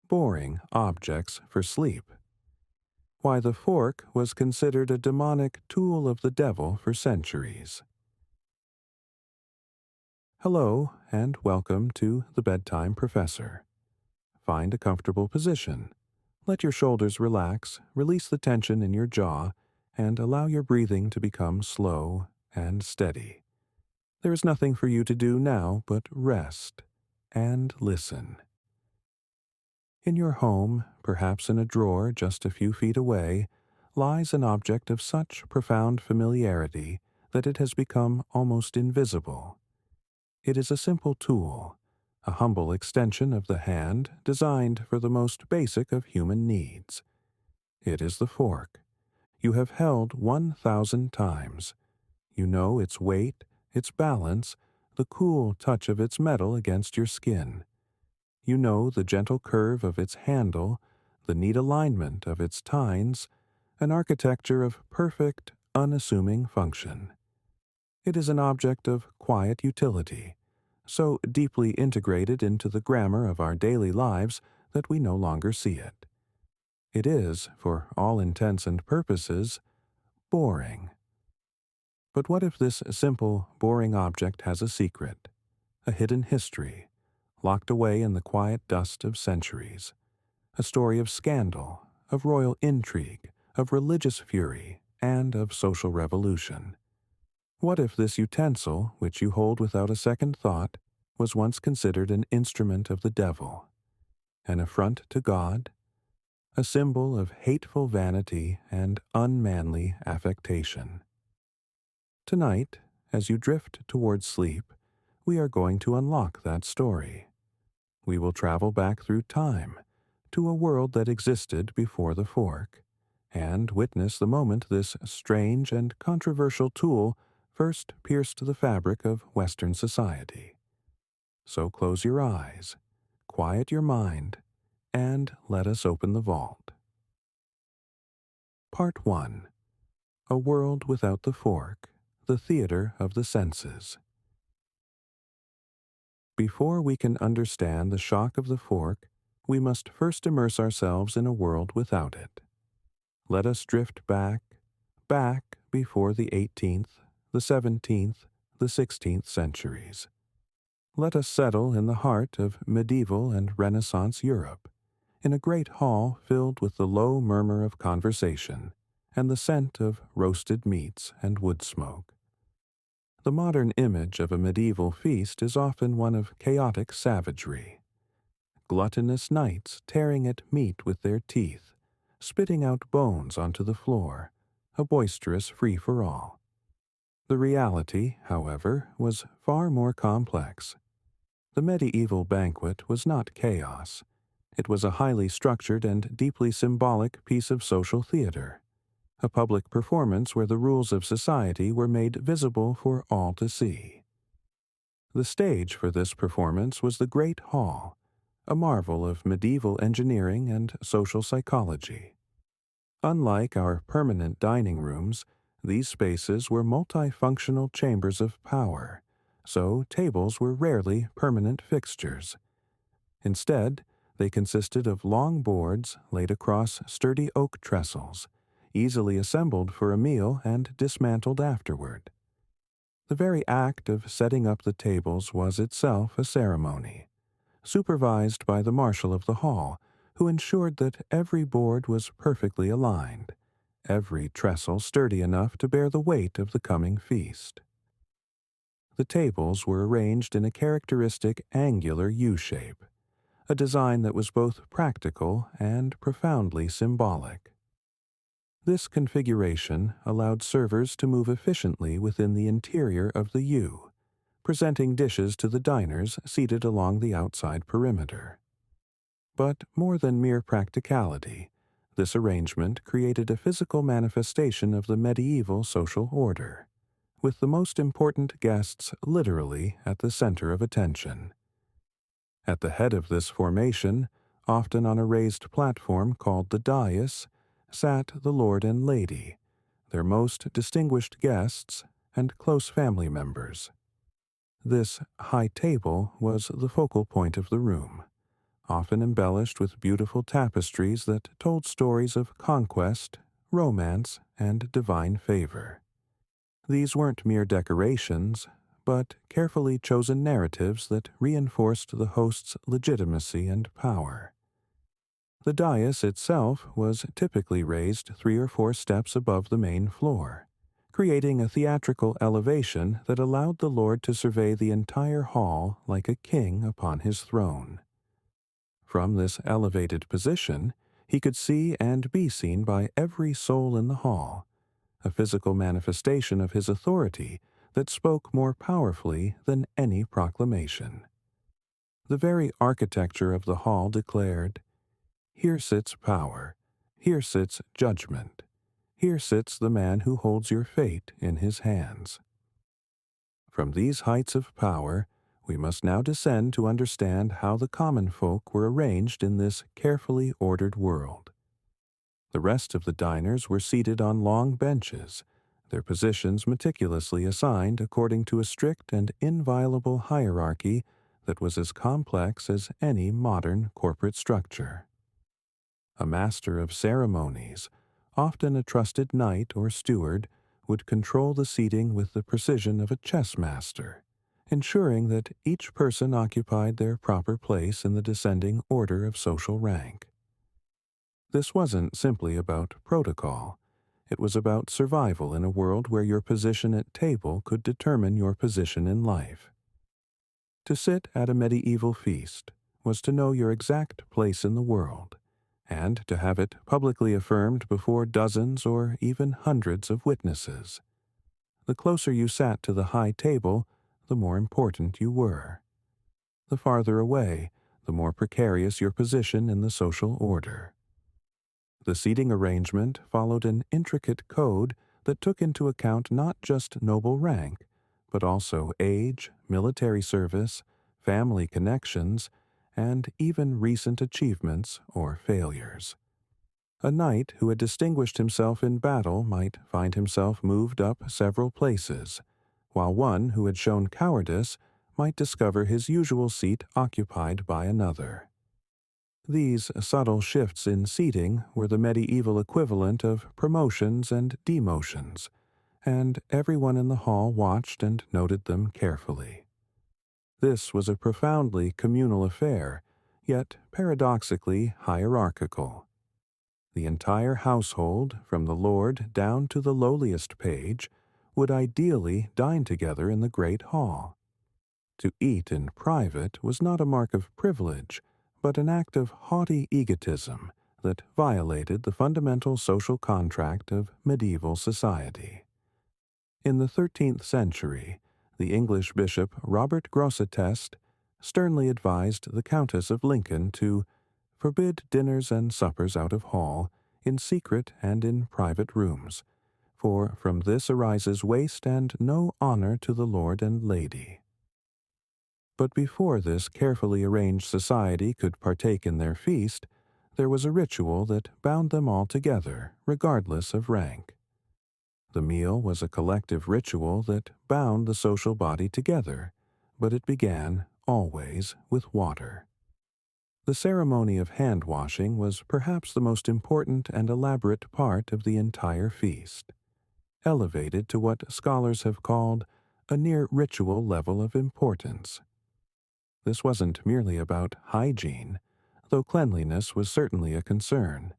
boring objects for sleep. Why the fork was considered a demonic tool of the devil for centuries. Hello, and welcome to the Bedtime Professor. Find a comfortable position. Let your shoulders relax, release the tension in your jaw, and allow your breathing to become slow and steady. There is nothing for you to do now but rest and listen. In your home, perhaps in a drawer just a few feet away, lies an object of such profound familiarity that it has become almost invisible. It is a simple tool, a humble extension of the hand designed for the most basic of human needs. It is the fork. You have held 1,000 times. You know its weight, its balance, the cool touch of its metal against your skin. You know the gentle curve of its handle, the neat alignment of its tines, an architecture of perfect, unassuming function. It is an object of quiet utility, so deeply integrated into the grammar of our daily lives that we no longer see it. It is, for all intents and purposes, boring. But what if this simple, boring object has a secret, a hidden history, locked away in the quiet dust of centuries, a story of scandal, of royal intrigue, of religious fury, and of social revolution? What if this utensil, which you hold without a second thought, was once considered an instrument of the devil, an affront to God, a symbol of hateful vanity and unmanly affectation? Tonight, as you drift towards sleep, we are going to unlock that story. We will travel back through time, to a world that existed before the fork, and witness the moment this strange and controversial tool first pierced the fabric of Western society. So close your eyes, quiet your mind, and let us open the vault. Part 1. A World Without the Fork, the Theater of the Senses. Before we can understand the shock of the fork, we must first immerse ourselves in a world without it. Let us drift back before the 18th, the 17th, the 16th centuries. Let us settle in the heart of medieval and Renaissance Europe, in a great hall filled with the low murmur of conversation and the scent of roasted meats and wood smoke. The modern image of a medieval feast is often one of chaotic savagery. Gluttonous knights tearing at meat with their teeth, spitting out bones onto the floor, a boisterous free-for-all. The reality, however, was far more complex. The medieval banquet was not chaos. It was a highly structured and deeply symbolic piece of social theater, a public performance where the rules of society were made visible for all to see. The stage for this performance was the Great Hall, a marvel of medieval engineering and social psychology. Unlike our permanent dining rooms, these spaces were multifunctional chambers of power, so tables were rarely permanent fixtures. Instead, they consisted of long boards laid across sturdy oak trestles, easily assembled for a meal and dismantled afterward. The very act of setting up the tables was itself a ceremony, supervised by the marshal of the hall, who ensured that every board was perfectly aligned, every trestle sturdy enough to bear the weight of the coming feast. The tables were arranged in a characteristic angular U-shape, a design that was both practical and profoundly symbolic. This configuration allowed servers to move efficiently within the interior of the U, presenting dishes to the diners seated along the outside perimeter. But more than mere practicality, this arrangement created a physical manifestation of the medieval social order, with the most important guests literally at the center of attention. At the head of this formation, often on a raised platform called the dais, sat the lord and lady, their most distinguished guests and close family members. This high table was the focal point of the room, often embellished with beautiful tapestries that told stories of conquest, romance, and divine favor. These weren't mere decorations, but carefully chosen narratives that reinforced the host's legitimacy and power. The dais itself was typically raised 3 or 4 steps above the main floor, creating a theatrical elevation that allowed the Lord to survey the entire hall like a king upon his throne. From this elevated position, he could see and be seen by every soul in the hall, a physical manifestation of his authority that spoke more powerfully than any proclamation. The very architecture of the hall declared, "Here sits power, here sits judgment, here sits the man who holds your fate in his hands." From these heights of power, we must now descend to understand how the common folk were arranged in this carefully ordered world. The rest of the diners were seated on long benches, their positions meticulously assigned according to a strict and inviolable hierarchy that was as complex as any modern corporate structure. A master of ceremonies, often a trusted knight or steward, would control the seating with the precision of a chess master, ensuring that each person occupied their proper place in the descending order of social rank. This wasn't simply about protocol. It was about survival in a world where your position at table could determine your position in life. To sit at a medieval feast was to know your exact place in the world, and to have it publicly affirmed before dozens or even hundreds of witnesses. The closer you sat to the high table, the more important you were. The farther away, the more precarious your position in the social order. The seating arrangement followed an intricate code that took into account not just noble rank, but also age, military service, family connections, and even recent achievements or failures. A knight who had distinguished himself in battle might find himself moved up several places, while one who had shown cowardice might discover his usual seat occupied by another. These subtle shifts in seating were the medieval equivalent of promotions and demotions, and everyone in the hall watched and noted them carefully. This was a profoundly communal affair, yet paradoxically hierarchical. The entire household, from the lord down to the lowliest page, would ideally dine together in the great hall. To eat in private was not a mark of privilege, but an act of haughty egotism that violated the fundamental social contract of medieval society. In the 13th century, the English bishop Robert Grosseteste sternly advised the Countess of Lincoln to forbid dinners and suppers out of hall, in secret and in private rooms, for from this arises waste and no honor to the lord and lady. But before this carefully arranged society could partake in their feast, there was a ritual that bound them all together, regardless of rank. The meal was a collective ritual that bound the social body together, but it began, always, with water. The ceremony of hand-washing was perhaps the most important and elaborate part of the entire feast, elevated to what scholars have called a near-ritual level of importance. This wasn't merely about hygiene, though cleanliness was certainly a concern.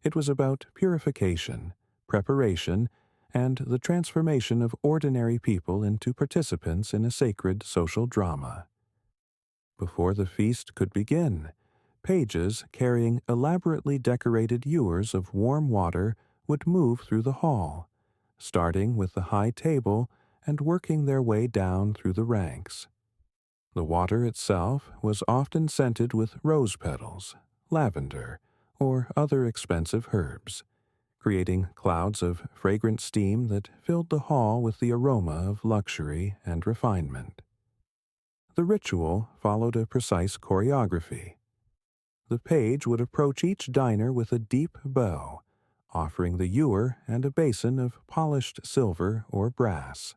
It was about purification, preparation, and the transformation of ordinary people into participants in a sacred social drama. Before the feast could begin, pages carrying elaborately decorated ewers of warm water would move through the hall, starting with the high table and working their way down through the ranks. The water itself was often scented with rose petals, lavender, or other expensive herbs, creating clouds of fragrant steam that filled the hall with the aroma of luxury and refinement. The ritual followed a precise choreography. The page would approach each diner with a deep bow, offering the ewer and a basin of polished silver or brass.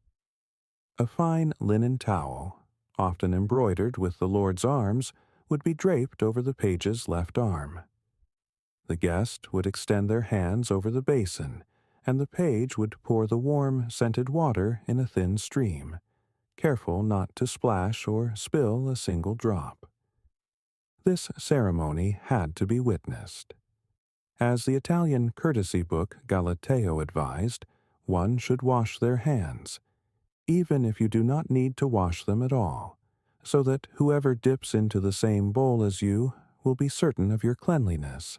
A fine linen towel, often embroidered with the Lord's arms, would be draped over the page's left arm. The guest would extend their hands over the basin, and the page would pour the warm, scented water in a thin stream, careful not to splash or spill a single drop. This ceremony had to be witnessed. As the Italian courtesy book Galateo advised, one should wash their hands, even if you do not need to wash them at all, so that whoever dips into the same bowl as you will be certain of your cleanliness.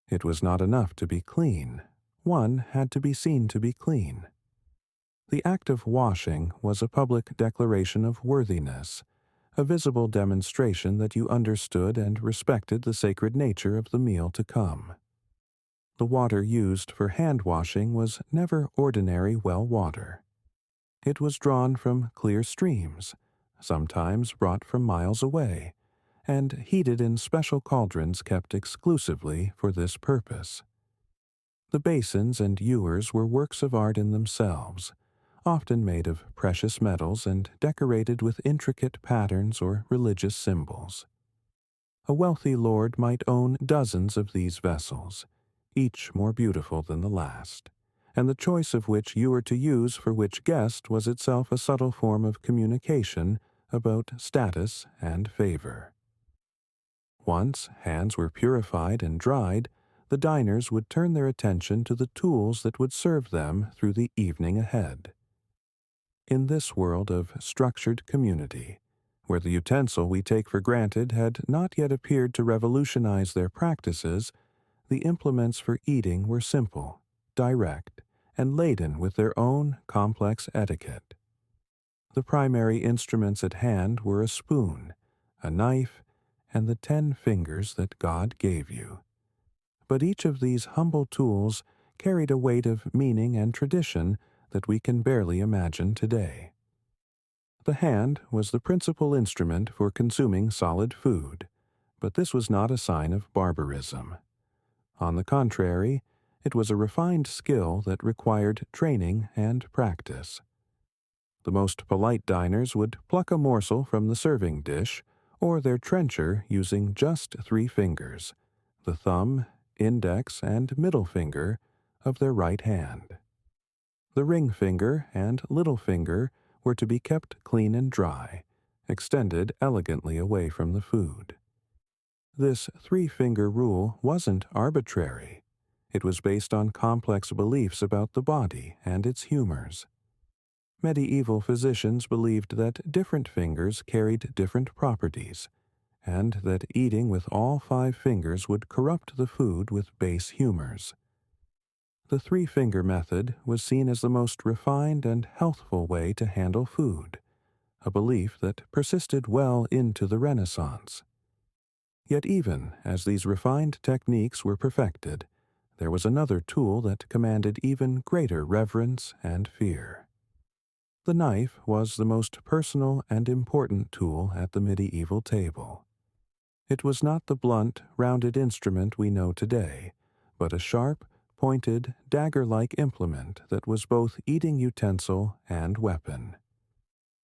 It was not enough to be clean. One had to be seen to be clean. The act of washing was a public declaration of worthiness, a visible demonstration that you understood and respected the sacred nature of the meal to come. The water used for hand washing was never ordinary well water. It was drawn from clear streams, sometimes brought from miles away, and heated in special cauldrons kept exclusively for this purpose. The basins and ewers were works of art in themselves, often made of precious metals and decorated with intricate patterns or religious symbols. A wealthy lord might own dozens of these vessels, each more beautiful than the last, and the choice of which you were to use for which guest was itself a subtle form of communication about status and favor. Once hands were purified and dried, the diners would turn their attention to the tools that would serve them through the evening ahead. In this world of structured community, where the utensil we take for granted had not yet appeared to revolutionize their practices, the implements for eating were simple, direct, and laden with their own complex etiquette. The primary instruments at hand were a spoon, a knife, and the 10 fingers that God gave you. But each of these humble tools carried a weight of meaning and tradition that we can barely imagine today. The hand was the principal instrument for consuming solid food, but this was not a sign of barbarism. On the contrary, it was a refined skill that required training and practice. The most polite diners would pluck a morsel from the serving dish, or their trencher using just 3 fingers, the thumb, index, and middle finger of their right hand. The ring finger and little finger were to be kept clean and dry, extended elegantly away from the food. This 3-finger rule wasn't arbitrary. It was based on complex beliefs about the body and its humors. Medieval physicians believed that different fingers carried different properties, and that eating with all 5 fingers would corrupt the food with base humors. The 3-finger method was seen as the most refined and healthful way to handle food, a belief that persisted well into the Renaissance. Yet even as these refined techniques were perfected, there was another tool that commanded even greater reverence and fear. The knife was the most personal and important tool at the medieval table. It was not the blunt, rounded instrument we know today, but a sharp, pointed, dagger-like implement that was both eating utensil and weapon.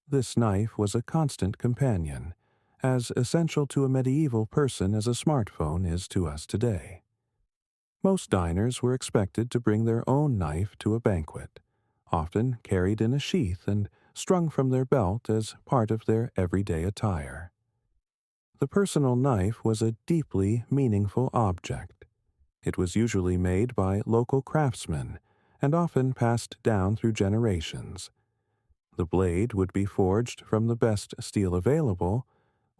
This knife was a constant companion, as essential to a medieval person as a smartphone is to us today. Most diners were expected to bring their own knife to a banquet, often carried in a sheath and strung from their belt as part of their everyday attire. The personal knife was a deeply meaningful object. It was usually made by local craftsmen and often passed down through generations. The blade would be forged from the best steel available,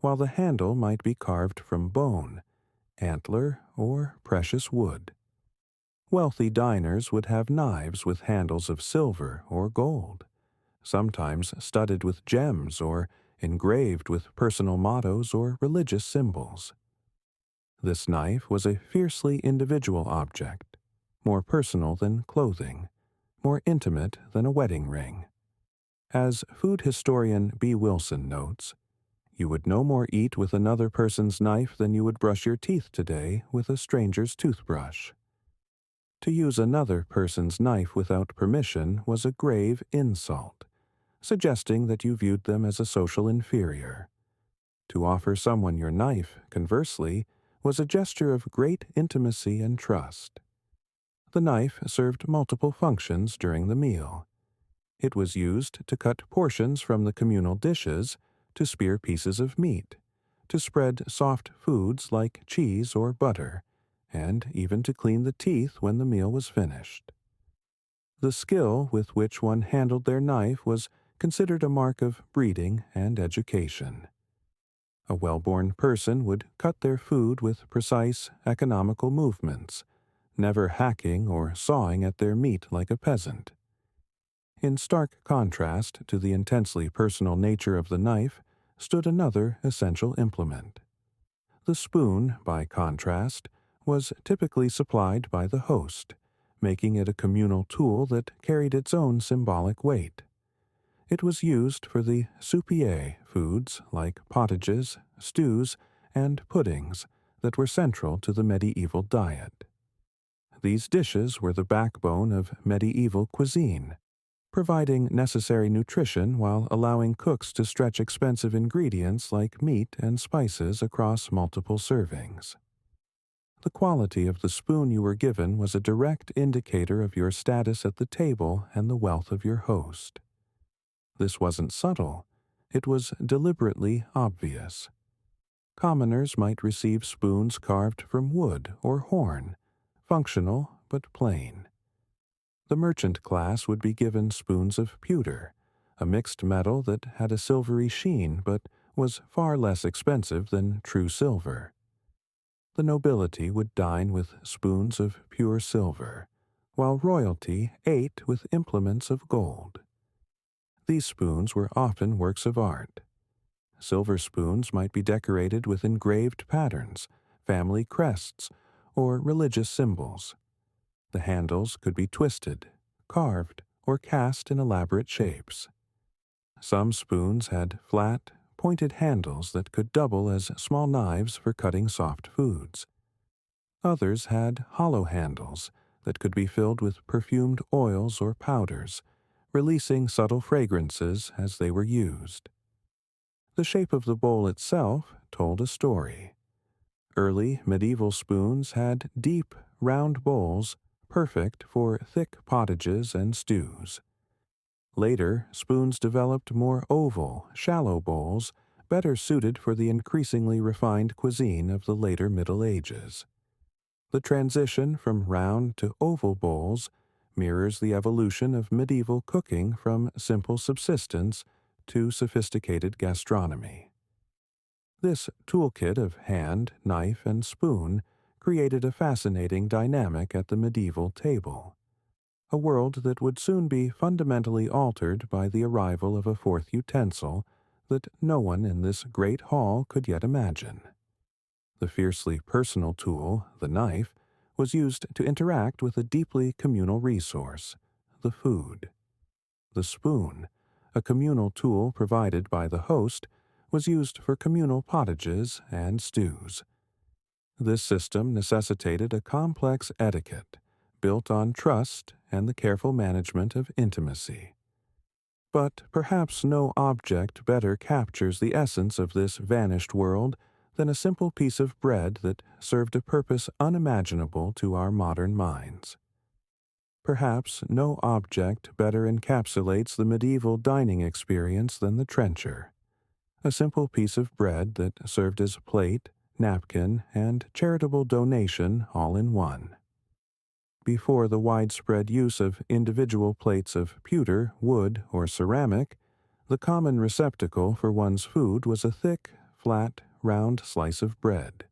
while the handle might be carved from bone, antler, or precious wood. Wealthy diners would have knives with handles of silver or gold, sometimes studded with gems or engraved with personal mottos or religious symbols. This knife was a fiercely individual object, more personal than clothing, more intimate than a wedding ring. As food historian B. Wilson notes, you would no more eat with another person's knife than you would brush your teeth today with a stranger's toothbrush. To use another person's knife without permission was a grave insult, suggesting that you viewed them as a social inferior. To offer someone your knife, conversely, was a gesture of great intimacy and trust. The knife served multiple functions during the meal. It was used to cut portions from the communal dishes, to spear pieces of meat, to spread soft foods like cheese or butter, and even to clean the teeth when the meal was finished. The skill with which one handled their knife was considered a mark of breeding and education. A well-born person would cut their food with precise, economical movements, never hacking or sawing at their meat like a peasant. In stark contrast to the intensely personal nature of the knife stood another essential implement. The spoon, by contrast, was typically supplied by the host, making it a communal tool that carried its own symbolic weight. It was used for the soupier foods like pottages, stews, and puddings that were central to the medieval diet. These dishes were the backbone of medieval cuisine, providing necessary nutrition while allowing cooks to stretch expensive ingredients like meat and spices across multiple servings. The quality of the spoon you were given was a direct indicator of your status at the table and the wealth of your host. This wasn't subtle, it was deliberately obvious. Commoners might receive spoons carved from wood or horn, functional but plain. The merchant class would be given spoons of pewter, a mixed metal that had a silvery sheen but was far less expensive than true silver. The nobility would dine with spoons of pure silver, while royalty ate with implements of gold. These spoons were often works of art. Silver spoons might be decorated with engraved patterns, family crests, or religious symbols. The handles could be twisted, carved, or cast in elaborate shapes. Some spoons had flat, pointed handles that could double as small knives for cutting soft foods. Others had hollow handles that could be filled with perfumed oils or powders, releasing subtle fragrances as they were used. The shape of the bowl itself told a story. Early medieval spoons had deep, round bowls, perfect for thick pottages and stews. Later, spoons developed more oval, shallow bowls, better suited for the increasingly refined cuisine of the later Middle Ages. The transition from round to oval bowls mirrors the evolution of medieval cooking from simple subsistence to sophisticated gastronomy. This toolkit of hand, knife, and spoon created a fascinating dynamic at the medieval table, a world that would soon be fundamentally altered by the arrival of a fourth utensil that no one in this great hall could yet imagine. The fiercely personal tool, the knife, was used to interact with a deeply communal resource, the food. The spoon, a communal tool provided by the host, was used for communal pottages and stews. This system necessitated a complex etiquette, built on trust and the careful management of intimacy. But perhaps no object better captures the essence of this vanished world than a simple piece of bread that served a purpose unimaginable to our modern minds. Perhaps no object better encapsulates the medieval dining experience than the trencher, a simple piece of bread that served as plate, napkin, and charitable donation all in one. Before the widespread use of individual plates of pewter, wood, or ceramic, the common receptacle for one's food was a thick, flat, round slice of bread.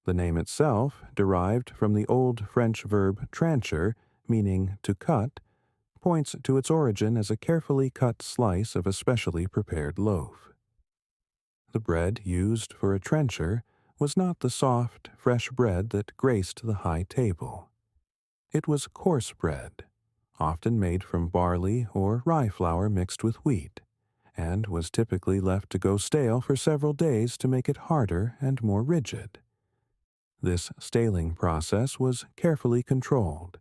The name itself, derived from the old French verb trancher, meaning to cut, points to its origin as a carefully cut slice of a specially prepared loaf. The bread used for a trencher was not the soft, fresh bread that graced the high table. It was coarse bread, often made from barley or rye flour mixed with wheat, and was typically left to go stale for several days to make it harder and more rigid. This staling process was carefully controlled.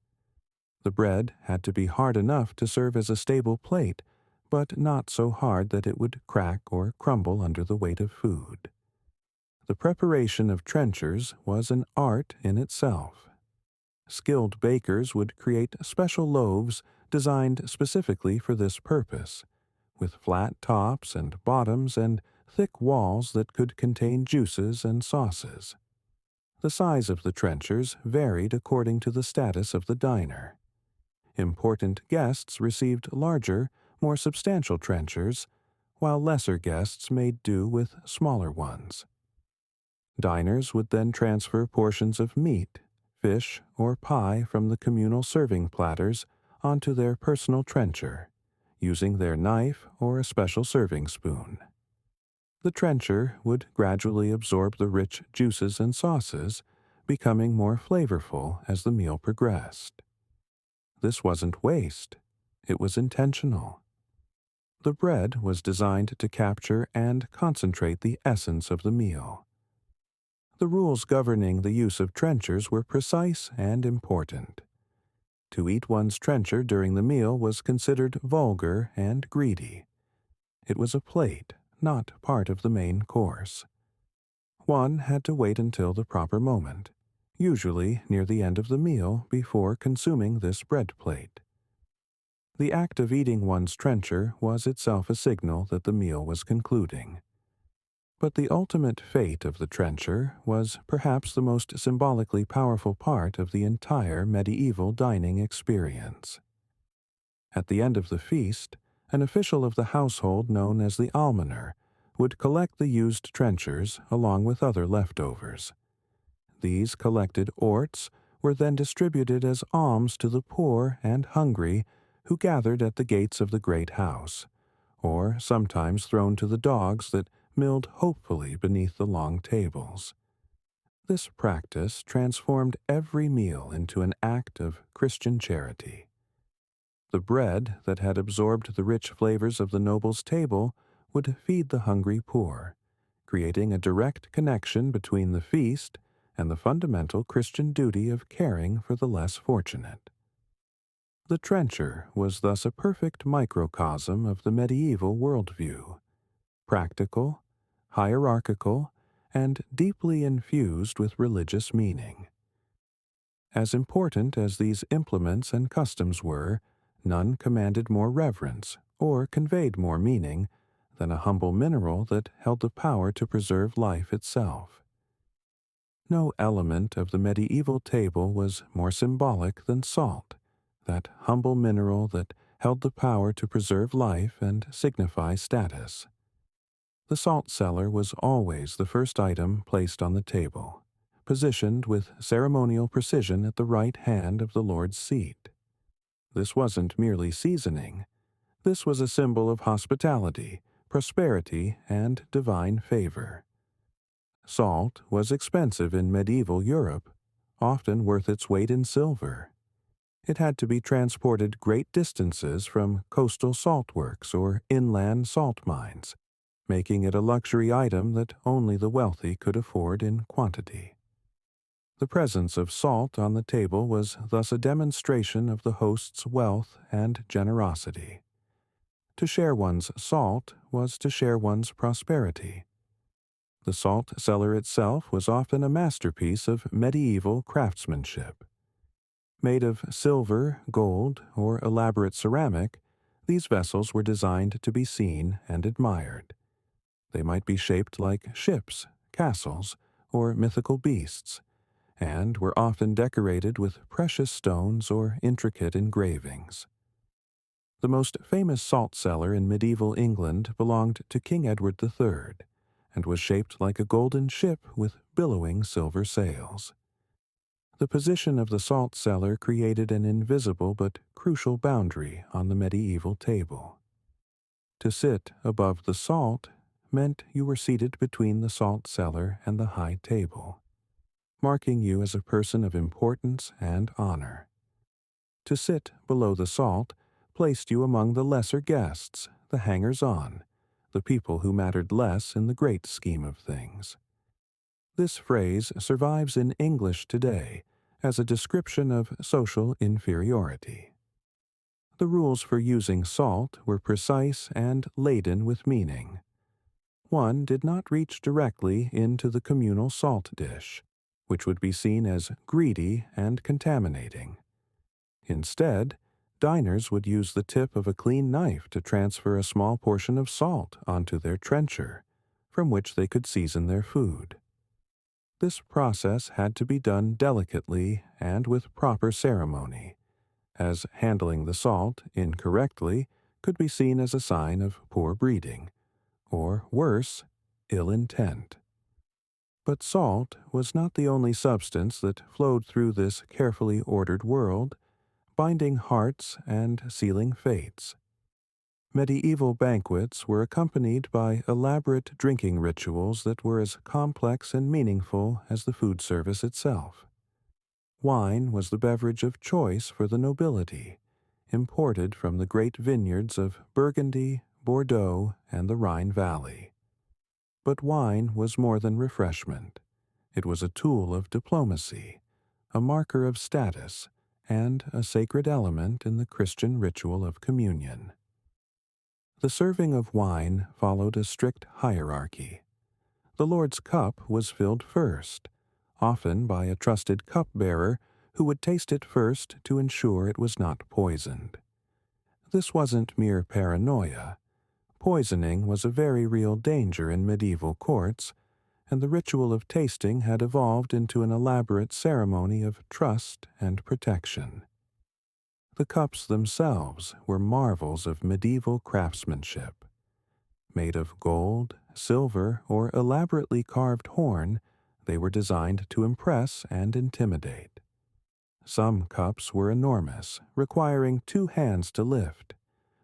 The bread had to be hard enough to serve as a stable plate, but not so hard that it would crack or crumble under the weight of food. The preparation of trenchers was an art in itself. Skilled bakers would create special loaves designed specifically for this purpose, with flat tops and bottoms and thick walls that could contain juices and sauces. The size of the trenchers varied according to the status of the diner. Important guests received larger, more substantial trenchers, while lesser guests made do with smaller ones. Diners would then transfer portions of meat, fish, or pie from the communal serving platters onto their personal trencher, using their knife or a special serving spoon. The trencher would gradually absorb the rich juices and sauces, becoming more flavorful as the meal progressed. This wasn't waste, it was intentional. The bread was designed to capture and concentrate the essence of the meal. The rules governing the use of trenchers were precise and important. To eat one's trencher during the meal was considered vulgar and greedy. It was a plate, not part of the main course. One had to wait until the proper moment, usually near the end of the meal before consuming this bread plate. The act of eating one's trencher was itself a signal that the meal was concluding. But the ultimate fate of the trencher was perhaps the most symbolically powerful part of the entire medieval dining experience. At the end of the feast, an official of the household known as the almoner would collect the used trenchers along with other leftovers. These collected orts were then distributed as alms to the poor and hungry who gathered at the gates of the great house, or sometimes thrown to the dogs that milled hopefully beneath the long tables. This practice transformed every meal into an act of Christian charity. The bread that had absorbed the rich flavors of the noble's table would feed the hungry poor, creating a direct connection between the feast and the fundamental Christian duty of caring for the less fortunate. The trencher was thus a perfect microcosm of the medieval worldview, practical, hierarchical, and deeply infused with religious meaning. As important as these implements and customs were, none commanded more reverence or conveyed more meaning than a humble mineral that held the power to preserve life itself. No element of the medieval table was more symbolic than salt, that humble mineral that held the power to preserve life and signify status. The salt cellar was always the first item placed on the table, positioned with ceremonial precision at the right hand of the Lord's seat. This wasn't merely seasoning. This was a symbol of hospitality, prosperity, and divine favor. Salt was expensive in medieval Europe, often worth its weight in silver. It had to be transported great distances from coastal salt works or inland salt mines, making it a luxury item that only the wealthy could afford in quantity. The presence of salt on the table was thus a demonstration of the host's wealth and generosity. To share one's salt was to share one's prosperity. The salt cellar itself was often a masterpiece of medieval craftsmanship. Made of silver, gold, or elaborate ceramic, these vessels were designed to be seen and admired. They might be shaped like ships, castles, or mythical beasts, and were often decorated with precious stones or intricate engravings. The most famous salt cellar in medieval England belonged to King Edward III, and was shaped like a golden ship with billowing silver sails. The position of the salt cellar created an invisible but crucial boundary on the medieval table. To sit above the salt meant you were seated between the salt cellar and the high table, marking you as a person of importance and honor. To sit below the salt placed you among the lesser guests, the hangers-on, the people who mattered less in the great scheme of things. This phrase survives in English today as a description of social inferiority. The rules for using salt were precise and laden with meaning. One did not reach directly into the communal salt dish, which would be seen as greedy and contaminating. Instead, diners would use the tip of a clean knife to transfer a small portion of salt onto their trencher, from which they could season their food. This process had to be done delicately and with proper ceremony, as handling the salt incorrectly could be seen as a sign of poor breeding, or worse, ill intent. But salt was not the only substance that flowed through this carefully ordered world, binding hearts and sealing fates. Medieval banquets were accompanied by elaborate drinking rituals that were as complex and meaningful as the food service itself. Wine was the beverage of choice for the nobility, imported from the great vineyards of Burgundy, Bordeaux, and the Rhine Valley. But wine was more than refreshment. It was a tool of diplomacy, a marker of status, and a sacred element in the Christian ritual of communion. The serving of wine followed a strict hierarchy. The Lord's cup was filled first, often by a trusted cupbearer who would taste it first to ensure it was not poisoned. This wasn't mere paranoia. Poisoning was a very real danger in medieval courts, and the ritual of tasting had evolved into an elaborate ceremony of trust and protection. The cups themselves were marvels of medieval craftsmanship. Made of gold, silver, or elaborately carved horn, they were designed to impress and intimidate. Some cups were enormous, requiring 2 hands to lift,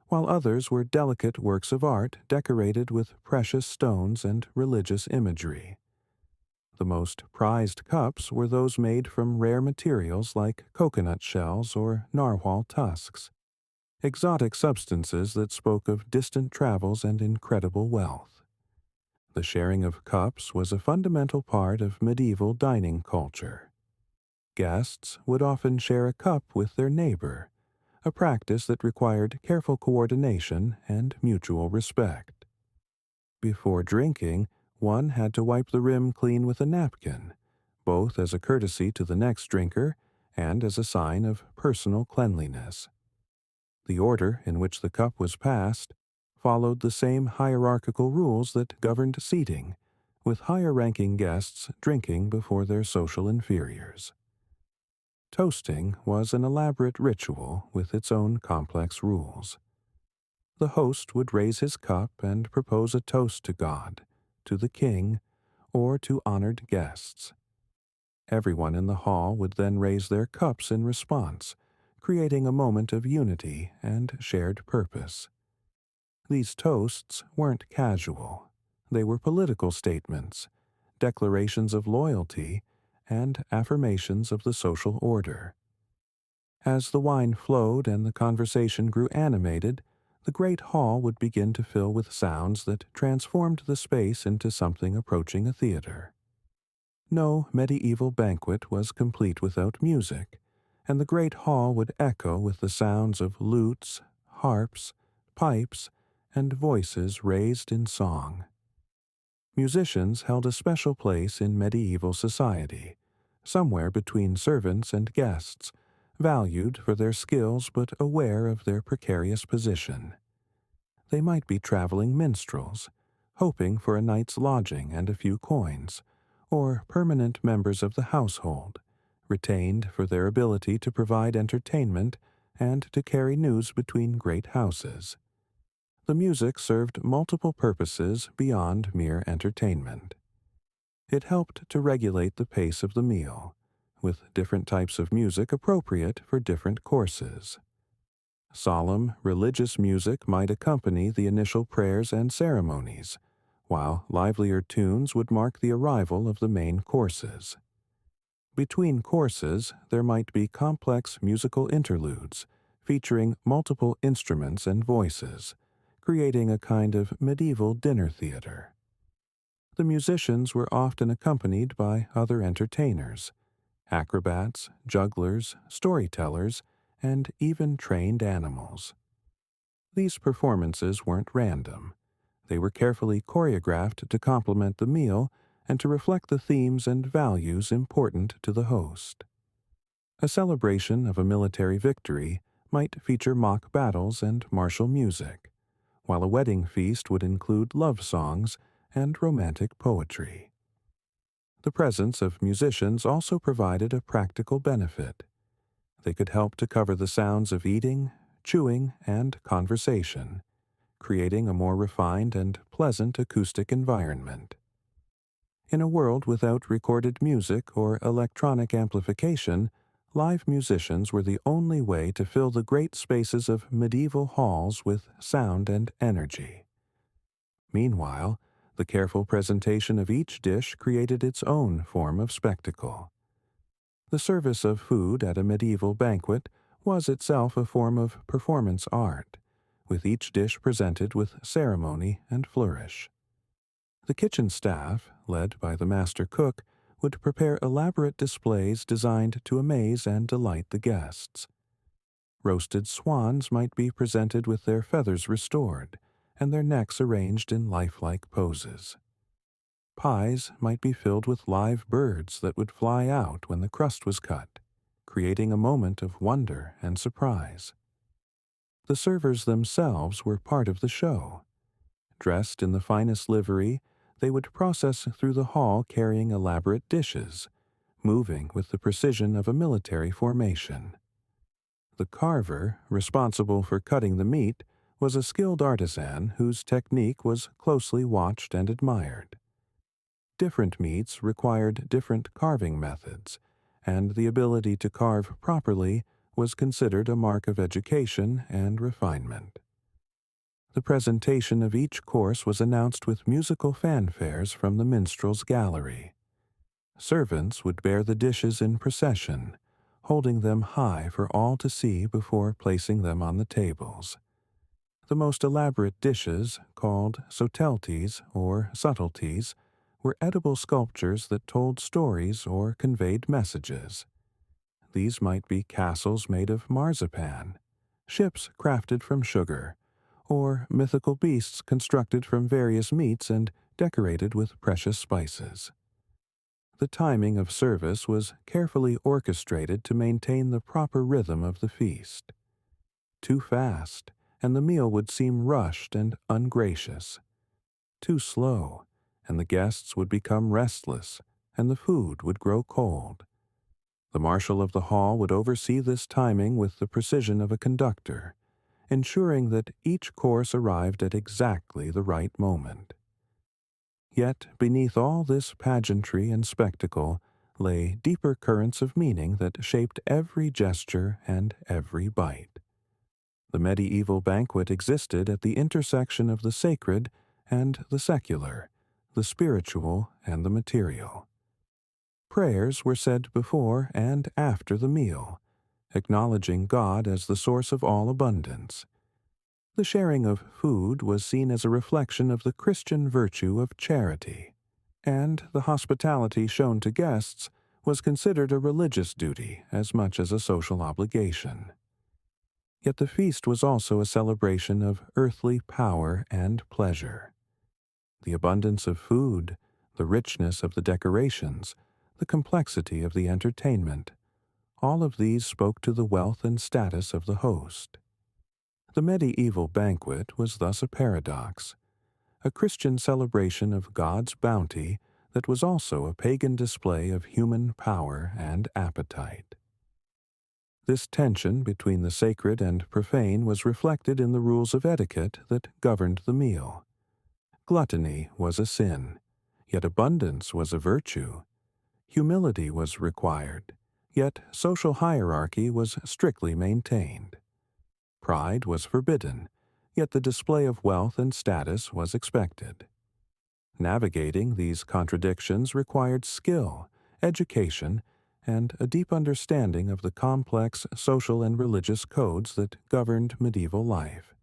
while others were delicate works of art decorated with precious stones and religious imagery. The most prized cups were those made from rare materials like coconut shells or narwhal tusks, exotic substances that spoke of distant travels and incredible wealth. The sharing of cups was a fundamental part of medieval dining culture. Guests would often share a cup with their neighbor, a practice that required careful coordination and mutual respect. Before drinking, one had to wipe the rim clean with a napkin, both as a courtesy to the next drinker and as a sign of personal cleanliness. The order in which the cup was passed followed the same hierarchical rules that governed seating, with higher-ranking guests drinking before their social inferiors. Toasting was an elaborate ritual with its own complex rules. The host would raise his cup and propose a toast to God, to the king, or to honored guests. Everyone in the hall would then raise their cups in response, creating a moment of unity and shared purpose. These toasts weren't casual. They were political statements, declarations of loyalty, and affirmations of the social order. As the wine flowed and the conversation grew animated, the great hall would begin to fill with sounds that transformed the space into something approaching a theater. No medieval banquet was complete without music, and the great hall would echo with the sounds of lutes, harps, pipes, and voices raised in song. Musicians held a special place in medieval society, somewhere between servants and guests, valued for their skills but aware of their precarious position. They might be traveling minstrels, hoping for a night's lodging and a few coins, or permanent members of the household, retained for their ability to provide entertainment and to carry news between great houses. The music served multiple purposes beyond mere entertainment. It helped to regulate the pace of the meal, with different types of music appropriate for different courses. Solemn, religious music might accompany the initial prayers and ceremonies, while livelier tunes would mark the arrival of the main courses. Between courses, there might be complex musical interludes, featuring multiple instruments and voices, creating a kind of medieval dinner theater. The musicians were often accompanied by other entertainers, acrobats, jugglers, storytellers, and even trained animals. These performances weren't random. They were carefully choreographed to complement the meal and to reflect the themes and values important to the host. A celebration of a military victory might feature mock battles and martial music, while a wedding feast would include love songs and romantic poetry. The presence of musicians also provided a practical benefit. They could help to cover the sounds of eating, chewing, and conversation, creating a more refined and pleasant acoustic environment. In a world without recorded music or electronic amplification, live musicians were the only way to fill the great spaces of medieval halls with sound and energy. Meanwhile, the careful presentation of each dish created its own form of spectacle. The service of food at a medieval banquet was itself a form of performance art, with each dish presented with ceremony and flourish. The kitchen staff, led by the master cook, would prepare elaborate displays designed to amaze and delight the guests. Roasted swans might be presented with their feathers restored and their necks arranged in lifelike poses. Pies might be filled with live birds that would fly out when the crust was cut, creating a moment of wonder and surprise. The servers themselves were part of the show. Dressed in the finest livery, they would process through the hall carrying elaborate dishes, moving with the precision of a military formation. The carver, responsible for cutting the meat, was a skilled artisan whose technique was closely watched and admired. Different meats required different carving methods, and the ability to carve properly was considered a mark of education and refinement. The presentation of each course was announced with musical fanfares from the minstrel's gallery. Servants would bear the dishes in procession, holding them high for all to see before placing them on the tables. The most elaborate dishes, called sautelties or subtleties, were edible sculptures that told stories or conveyed messages. These might be castles made of marzipan, ships crafted from sugar, or mythical beasts constructed from various meats and decorated with precious spices. The timing of service was carefully orchestrated to maintain the proper rhythm of the feast. Too fast, and the meal would seem rushed and ungracious. Too slow, and the guests would become restless, and the food would grow cold. The marshal of the hall would oversee this timing with the precision of a conductor, ensuring that each course arrived at exactly the right moment. Yet beneath all this pageantry and spectacle lay deeper currents of meaning that shaped every gesture and every bite. The medieval banquet existed at the intersection of the sacred and the secular, the spiritual and the material. Prayers were said before and after the meal, acknowledging God as the source of all abundance. The sharing of food was seen as a reflection of the Christian virtue of charity, and the hospitality shown to guests was considered a religious duty as much as a social obligation. Yet the feast was also a celebration of earthly power and pleasure. The abundance of food, the richness of the decorations, the complexity of the entertainment, all of these spoke to the wealth and status of the host. The medieval banquet was thus a paradox, a Christian celebration of God's bounty that was also a pagan display of human power and appetite. This tension between the sacred and profane was reflected in the rules of etiquette that governed the meal. Gluttony was a sin, yet abundance was a virtue. Humility was required, yet social hierarchy was strictly maintained. Pride was forbidden, yet the display of wealth and status was expected. Navigating these contradictions required skill, education, and a deep understanding of the complex social and religious codes that governed medieval life.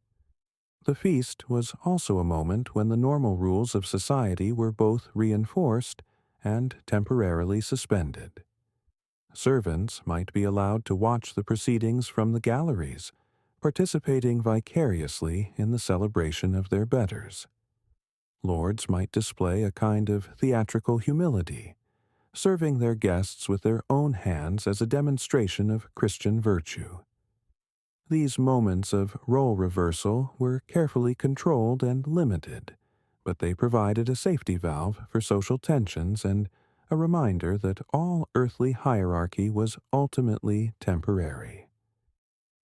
The feast was also a moment when the normal rules of society were both reinforced and temporarily suspended. Servants might be allowed to watch the proceedings from the galleries, participating vicariously in the celebration of their betters. Lords might display a kind of theatrical humility, serving their guests with their own hands as a demonstration of Christian virtue. These moments of role reversal were carefully controlled and limited, but they provided a safety valve for social tensions and a reminder that all earthly hierarchy was ultimately temporary.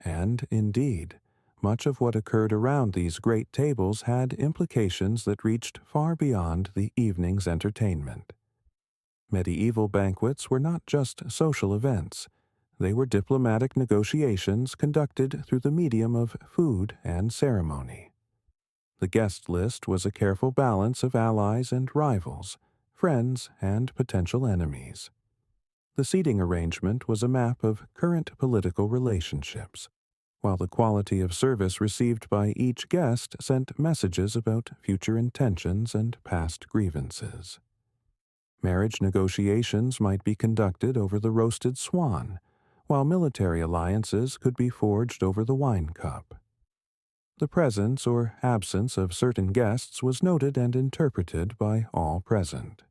And, indeed, much of what occurred around these great tables had implications that reached far beyond the evening's entertainment. Medieval banquets were not just social events. They were diplomatic negotiations conducted through the medium of food and ceremony. The guest list was a careful balance of allies and rivals, friends and potential enemies. The seating arrangement was a map of current political relationships, while the quality of service received by each guest sent messages about future intentions and past grievances. Marriage negotiations might be conducted over the roasted swan, while military alliances could be forged over the wine cup. The presence or absence of certain guests was noted and interpreted by all present.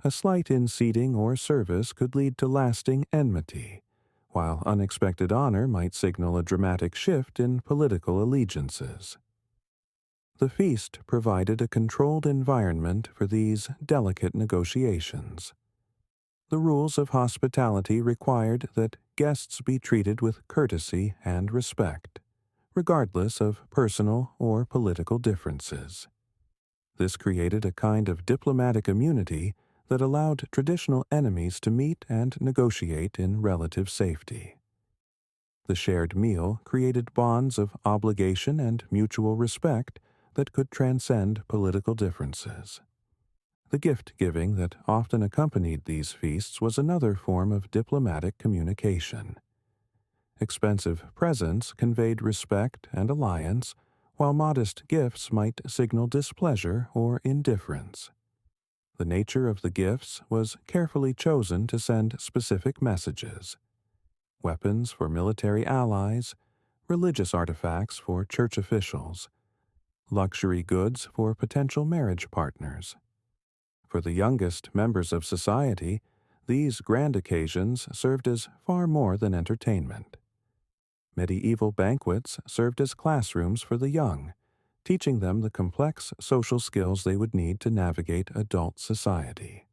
A slight in seating or service could lead to lasting enmity, while unexpected honor might signal a dramatic shift in political allegiances. The feast provided a controlled environment for these delicate negotiations. The rules of hospitality required that guests be treated with courtesy and respect, regardless of personal or political differences. This created a kind of diplomatic immunity that allowed traditional enemies to meet and negotiate in relative safety. The shared meal created bonds of obligation and mutual respect that could transcend political differences. The gift-giving that often accompanied these feasts was another form of diplomatic communication. Expensive presents conveyed respect and alliance, while modest gifts might signal displeasure or indifference. The nature of the gifts was carefully chosen to send specific messages. Weapons for military allies, religious artifacts for church officials, luxury goods for potential marriage partners. For the youngest members of society, these grand occasions served as far more than entertainment. Medieval banquets served as classrooms for the young, teaching them the complex social skills they would need to navigate adult society.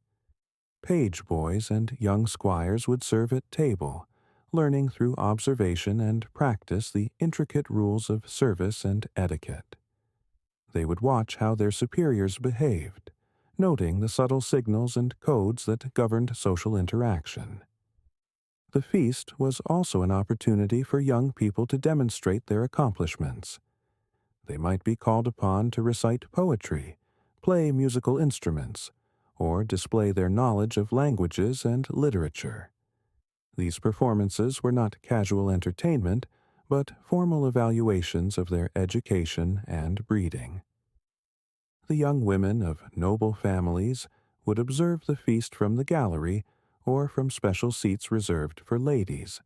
Page boys and young squires would serve at table, learning through observation and practice the intricate rules of service and etiquette. They would watch how their superiors behaved, noting the subtle signals and codes that governed social interaction. The feast was also an opportunity for young people to demonstrate their accomplishments. They might be called upon to recite poetry, play musical instruments, or display their knowledge of languages and literature. These performances were not casual entertainment, but formal evaluations of their education and breeding. The young women of noble families would observe the feast from the gallery or from special seats reserved for ladies,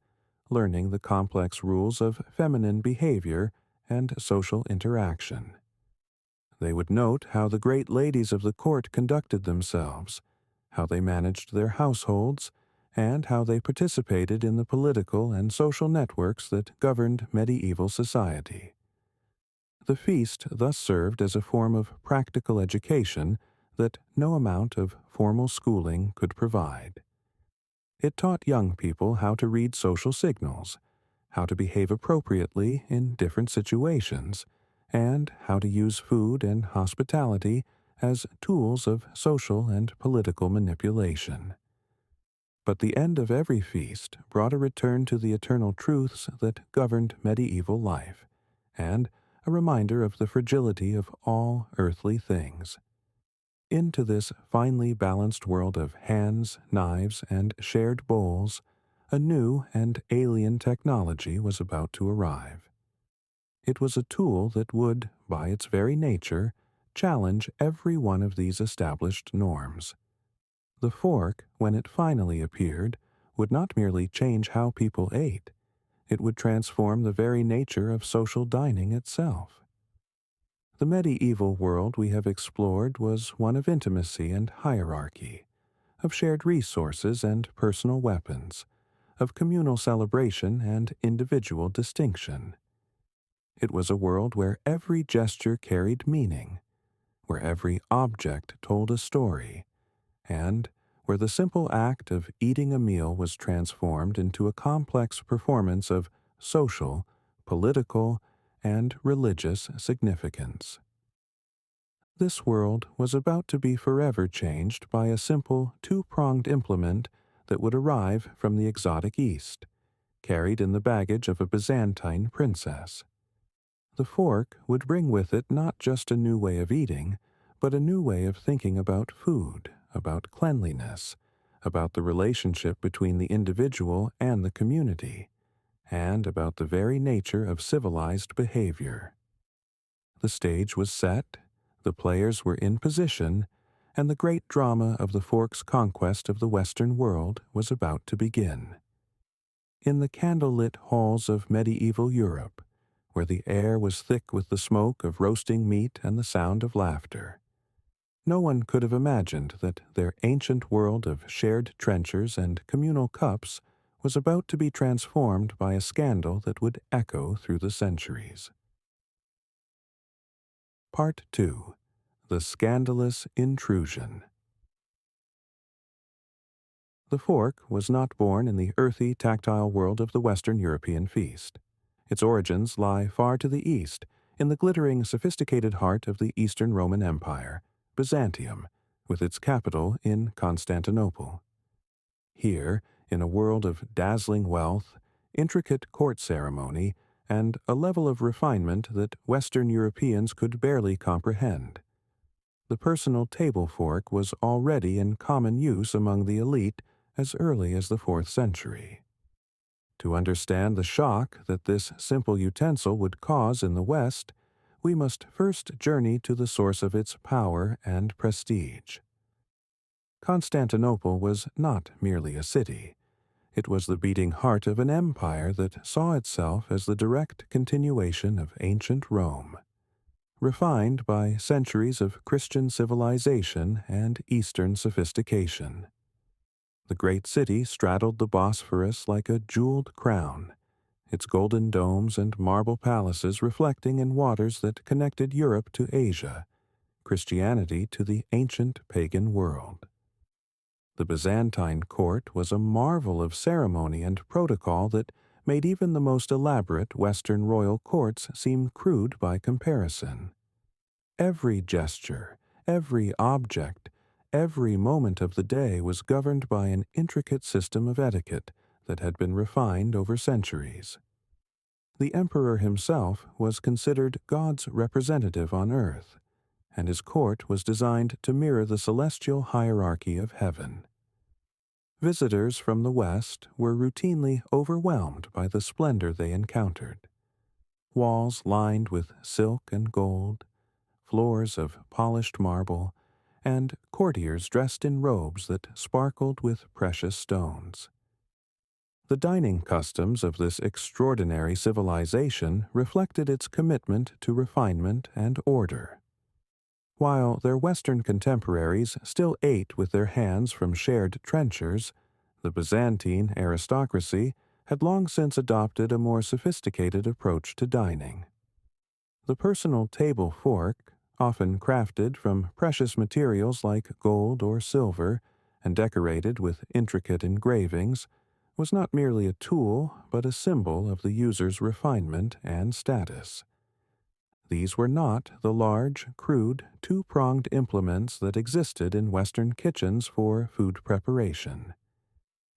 learning the complex rules of feminine behavior and social interaction. They would note how the great ladies of the court conducted themselves, how they managed their households, and how they participated in the political and social networks that governed medieval society. The feast thus served as a form of practical education that no amount of formal schooling could provide. It taught young people how to read social signals, how to behave appropriately in different situations, and how to use food and hospitality as tools of social and political manipulation. But the end of every feast brought a return to the eternal truths that governed medieval life, and a reminder of the fragility of all earthly things. Into this finely balanced world of hands, knives, and shared bowls, a new and alien technology was about to arrive. It was a tool that would, by its very nature, challenge every one of these established norms. The fork, when it finally appeared, would not merely change how people ate, it would transform the very nature of social dining itself. The medieval world we have explored was one of intimacy and hierarchy, of shared resources and personal weapons, of communal celebration and individual distinction. It was a world where every gesture carried meaning, where every object told a story, and where the simple act of eating a meal was transformed into a complex performance of social, political, and religious significance. This world was about to be forever changed by a simple two-pronged implement that would arrive from the exotic East, carried in the baggage of a Byzantine princess. The fork would bring with it not just a new way of eating, but a new way of thinking about food, about cleanliness, about the relationship between the individual and the community, and about the very nature of civilized behavior. The stage was set, the players were in position, and the great drama of the fork's conquest of the Western world was about to begin. In the candlelit halls of medieval Europe, where the air was thick with the smoke of roasting meat and the sound of laughter, no one could have imagined that their ancient world of shared trenchers and communal cups was about to be transformed by a scandal that would echo through the centuries. Part 2. The Scandalous Intrusion. The fork was not born in the earthy, tactile world of the Western European feast. Its origins lie far to the east, in the glittering, sophisticated heart of the Eastern Roman Empire, Byzantium, with its capital in Constantinople. Here, in a world of dazzling wealth, intricate court ceremony, and a level of refinement that Western Europeans could barely comprehend, the personal table fork was already in common use among the elite as early as the 4th century. To understand the shock that this simple utensil would cause in the West, we must first journey to the source of its power and prestige. Constantinople was not merely a city. It was the beating heart of an empire that saw itself as the direct continuation of ancient Rome, refined by centuries of Christian civilization and Eastern sophistication. The great city straddled the Bosphorus like a jeweled crown, its golden domes and marble palaces reflecting in waters that connected Europe to Asia, Christianity to the ancient pagan world. The Byzantine court was a marvel of ceremony and protocol that made even the most elaborate Western royal courts seem crude by comparison. Every gesture, every object, every moment of the day was governed by an intricate system of etiquette that had been refined over centuries. The emperor himself was considered God's representative on earth, and his court was designed to mirror the celestial hierarchy of heaven. Visitors from the West were routinely overwhelmed by the splendor they encountered. Walls lined with silk and gold, floors of polished marble, and courtiers dressed in robes that sparkled with precious stones. The dining customs of this extraordinary civilization reflected its commitment to refinement and order. While their Western contemporaries still ate with their hands from shared trenchers, the Byzantine aristocracy had long since adopted a more sophisticated approach to dining. The personal table fork, often crafted from precious materials like gold or silver and decorated with intricate engravings, was not merely a tool but a symbol of the user's refinement and status. These were not the large, crude, two-pronged implements that existed in Western kitchens for food preparation.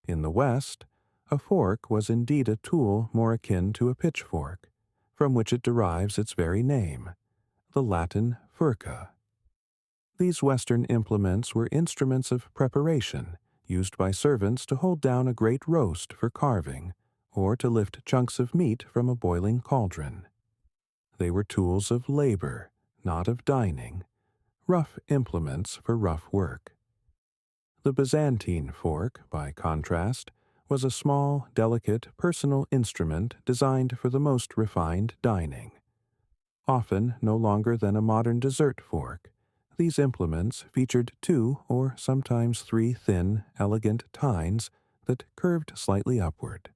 In the West, a fork was indeed a tool more akin to a pitchfork, from which it derives its very name, the Latin furca. These Western implements were instruments of preparation, used by servants to hold down a great roast for carving, or to lift chunks of meat from a boiling cauldron. They were tools of labor, not of dining, rough implements for rough work. The Byzantine fork, by contrast, was a small, delicate, personal instrument designed for the most refined dining. Often no longer than a modern dessert fork, these implements featured two or sometimes three thin, elegant tines that curved slightly upward.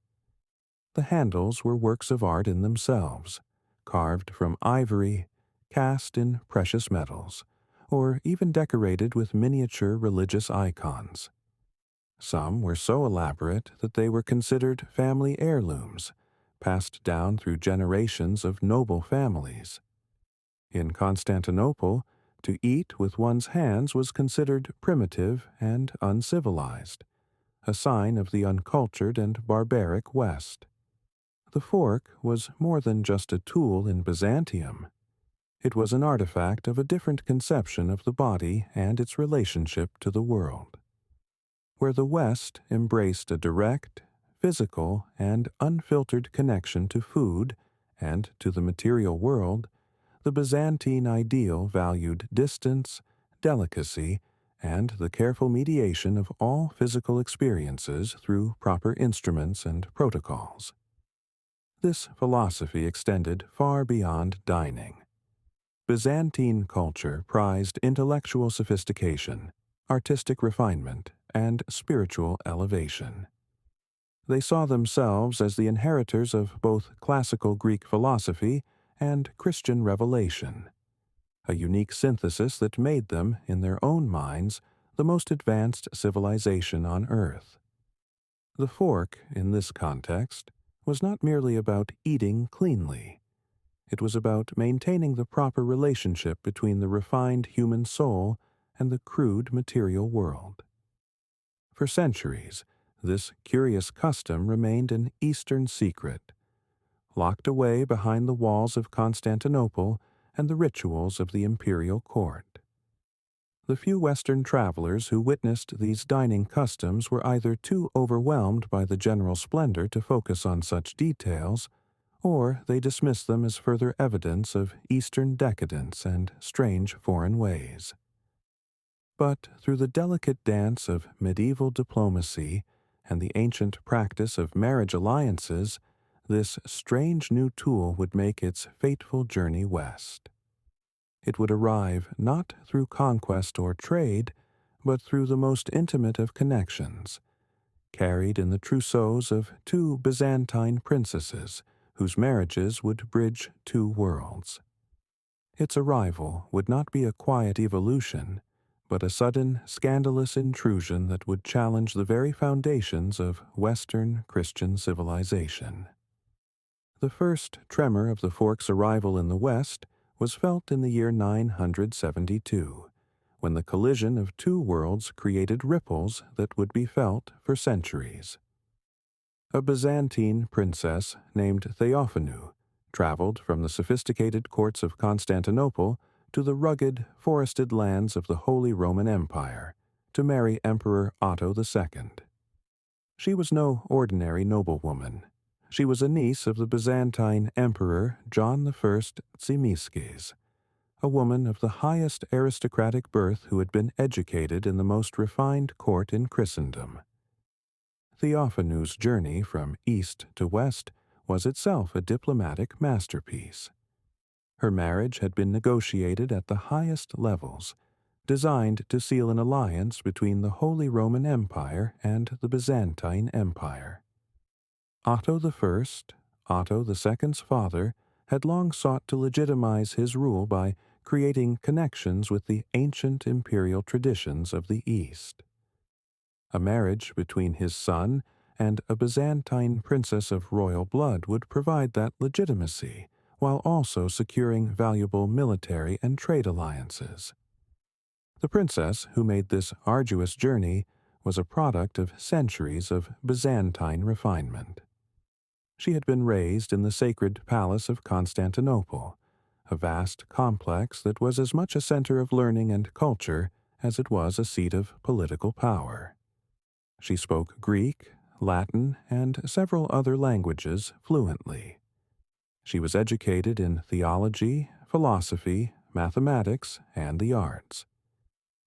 The handles were works of art in themselves, carved from ivory, cast in precious metals, or even decorated with miniature religious icons. Some were so elaborate that they were considered family heirlooms, passed down through generations of noble families. In Constantinople, to eat with one's hands was considered primitive and uncivilized, a sign of the uncultured and barbaric West. The fork was more than just a tool in Byzantium. It was an artifact of a different conception of the body and its relationship to the world. Where the West embraced a direct, physical, and unfiltered connection to food and to the material world, the Byzantine ideal valued distance, delicacy, and the careful mediation of all physical experiences through proper instruments and protocols. This philosophy extended far beyond dining. Byzantine culture prized intellectual sophistication, artistic refinement, and spiritual elevation. They saw themselves as the inheritors of both classical Greek philosophy and Christian revelation, a unique synthesis that made them, in their own minds, the most advanced civilization on earth. The fork, in this context, was not merely about eating cleanly. It was about maintaining the proper relationship between the refined human soul and the crude material world. For centuries, this curious custom remained an Eastern secret, locked away behind the walls of Constantinople and the rituals of the imperial court. The few Western travelers who witnessed these dining customs were either too overwhelmed by the general splendor to focus on such details, or they dismissed them as further evidence of Eastern decadence and strange foreign ways. But through the delicate dance of medieval diplomacy and the ancient practice of marriage alliances, this strange new tool would make its fateful journey west. It would arrive not through conquest or trade, but through the most intimate of connections, carried in the trousseaux of two Byzantine princesses whose marriages would bridge two worlds. Its arrival would not be a quiet evolution, but a sudden, scandalous intrusion that would challenge the very foundations of Western Christian civilization. The first tremor of the fork's arrival in the West was felt in the year 972, when the collision of two worlds created ripples that would be felt for centuries. A Byzantine princess named Theophanu traveled from the sophisticated courts of Constantinople to the rugged, forested lands of the Holy Roman Empire to marry Emperor Otto II. She was no ordinary noblewoman. She was a niece of the Byzantine Emperor John I Tzimiskes, a woman of the highest aristocratic birth who had been educated in the most refined court in Christendom. Theophanu's journey from east to west was itself a diplomatic masterpiece. Her marriage had been negotiated at the highest levels, designed to seal an alliance between the Holy Roman Empire and the Byzantine Empire. Otto I, Otto II's father, had long sought to legitimize his rule by creating connections with the ancient imperial traditions of the East. A marriage between his son and a Byzantine princess of royal blood would provide that legitimacy, while also securing valuable military and trade alliances. The princess who made this arduous journey was a product of centuries of Byzantine refinement. She had been raised in the sacred palace of Constantinople, a vast complex that was as much a center of learning and culture as it was a seat of political power. She spoke Greek, Latin, and several other languages fluently. She was educated in theology, philosophy, mathematics, and the arts.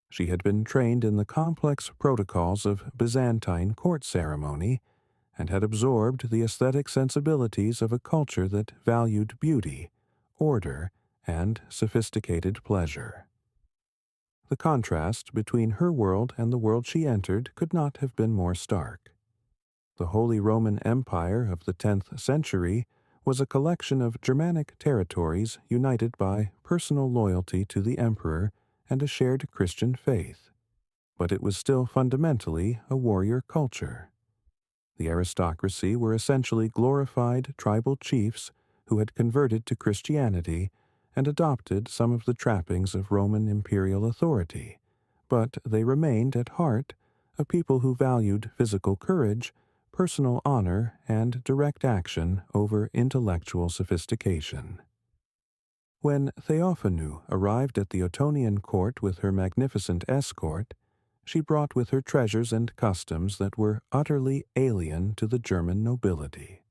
She had been trained in the complex protocols of Byzantine court ceremony and had absorbed the aesthetic sensibilities of a culture that valued beauty, order, and sophisticated pleasure. The contrast between her world and the world she entered could not have been more stark. The Holy Roman Empire of the 10th century was a collection of Germanic territories united by personal loyalty to the emperor and a shared Christian faith, but it was still fundamentally a warrior culture. The aristocracy were essentially glorified tribal chiefs who had converted to Christianity and adopted some of the trappings of Roman imperial authority, but they remained at heart a people who valued physical courage, personal honor, and direct action over intellectual sophistication. When Theophanu arrived at the Ottonian court with her magnificent escort, she brought with her treasures and customs that were utterly alien to the German nobility.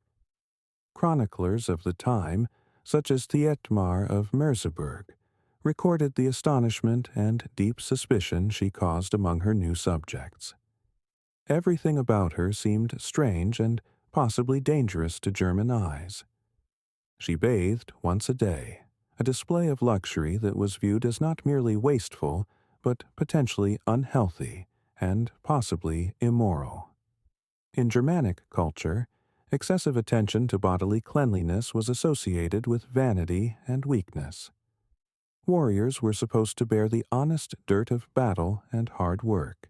Chroniclers of the time, such as Thietmar of Merseburg, recorded the astonishment and deep suspicion she caused among her new subjects. Everything about her seemed strange and possibly dangerous to German eyes. She bathed once a day, a display of luxury that was viewed as not merely wasteful, but potentially unhealthy and possibly immoral. In Germanic culture, excessive attention to bodily cleanliness was associated with vanity and weakness. Warriors were supposed to bear the honest dirt of battle and hard work.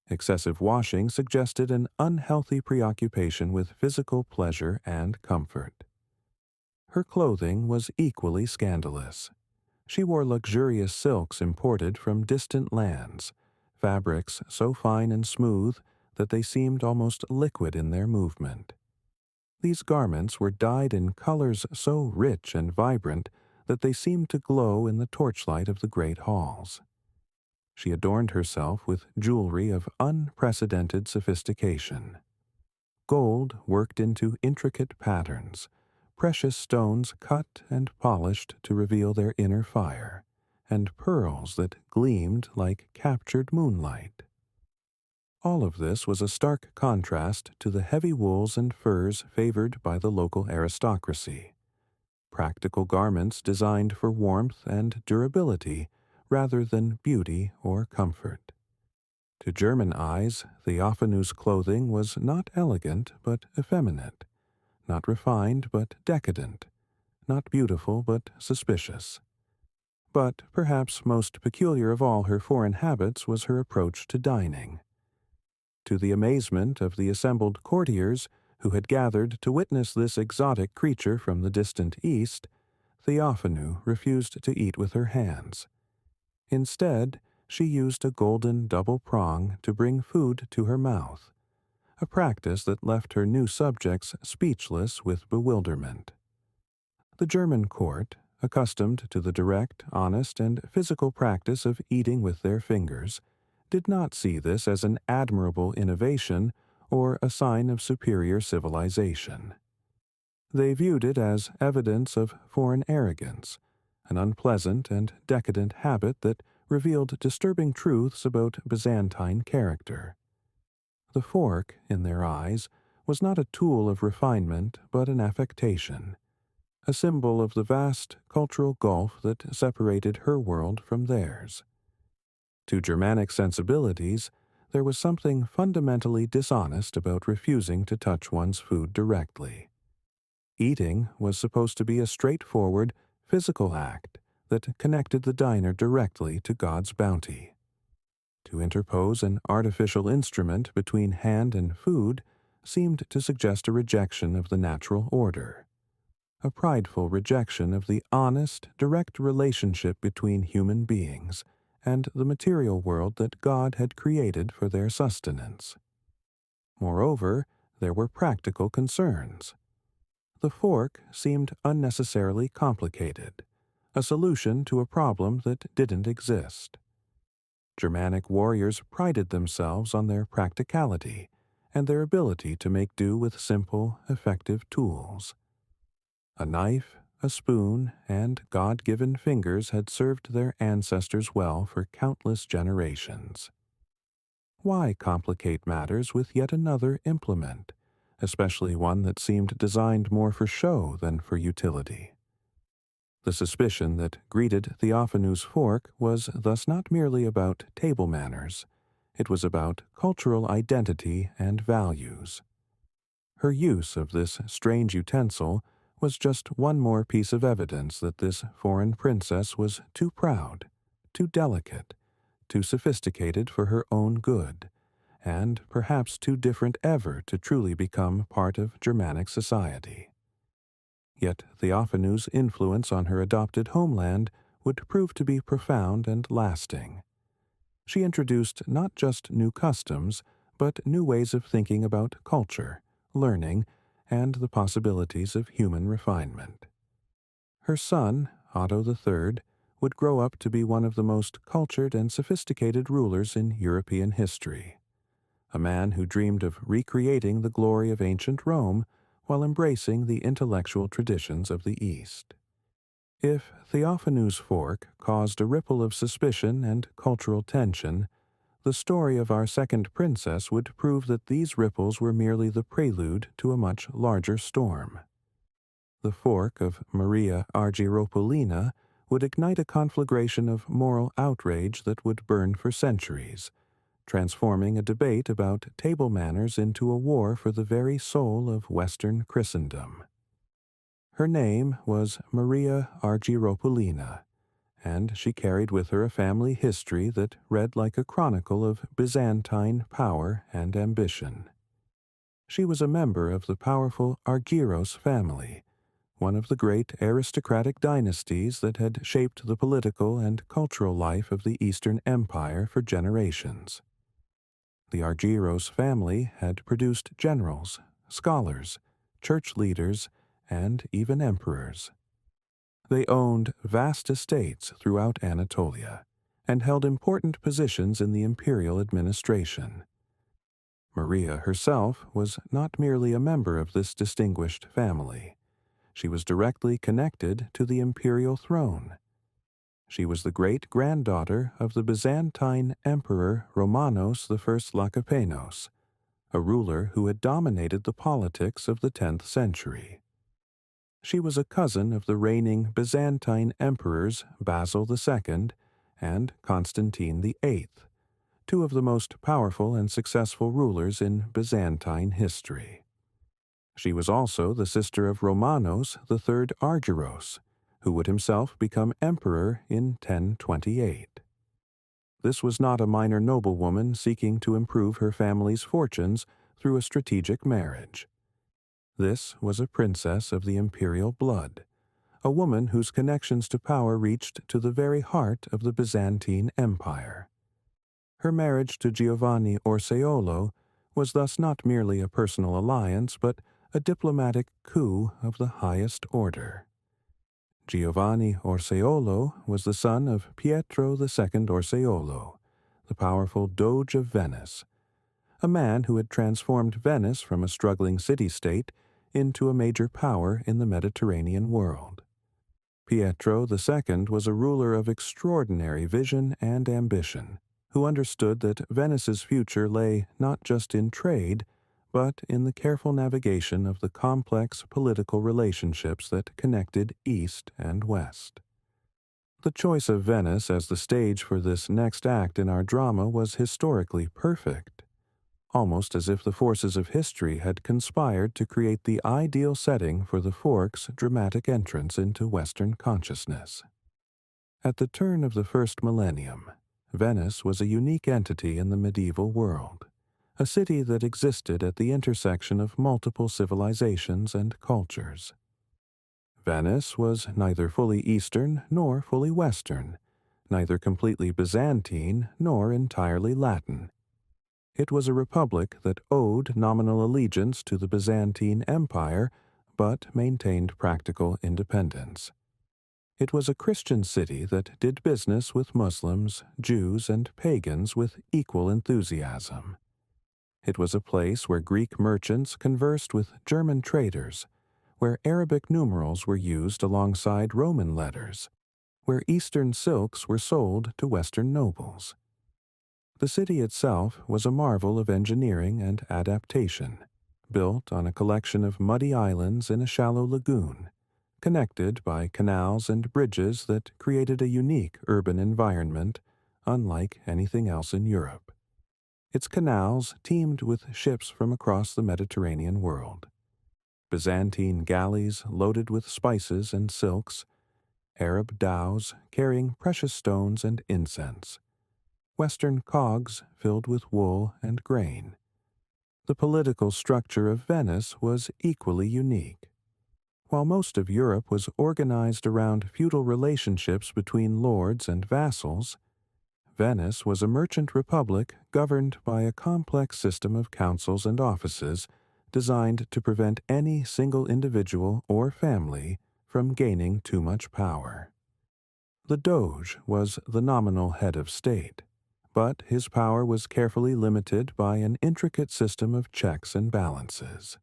Excessive washing suggested an unhealthy preoccupation with physical pleasure and comfort. Her clothing was equally scandalous. She wore luxurious silks imported from distant lands, fabrics so fine and smooth that they seemed almost liquid in their movement. These garments were dyed in colors so rich and vibrant that they seemed to glow in the torchlight of the great halls. She adorned herself with jewelry of unprecedented sophistication. Gold worked into intricate patterns, precious stones cut and polished to reveal their inner fire, and pearls that gleamed like captured moonlight. All of this was a stark contrast to the heavy wools and furs favored by the local aristocracy. Practical garments designed for warmth and durability rather than beauty or comfort. To German eyes, Theophanu's clothing was not elegant but effeminate, not refined but decadent, not beautiful but suspicious. But perhaps most peculiar of all her foreign habits was her approach to dining. To the amazement of the assembled courtiers who had gathered to witness this exotic creature from the distant east, Theophanu refused to eat with her hands. Instead, she used a golden double prong to bring food to her mouth, a practice that left her new subjects speechless with bewilderment. The German court, accustomed to the direct, honest, and physical practice of eating with their fingers, did not see this as an admirable innovation or a sign of superior civilization. They viewed it as evidence of foreign arrogance, an unpleasant and decadent habit that revealed disturbing truths about Byzantine character. The fork, in their eyes, was not a tool of refinement but an affectation, a symbol of the vast cultural gulf that separated her world from theirs. To Germanic sensibilities, there was something fundamentally dishonest about refusing to touch one's food directly. Eating was supposed to be a straightforward, physical act that connected the diner directly to God's bounty. To interpose an artificial instrument between hand and food seemed to suggest a rejection of the natural order, a prideful rejection of the honest, direct relationship between human beings and the material world that God had created for their sustenance. Moreover, there were practical concerns. The fork seemed unnecessarily complicated, a solution to a problem that didn't exist. Germanic warriors prided themselves on their practicality and their ability to make do with simple, effective tools. A knife, a spoon, and God-given fingers had served their ancestors well for countless generations. Why complicate matters with yet another implement, especially one that seemed designed more for show than for utility. The suspicion that greeted Theophanu's fork was thus not merely about table manners, it was about cultural identity and values. Her use of this strange utensil was just one more piece of evidence that this foreign princess was too proud, too delicate, too sophisticated for her own good, and perhaps too different ever to truly become part of Germanic society. Yet Theophanu's influence on her adopted homeland would prove to be profound and lasting. She introduced not just new customs, but new ways of thinking about culture, learning, and the possibilities of human refinement. Her son, Otto III, would grow up to be one of the most cultured and sophisticated rulers in European history, a man who dreamed of recreating the glory of ancient Rome while embracing the intellectual traditions of the East. If Theophanu's fork caused a ripple of suspicion and cultural tension, the story of our second princess would prove that these ripples were merely the prelude to a much larger storm. The fork of Maria Argyropolina would ignite a conflagration of moral outrage that would burn for centuries, transforming a debate about table manners into a war for the very soul of Western Christendom. Her name was Maria Argyropolina, and she carried with her a family history that read like a chronicle of Byzantine power and ambition. She was a member of the powerful Argyros family, one of the great aristocratic dynasties that had shaped the political and cultural life of the Eastern Empire for generations. The Argyros family had produced generals, scholars, church leaders, and even emperors. They owned vast estates throughout Anatolia and held important positions in the imperial administration. Maria herself was not merely a member of this distinguished family. She was directly connected to the imperial throne. She was the great-granddaughter of the Byzantine Emperor Romanos I Lakapenos, a ruler who had dominated the politics of the 10th century. She was a cousin of the reigning Byzantine emperors Basil II and Constantine VIII, two of the most powerful and successful rulers in Byzantine history. She was also the sister of Romanos III Argyros, who would himself become emperor in 1028. This was not a minor noblewoman seeking to improve her family's fortunes through a strategic marriage. This was a princess of the imperial blood, a woman whose connections to power reached to the very heart of the Byzantine Empire. Her marriage to Giovanni Orseolo was thus not merely a personal alliance, but a diplomatic coup of the highest order. Giovanni Orseolo was the son of Pietro II Orseolo, the powerful Doge of Venice, a man who had transformed Venice from a struggling city-state into a major power in the Mediterranean world. Pietro II was a ruler of extraordinary vision and ambition, who understood that Venice's future lay not just in trade, but in the careful navigation of the complex political relationships that connected East and West. The choice of Venice as the stage for this next act in our drama was historically perfect, almost as if the forces of history had conspired to create the ideal setting for the fork's dramatic entrance into Western consciousness. At the turn of the first millennium, Venice was a unique entity in the medieval world, a city that existed at the intersection of multiple civilizations and cultures. Venice was neither fully Eastern nor fully Western, neither completely Byzantine nor entirely Latin. It was a republic that owed nominal allegiance to the Byzantine Empire, but maintained practical independence. It was a Christian city that did business with Muslims, Jews, and pagans with equal enthusiasm. It was a place where Greek merchants conversed with German traders, where Arabic numerals were used alongside Roman letters, where Eastern silks were sold to Western nobles. The city itself was a marvel of engineering and adaptation, built on a collection of muddy islands in a shallow lagoon, connected by canals and bridges that created a unique urban environment unlike anything else in Europe. Its canals teemed with ships from across the Mediterranean world. Byzantine galleys loaded with spices and silks, Arab dhows carrying precious stones and incense, Western cogs filled with wool and grain. The political structure of Venice was equally unique. While most of Europe was organized around feudal relationships between lords and vassals, Venice was a merchant republic governed by a complex system of councils and offices designed to prevent any single individual or family from gaining too much power. The Doge was the nominal head of state, but his power was carefully limited by an intricate system of checks and balances.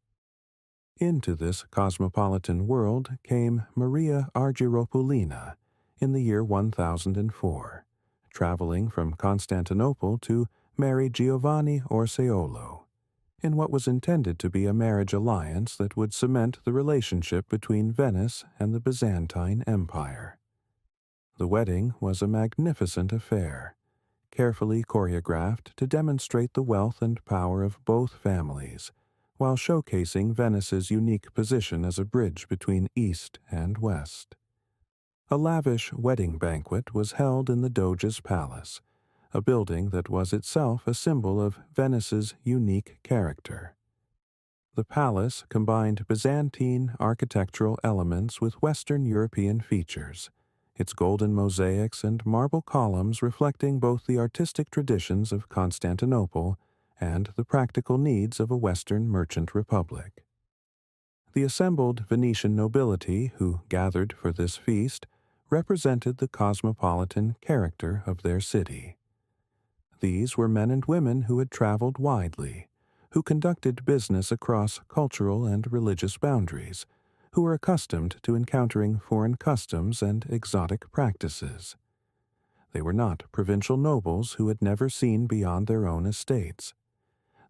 Into this cosmopolitan world came Maria Argyropoulina in the year 1004, traveling from Constantinople to marry Giovanni Orseolo, in what was intended to be a marriage alliance that would cement the relationship between Venice and the Byzantine Empire. The wedding was a magnificent affair, carefully choreographed to demonstrate the wealth and power of both families, while showcasing Venice's unique position as a bridge between East and West. A lavish wedding banquet was held in the Doge's palace, a building that was itself a symbol of Venice's unique character. The palace combined Byzantine architectural elements with Western European features, its golden mosaics and marble columns reflecting both the artistic traditions of Constantinople and the practical needs of a Western merchant republic. The assembled Venetian nobility who gathered for this feast represented the cosmopolitan character of their city. These were men and women who had traveled widely, who conducted business across cultural and religious boundaries, who were accustomed to encountering foreign customs and exotic practices. They were not provincial nobles who had never seen beyond their own estates.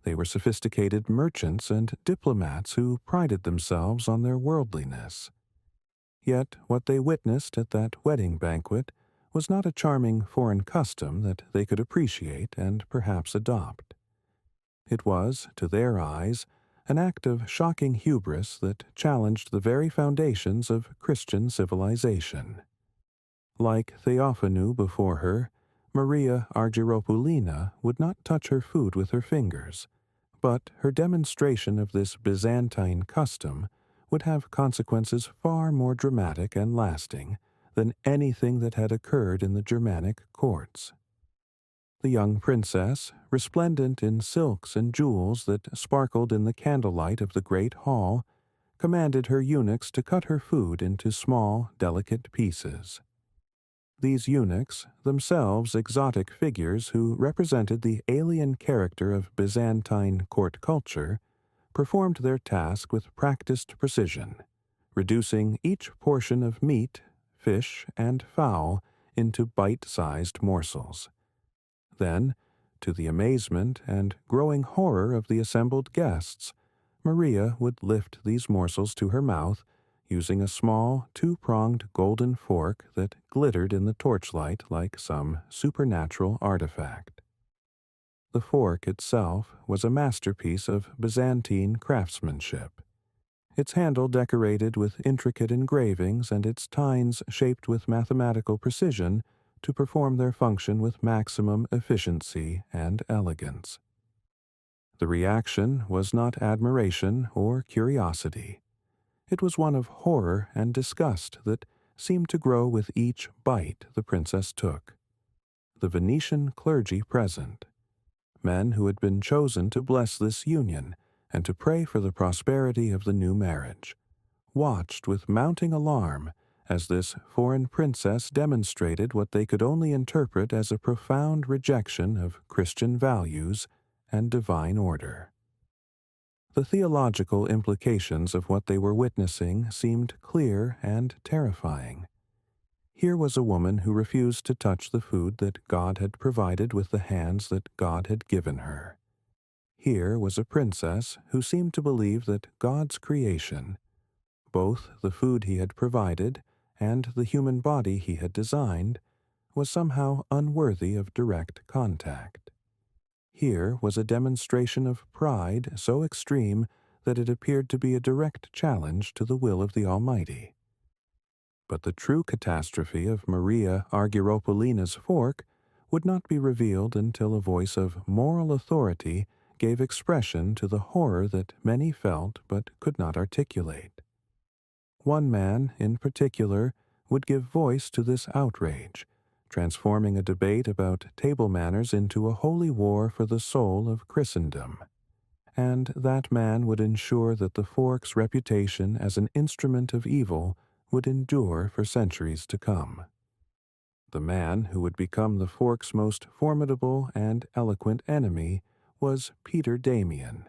They were sophisticated merchants and diplomats who prided themselves on their worldliness. Yet what they witnessed at that wedding banquet was not a charming foreign custom that they could appreciate and perhaps adopt. It was, to their eyes, an act of shocking hubris that challenged the very foundations of Christian civilization. Like Theophanu before her, Maria Argyropoulina would not touch her food with her fingers, but her demonstration of this Byzantine custom would have consequences far more dramatic and lasting than anything that had occurred in the Germanic courts. The young princess, resplendent in silks and jewels that sparkled in the candlelight of the great hall, commanded her eunuchs to cut her food into small, delicate pieces. These eunuchs, themselves exotic figures who represented the alien character of Byzantine court culture, performed their task with practiced precision, reducing each portion of meat, fish, and fowl into bite-sized morsels. Then, to the amazement and growing horror of the assembled guests, Maria would lift these morsels to her mouth, using a small, two-pronged golden fork that glittered in the torchlight like some supernatural artifact. The fork itself was a masterpiece of Byzantine craftsmanship, its handle decorated with intricate engravings and its tines shaped with mathematical precision to perform their function with maximum efficiency and elegance. The reaction was not admiration or curiosity. It was one of horror and disgust that seemed to grow with each bite the princess took. The Venetian clergy present, men who had been chosen to bless this union and to pray for the prosperity of the new marriage, watched with mounting alarm as this foreign princess demonstrated what they could only interpret as a profound rejection of Christian values and divine order. The theological implications of what they were witnessing seemed clear and terrifying. Here was a woman who refused to touch the food that God had provided with the hands that God had given her. Here was a princess who seemed to believe that God's creation, both the food he had provided and the human body he had designed, was somehow unworthy of direct contact. Here was a demonstration of pride so extreme that it appeared to be a direct challenge to the will of the Almighty. But the true catastrophe of Maria Argyropolina's fork would not be revealed until a voice of moral authority gave expression to the horror that many felt but could not articulate. One man, in particular, would give voice to this outrage, transforming a debate about table manners into a holy war for the soul of Christendom. And that man would ensure that the fork's reputation as an instrument of evil would endure for centuries to come. The man who would become the fork's most formidable and eloquent enemy was Peter Damian,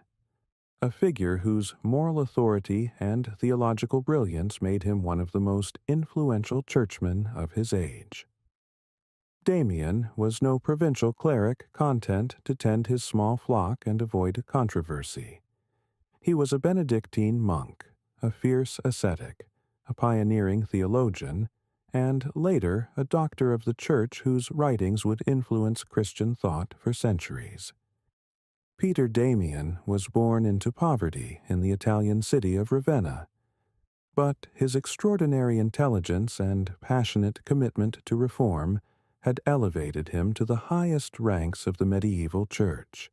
a figure whose moral authority and theological brilliance made him one of the most influential churchmen of his age. Damian was no provincial cleric content to tend his small flock and avoid controversy. He was a Benedictine monk, a fierce ascetic, a pioneering theologian, and later a doctor of the Church whose writings would influence Christian thought for centuries. Peter Damian was born into poverty in the Italian city of Ravenna, but his extraordinary intelligence and passionate commitment to reform had elevated him to the highest ranks of the medieval Church.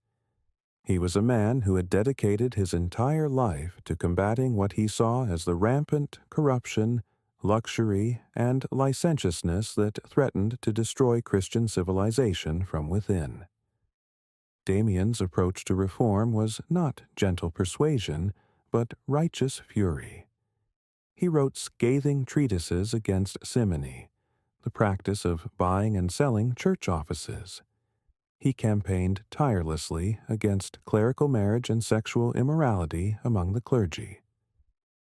He was a man who had dedicated his entire life to combating what he saw as the rampant corruption, luxury, and licentiousness that threatened to destroy Christian civilization from within. Damian's approach to reform was not gentle persuasion, but righteous fury. He wrote scathing treatises against simony, the practice of buying and selling church offices. He campaigned tirelessly against clerical marriage and sexual immorality among the clergy.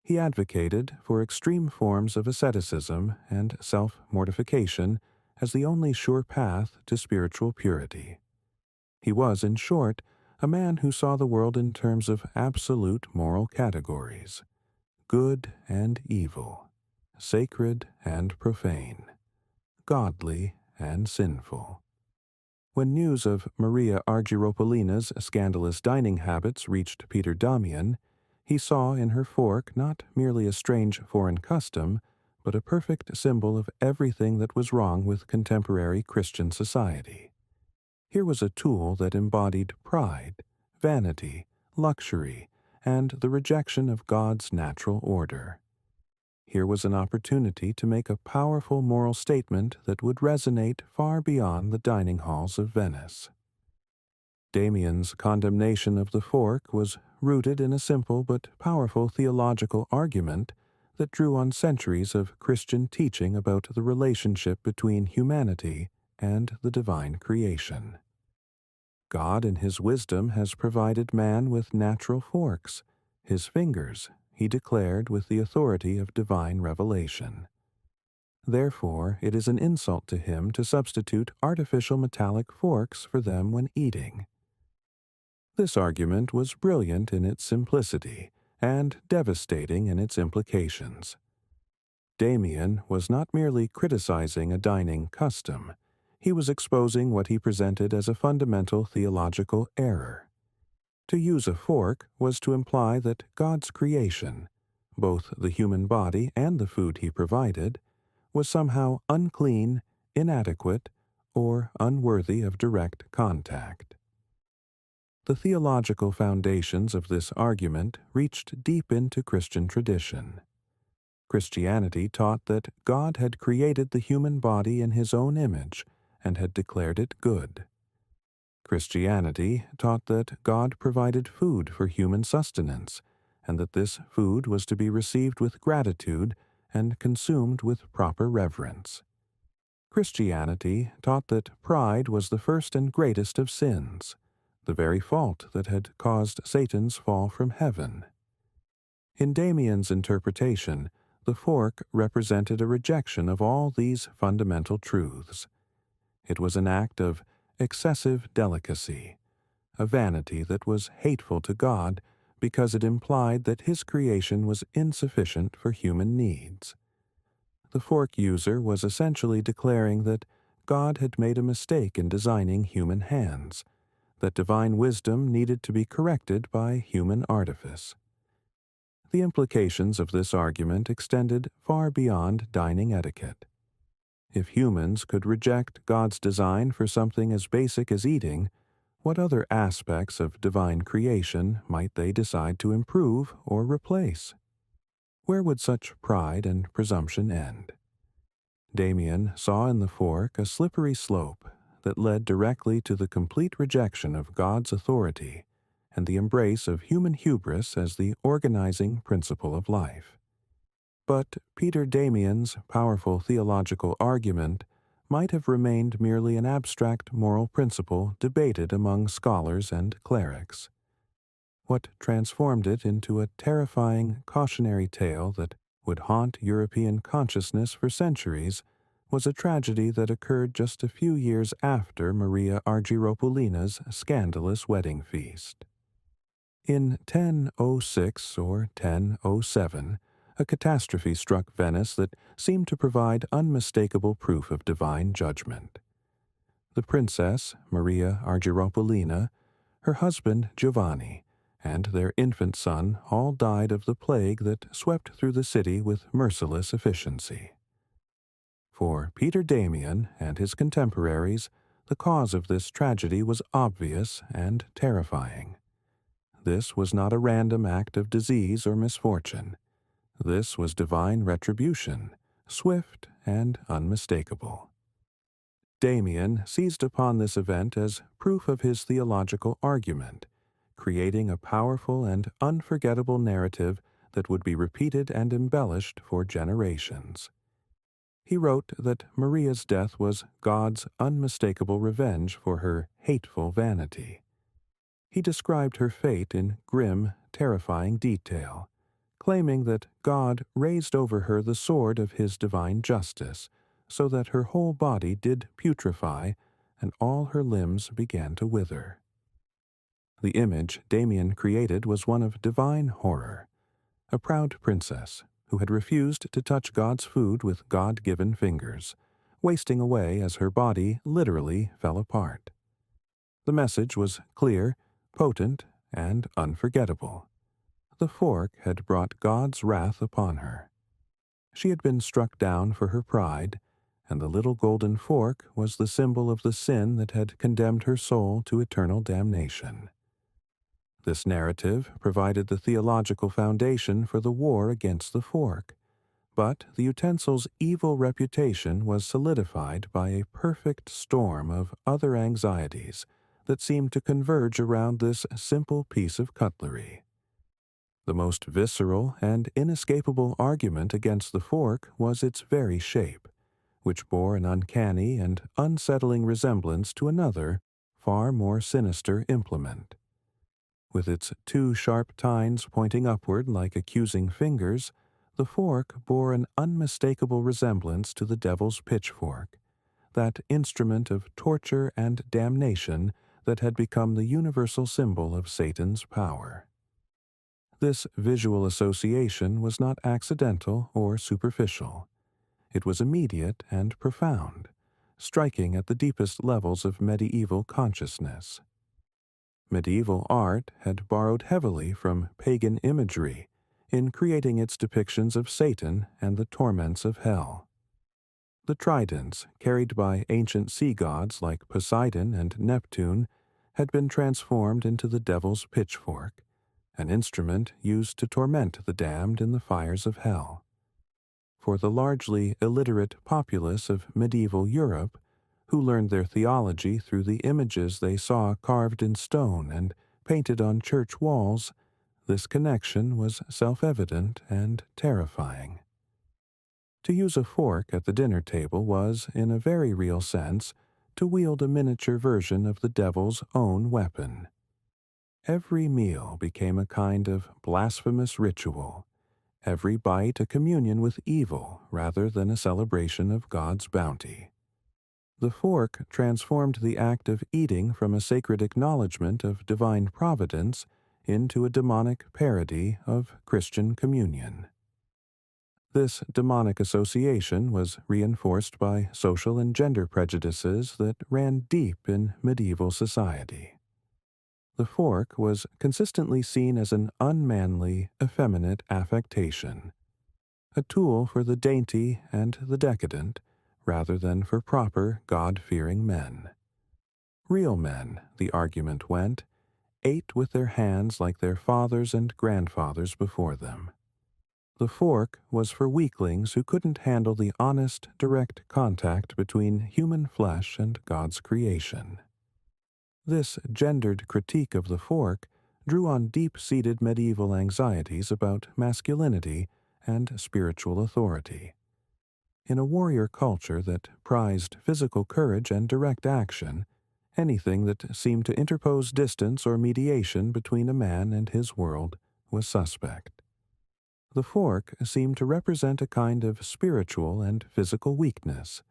He advocated for extreme forms of asceticism and self-mortification as the only sure path to spiritual purity. He was, in short, a man who saw the world in terms of absolute moral categories: good and evil, sacred and profane, godly and sinful. When news of Maria Argyropolina's scandalous dining habits reached Peter Damian, he saw in her fork not merely a strange foreign custom, but a perfect symbol of everything that was wrong with contemporary Christian society. Here was a tool that embodied pride, vanity, luxury, and the rejection of God's natural order. Here was an opportunity to make a powerful moral statement that would resonate far beyond the dining halls of Venice. Damian's condemnation of the fork was rooted in a simple but powerful theological argument that drew on centuries of Christian teaching about the relationship between humanity and the divine creation. God in his wisdom has provided man with natural forks, his fingers, he declared with the authority of divine revelation. Therefore, it is an insult to him to substitute artificial metallic forks for them when eating. This argument was brilliant in its simplicity and devastating in its implications. Damian was not merely criticizing a dining custom, he was exposing what he presented as a fundamental theological error. To use a fork was to imply that God's creation, both the human body and the food he provided, was somehow unclean, inadequate, or unworthy of direct contact. The theological foundations of this argument reached deep into Christian tradition. Christianity taught that God had created the human body in his own image and had declared it good. Christianity taught that God provided food for human sustenance, and that this food was to be received with gratitude and consumed with proper reverence. Christianity taught that pride was the first and greatest of sins, the very fault that had caused Satan's fall from heaven. In Damian's interpretation, the fork represented a rejection of all these fundamental truths. It was an act of excessive delicacy, a vanity that was hateful to God because it implied that his creation was insufficient for human needs. The fork user was essentially declaring that God had made a mistake in designing human hands, that divine wisdom needed to be corrected by human artifice. The implications of this argument extended far beyond dining etiquette. If humans could reject God's design for something as basic as eating, what other aspects of divine creation might they decide to improve or replace? Where would such pride and presumption end? Damien saw in the fork a slippery slope that led directly to the complete rejection of God's authority and the embrace of human hubris as the organizing principle of life. But Peter Damien's powerful theological argument might have remained merely an abstract moral principle debated among scholars and clerics. What transformed it into a terrifying cautionary tale that would haunt European consciousness for centuries was a tragedy that occurred just a few years after Maria Argyropoulina's scandalous wedding feast. In 1006 or 1007, a catastrophe struck Venice that seemed to provide unmistakable proof of divine judgment. The princess, Maria Argyropoulina, her husband Giovanni, and their infant son all died of the plague that swept through the city with merciless efficiency. For Peter Damien and his contemporaries, the cause of this tragedy was obvious and terrifying. This was not a random act of disease or misfortune. This was divine retribution, swift and unmistakable. Damien seized upon this event as proof of his theological argument, creating a powerful and unforgettable narrative that would be repeated and embellished for generations. He wrote that Maria's death was God's unmistakable revenge for her hateful vanity. He described her fate in grim, terrifying detail, claiming that God raised over her the sword of his divine justice, so that her whole body did putrefy and all her limbs began to wither. The image Damien created was one of divine horror, a proud princess who had refused to touch God's food with God-given fingers, wasting away as her body literally fell apart. The message was clear, potent, and unforgettable. The fork had brought God's wrath upon her. She had been struck down for her pride, and the little golden fork was the symbol of the sin that had condemned her soul to eternal damnation. This narrative provided the theological foundation for the war against the fork, but the utensil's evil reputation was solidified by a perfect storm of other anxieties that seemed to converge around this simple piece of cutlery. The most visceral and inescapable argument against the fork was its very shape, which bore an uncanny and unsettling resemblance to another, far more sinister implement. With its two sharp tines pointing upward like accusing fingers, the fork bore an unmistakable resemblance to the devil's pitchfork, that instrument of torture and damnation that had become the universal symbol of Satan's power. This visual association was not accidental or superficial. It was immediate and profound, striking at the deepest levels of medieval consciousness. Medieval art had borrowed heavily from pagan imagery in creating its depictions of Satan and the torments of hell. The tridents, carried by ancient sea gods like Poseidon and Neptune, had been transformed into the devil's pitchfork, an instrument used to torment the damned in the fires of hell. For the largely illiterate populace of medieval Europe, who learned their theology through the images they saw carved in stone and painted on church walls, this connection was self-evident and terrifying. To use a fork at the dinner table was, in a very real sense, to wield a miniature version of the devil's own weapon. Every meal became a kind of blasphemous ritual, every bite a communion with evil rather than a celebration of God's bounty. The fork transformed the act of eating from a sacred acknowledgement of divine providence into a demonic parody of Christian communion. This demonic association was reinforced by social and gender prejudices that ran deep in medieval society. The fork was consistently seen as an unmanly, effeminate affectation, a tool for the dainty and the decadent, rather than for proper, God-fearing men. Real men, the argument went, ate with their hands like their fathers and grandfathers before them. The fork was for weaklings who couldn't handle the honest, direct contact between human flesh and God's creation. This gendered critique of the fork drew on deep-seated medieval anxieties about masculinity and spiritual authority. In a warrior culture that prized physical courage and direct action, anything that seemed to interpose distance or mediation between a man and his world was suspect. The fork seemed to represent a kind of spiritual and physical weakness,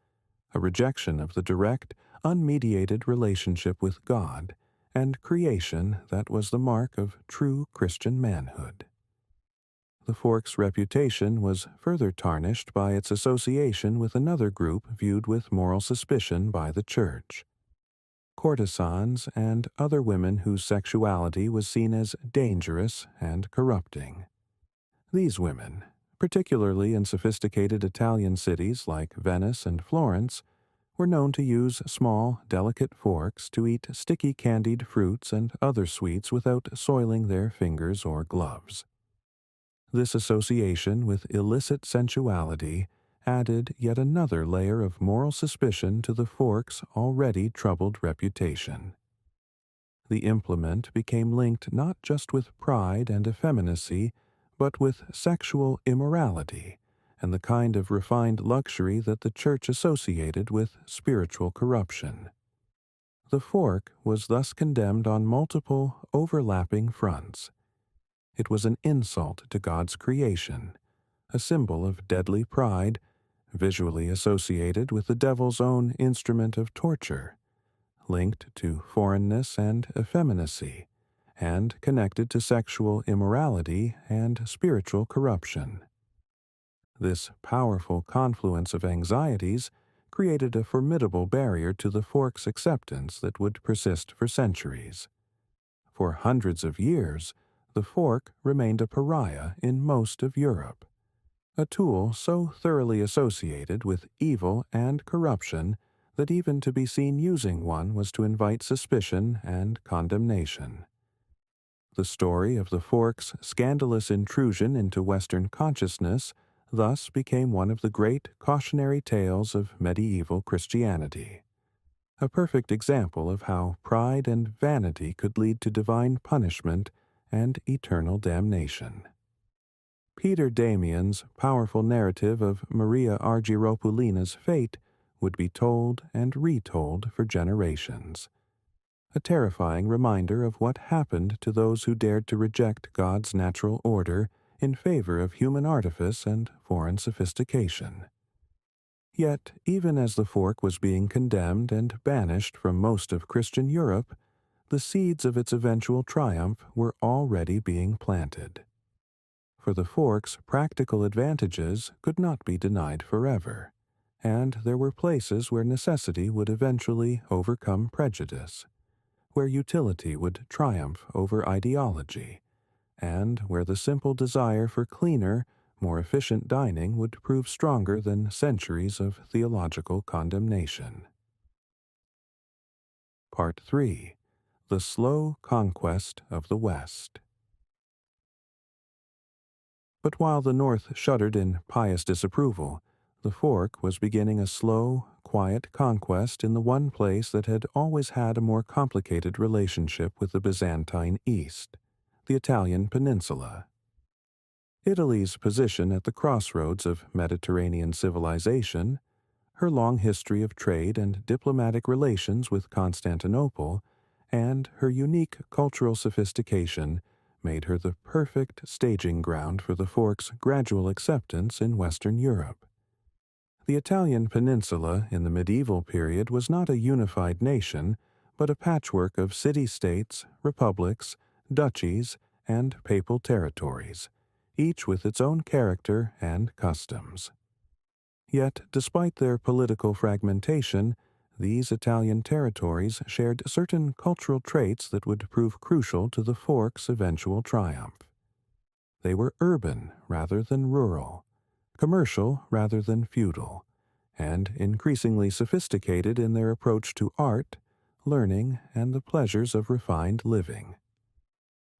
a rejection of the direct, unmediated relationship with God and creation that was the mark of true Christian manhood. The fork's reputation was further tarnished by its association with another group viewed with moral suspicion by the Church: courtesans and other women whose sexuality was seen as dangerous and corrupting. These women, particularly in sophisticated Italian cities like Venice and Florence, were known to use small, delicate forks to eat sticky candied fruits and other sweets without soiling their fingers or gloves. This association with illicit sensuality added yet another layer of moral suspicion to the fork's already troubled reputation. The implement became linked not just with pride and effeminacy, but with sexual immorality and the kind of refined luxury that the Church associated with spiritual corruption. The fork was thus condemned on multiple, overlapping fronts. It was an insult to God's creation, a symbol of deadly pride, visually associated with the devil's own instrument of torture, linked to foreignness and effeminacy, and connected to sexual immorality and spiritual corruption. This powerful confluence of anxieties created a formidable barrier to the fork's acceptance that would persist for centuries. For hundreds of years, the fork remained a pariah in most of Europe, a tool so thoroughly associated with evil and corruption that even to be seen using one was to invite suspicion and condemnation. The story of the fork's scandalous intrusion into Western consciousness thus became one of the great cautionary tales of medieval Christianity, a perfect example of how pride and vanity could lead to divine punishment and eternal damnation. Peter Damian's powerful narrative of Maria Argyropulina's fate would be told and retold for generations, a terrifying reminder of what happened to those who dared to reject God's natural order in favor of human artifice and foreign sophistication. Yet, even as the fork was being condemned and banished from most of Christian Europe, the seeds of its eventual triumph were already being planted. For the fork's practical advantages could not be denied forever, and there were places where necessity would eventually overcome prejudice, where utility would triumph over ideology, and where the simple desire for cleaner, more efficient dining would prove stronger than centuries of theological condemnation. Part 3. The Slow Conquest of the West. But while the North shuddered in pious disapproval, the fork was beginning a slow, quiet conquest in the one place that had always had a more complicated relationship with the Byzantine East, the Italian peninsula. Italy's position at the crossroads of Mediterranean civilization, her long history of trade and diplomatic relations with Constantinople, and her unique cultural sophistication made her the perfect staging ground for the fork's gradual acceptance in Western Europe. The Italian peninsula in the medieval period was not a unified nation, but a patchwork of city-states, republics, duchies, and papal territories, each with its own character and customs. Yet, despite their political fragmentation, these Italian territories shared certain cultural traits that would prove crucial to the fork's eventual triumph. They were urban rather than rural, commercial rather than feudal, and increasingly sophisticated in their approach to art, learning, and the pleasures of refined living.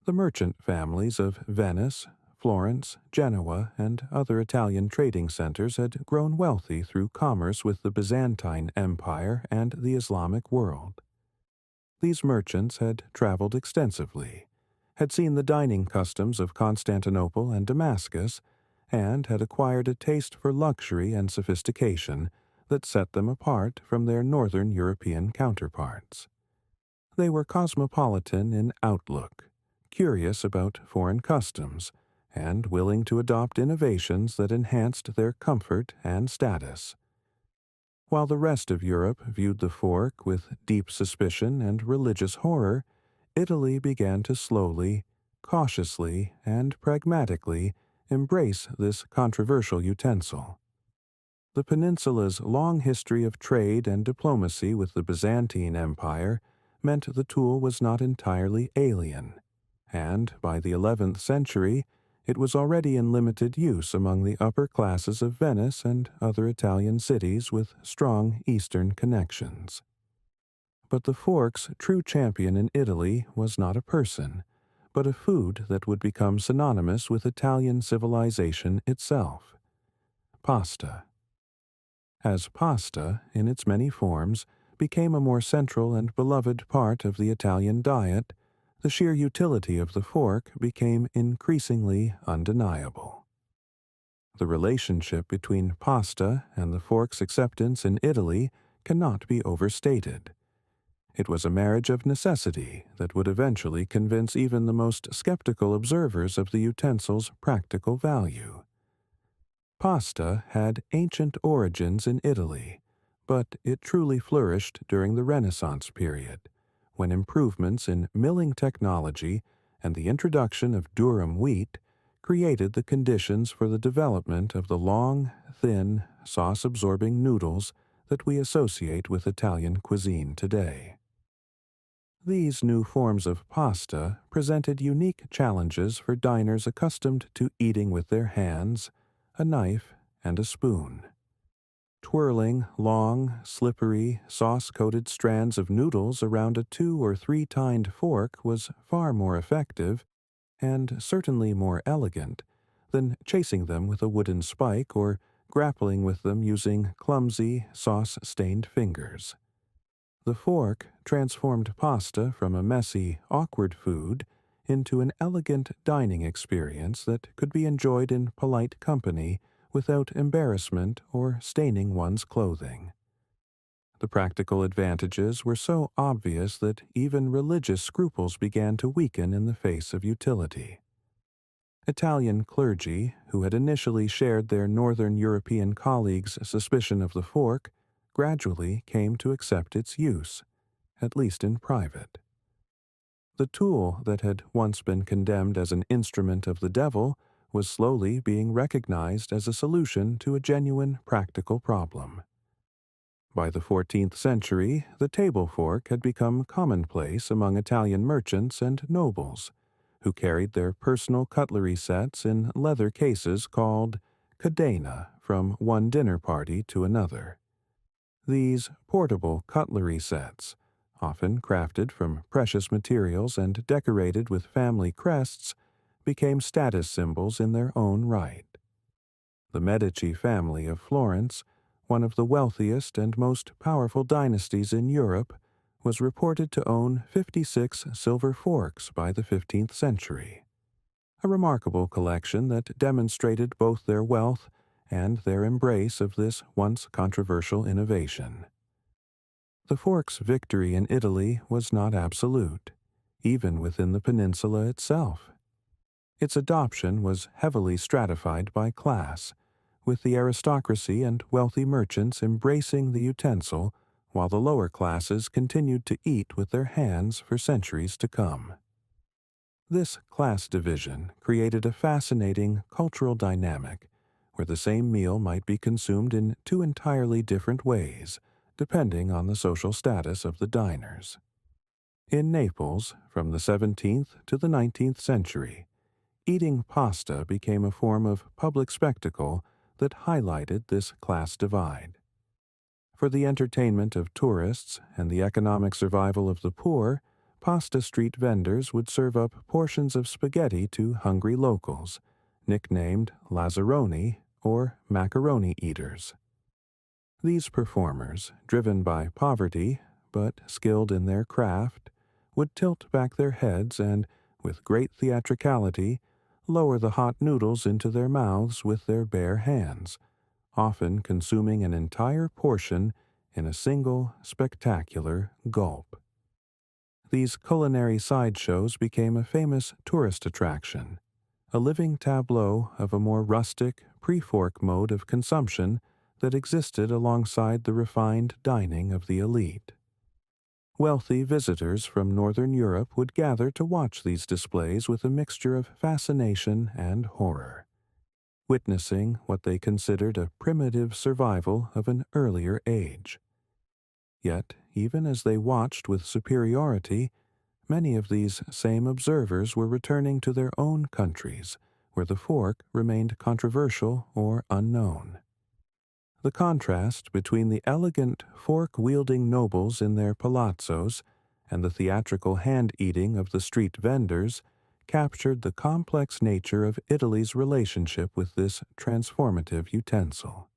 The merchant families of Venice, Florence, Genoa, and other Italian trading centers had grown wealthy through commerce with the Byzantine Empire and the Islamic world. These merchants had traveled extensively, had seen the dining customs of Constantinople and Damascus, and had acquired a taste for luxury and sophistication that set them apart from their northern European counterparts. They were cosmopolitan in outlook, curious about foreign customs, and willing to adopt innovations that enhanced their comfort and status. While the rest of Europe viewed the fork with deep suspicion and religious horror, Italy began to slowly, cautiously, and pragmatically embrace this controversial utensil. The peninsula's long history of trade and diplomacy with the Byzantine Empire meant the tool was not entirely alien, and by the 11th century it was already in limited use among the upper classes of Venice and other Italian cities with strong Eastern connections. But the fork's true champion in Italy was not a person, but a food that would become synonymous with Italian civilization itself: pasta. As pasta, in its many forms, became a more central and beloved part of the Italian diet, the sheer utility of the fork became increasingly undeniable. The relationship between pasta and the fork's acceptance in Italy cannot be overstated. It was a marriage of necessity that would eventually convince even the most skeptical observers of the utensil's practical value. Pasta had ancient origins in Italy, but it truly flourished during the Renaissance period, when improvements in milling technology and the introduction of durum wheat created the conditions for the development of the long, thin, sauce-absorbing noodles that we associate with Italian cuisine today. These new forms of pasta presented unique challenges for diners accustomed to eating with their hands, a knife, and a spoon. Twirling long, slippery, sauce-coated strands of noodles around a 2- or 3-tined fork was far more effective, and certainly more elegant, than chasing them with a wooden spike or grappling with them using clumsy, sauce-stained fingers. The fork transformed pasta from a messy, awkward food into an elegant dining experience that could be enjoyed in polite company without embarrassment or staining one's clothing. The practical advantages were so obvious that even religious scruples began to weaken in the face of utility. Italian clergy, who had initially shared their Northern European colleagues' suspicion of the fork, gradually came to accept its use, at least in private. The tool that had once been condemned as an instrument of the devil was slowly being recognized as a solution to a genuine practical problem. By the 14th century, the table fork had become commonplace among Italian merchants and nobles, who carried their personal cutlery sets in leather cases called cadena from one dinner party to another. These portable cutlery sets, often crafted from precious materials and decorated with family crests, became status symbols in their own right. The Medici family of Florence, one of the wealthiest and most powerful dynasties in Europe, was reported to own 56 silver forks by the 15th century, a remarkable collection that demonstrated both their wealth and their embrace of this once controversial innovation. The fork's victory in Italy was not absolute, even within the peninsula itself. Its adoption was heavily stratified by class, with the aristocracy and wealthy merchants embracing the utensil while the lower classes continued to eat with their hands for centuries to come. This class division created a fascinating cultural dynamic where the same meal might be consumed in two entirely different ways, depending on the social status of the diners. In Naples, from the 17th to the 19th century, eating pasta became a form of public spectacle that highlighted this class divide. For the entertainment of tourists and the economic survival of the poor, pasta street vendors would serve up portions of spaghetti to hungry locals, nicknamed lazzaroni or macaroni eaters. These performers, driven by poverty but skilled in their craft, would tilt back their heads and, with great theatricality, lower the hot noodles into their mouths with their bare hands, often consuming an entire portion in a single spectacular gulp. These culinary sideshows became a famous tourist attraction, a living tableau of a more rustic, pre-fork mode of consumption that existed alongside the refined dining of the elite. Wealthy visitors from Northern Europe would gather to watch these displays with a mixture of fascination and horror, witnessing what they considered a primitive survival of an earlier age. Yet, even as they watched with superiority, many of these same observers were returning to their own countries, where the fork remained controversial or unknown. The contrast between the elegant fork-wielding nobles in their palazzos and the theatrical hand-eating of the street vendors captured the complex nature of Italy's relationship with this transformative utensil.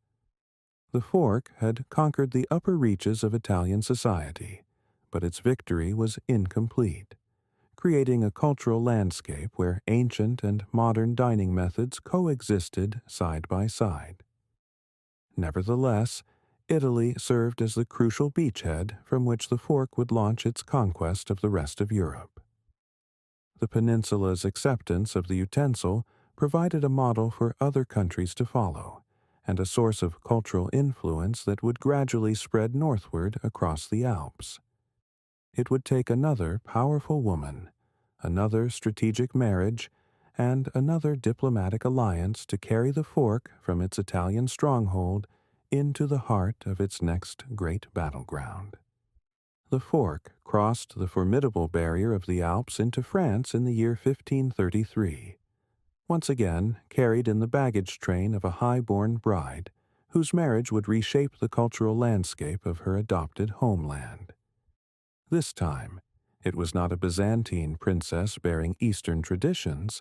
The fork had conquered the upper reaches of Italian society, but its victory was incomplete, creating a cultural landscape where ancient and modern dining methods coexisted side by side. Nevertheless, Italy served as the crucial beachhead from which the fork would launch its conquest of the rest of Europe. The peninsula's acceptance of the utensil provided a model for other countries to follow, and a source of cultural influence that would gradually spread northward across the Alps. It would take another powerful woman, another strategic marriage, and another diplomatic alliance to carry the fork from its Italian stronghold into the heart of its next great battleground. The fork crossed the formidable barrier of the Alps into France in the year 1533, once again carried in the baggage train of a high-born bride, whose marriage would reshape the cultural landscape of her adopted homeland. This time, it was not a Byzantine princess bearing Eastern traditions,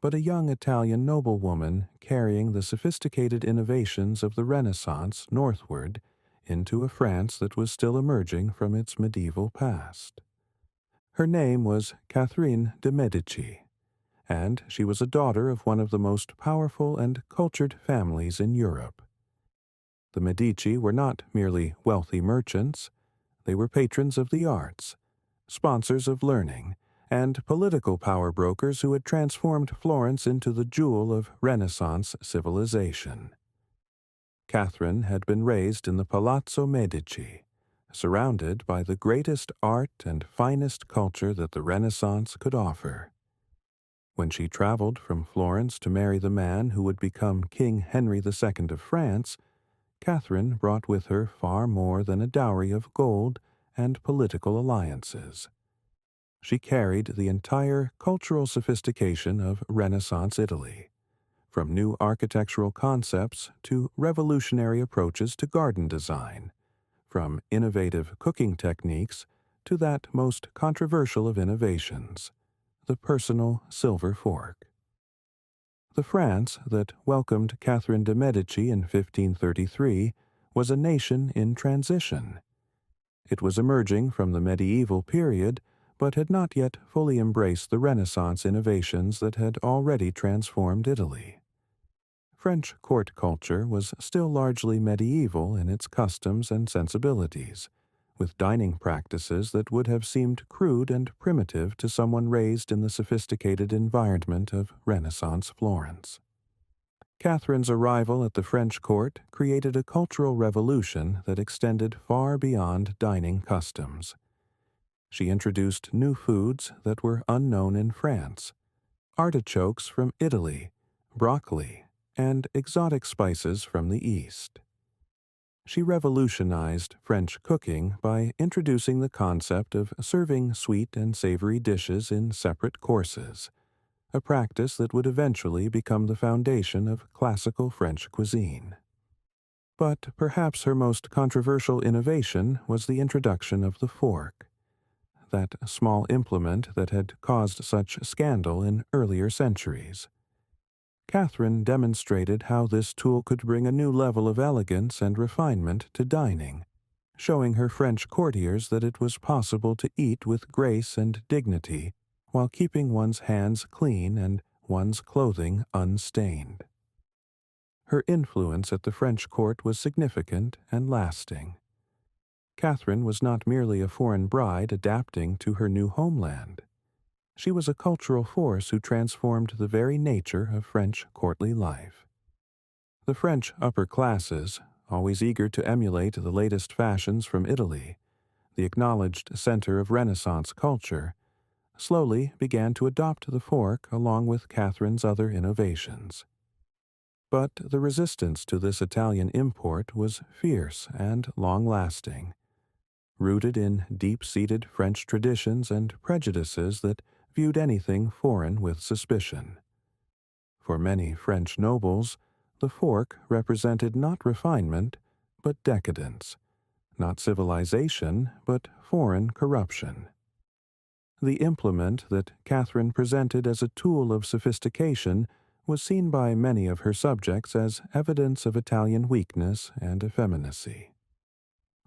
but a young Italian noblewoman carrying the sophisticated innovations of the Renaissance northward into a France that was still emerging from its medieval past. Her name was Catherine de' Medici, and she was a daughter of one of the most powerful and cultured families in Europe. The Medici were not merely wealthy merchants, they were patrons of the arts, sponsors of learning, and political power brokers who had transformed Florence into the jewel of Renaissance civilization. Catherine had been raised in the Palazzo Medici, surrounded by the greatest art and finest culture that the Renaissance could offer. When she traveled from Florence to marry the man who would become King Henry II of France, Catherine brought with her far more than a dowry of gold and political alliances. She carried the entire cultural sophistication of Renaissance Italy, from new architectural concepts to revolutionary approaches to garden design, from innovative cooking techniques to that most controversial of innovations, the personal silver fork. The France that welcomed Catherine de' Medici in 1533 was a nation in transition. It was emerging from the medieval period, but had not yet fully embraced the Renaissance innovations that had already transformed Italy. French court culture was still largely medieval in its customs and sensibilities, with dining practices that would have seemed crude and primitive to someone raised in the sophisticated environment of Renaissance Florence. Catherine's arrival at the French court created a cultural revolution that extended far beyond dining customs. She introduced new foods that were unknown in France: artichokes from Italy, broccoli, and exotic spices from the East. She revolutionized French cooking by introducing the concept of serving sweet and savory dishes in separate courses, a practice that would eventually become the foundation of classical French cuisine. But perhaps her most controversial innovation was the introduction of the fork, that small implement that had caused such scandal in earlier centuries. Catherine demonstrated how this tool could bring a new level of elegance and refinement to dining, showing her French courtiers that it was possible to eat with grace and dignity while keeping one's hands clean and one's clothing unstained. Her influence at the French court was significant and lasting. Catherine was not merely a foreign bride adapting to her new homeland. She was a cultural force who transformed the very nature of French courtly life. The French upper classes, always eager to emulate the latest fashions from Italy, the acknowledged center of Renaissance culture, slowly began to adopt the fork along with Catherine's other innovations. But the resistance to this Italian import was fierce and long-lasting, rooted in deep-seated French traditions and prejudices that viewed anything foreign with suspicion. For many French nobles, the fork represented not refinement, but decadence, not civilization, but foreign corruption. The implement that Catherine presented as a tool of sophistication was seen by many of her subjects as evidence of Italian weakness and effeminacy.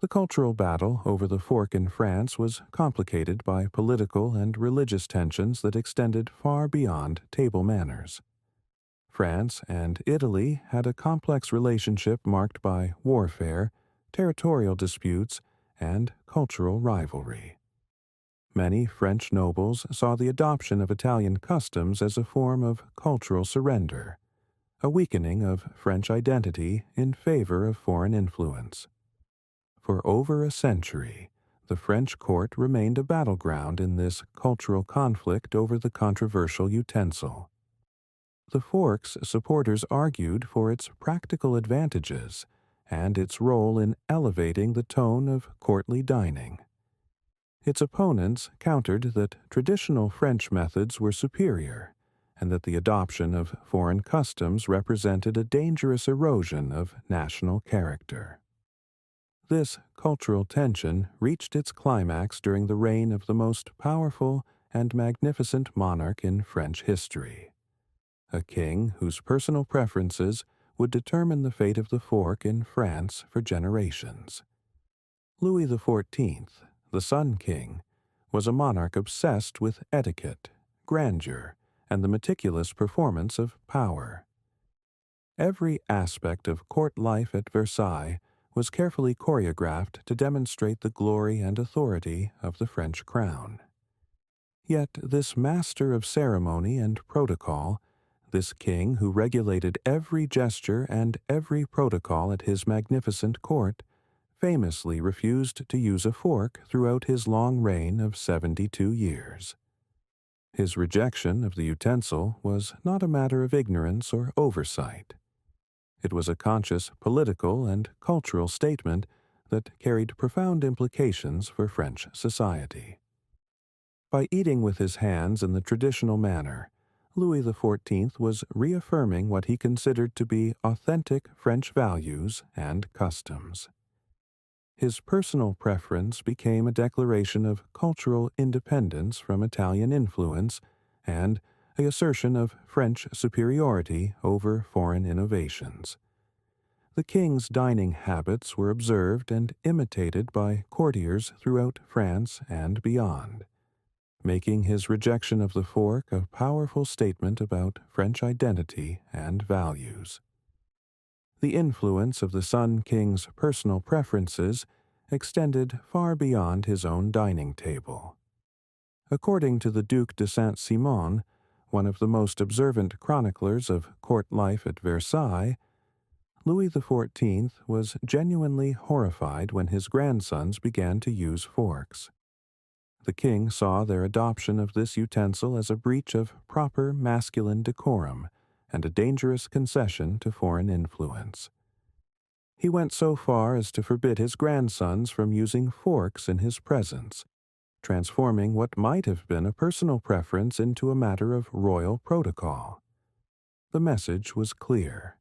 The cultural battle over the fork in France was complicated by political and religious tensions that extended far beyond table manners. France and Italy had a complex relationship marked by warfare, territorial disputes, and cultural rivalry. Many French nobles saw the adoption of Italian customs as a form of cultural surrender, a weakening of French identity in favor of foreign influence. For over a century, the French court remained a battleground in this cultural conflict over the controversial utensil. The fork's supporters argued for its practical advantages and its role in elevating the tone of courtly dining. Its opponents countered that traditional French methods were superior, and that the adoption of foreign customs represented a dangerous erosion of national character. This cultural tension reached its climax during the reign of the most powerful and magnificent monarch in French history, a king whose personal preferences would determine the fate of the fork in France for generations. Louis XIV, the Sun King, was a monarch obsessed with etiquette, grandeur, and the meticulous performance of power. Every aspect of court life at Versailles was carefully choreographed to demonstrate the glory and authority of the French crown. Yet this master of ceremony and protocol, this king who regulated every gesture and every protocol at his magnificent court, famously refused to use a fork throughout his long reign of 72 years. His rejection of the utensil was not a matter of ignorance or oversight. It was a conscious political and cultural statement that carried profound implications for French society. By eating with his hands in the traditional manner, Louis XIV was reaffirming what he considered to be authentic French values and customs. His personal preference became a declaration of cultural independence from Italian influence and an assertion of French superiority over foreign innovations. The king's dining habits were observed and imitated by courtiers throughout France and beyond, making his rejection of the fork a powerful statement about French identity and values. The influence of the Sun King's personal preferences extended far beyond his own dining table. According to the Duc de Saint-Simon, one of the most observant chroniclers of court life at Versailles, Louis XIV was genuinely horrified when his grandsons began to use forks. The king saw their adoption of this utensil as a breach of proper masculine decorum and a dangerous concession to foreign influence. He went so far as to forbid his grandsons from using forks in his presence, transforming what might have been a personal preference into a matter of royal protocol. The message was clear.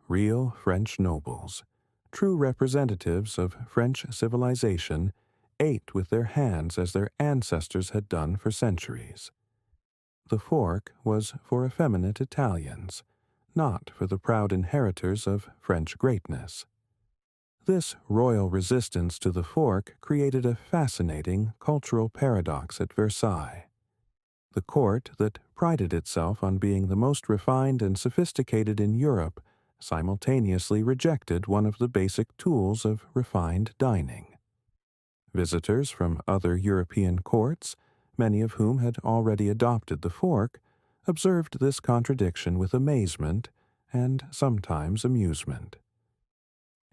Real French nobles, true representatives of French civilization, ate with their hands as their ancestors had done for centuries. The fork was for effeminate Italians, not for the proud inheritors of French greatness. This royal resistance to the fork created a fascinating cultural paradox at Versailles. The court that prided itself on being the most refined and sophisticated in Europe simultaneously rejected one of the basic tools of refined dining. Visitors from other European courts, many of whom had already adopted the fork, observed this contradiction with amazement and sometimes amusement.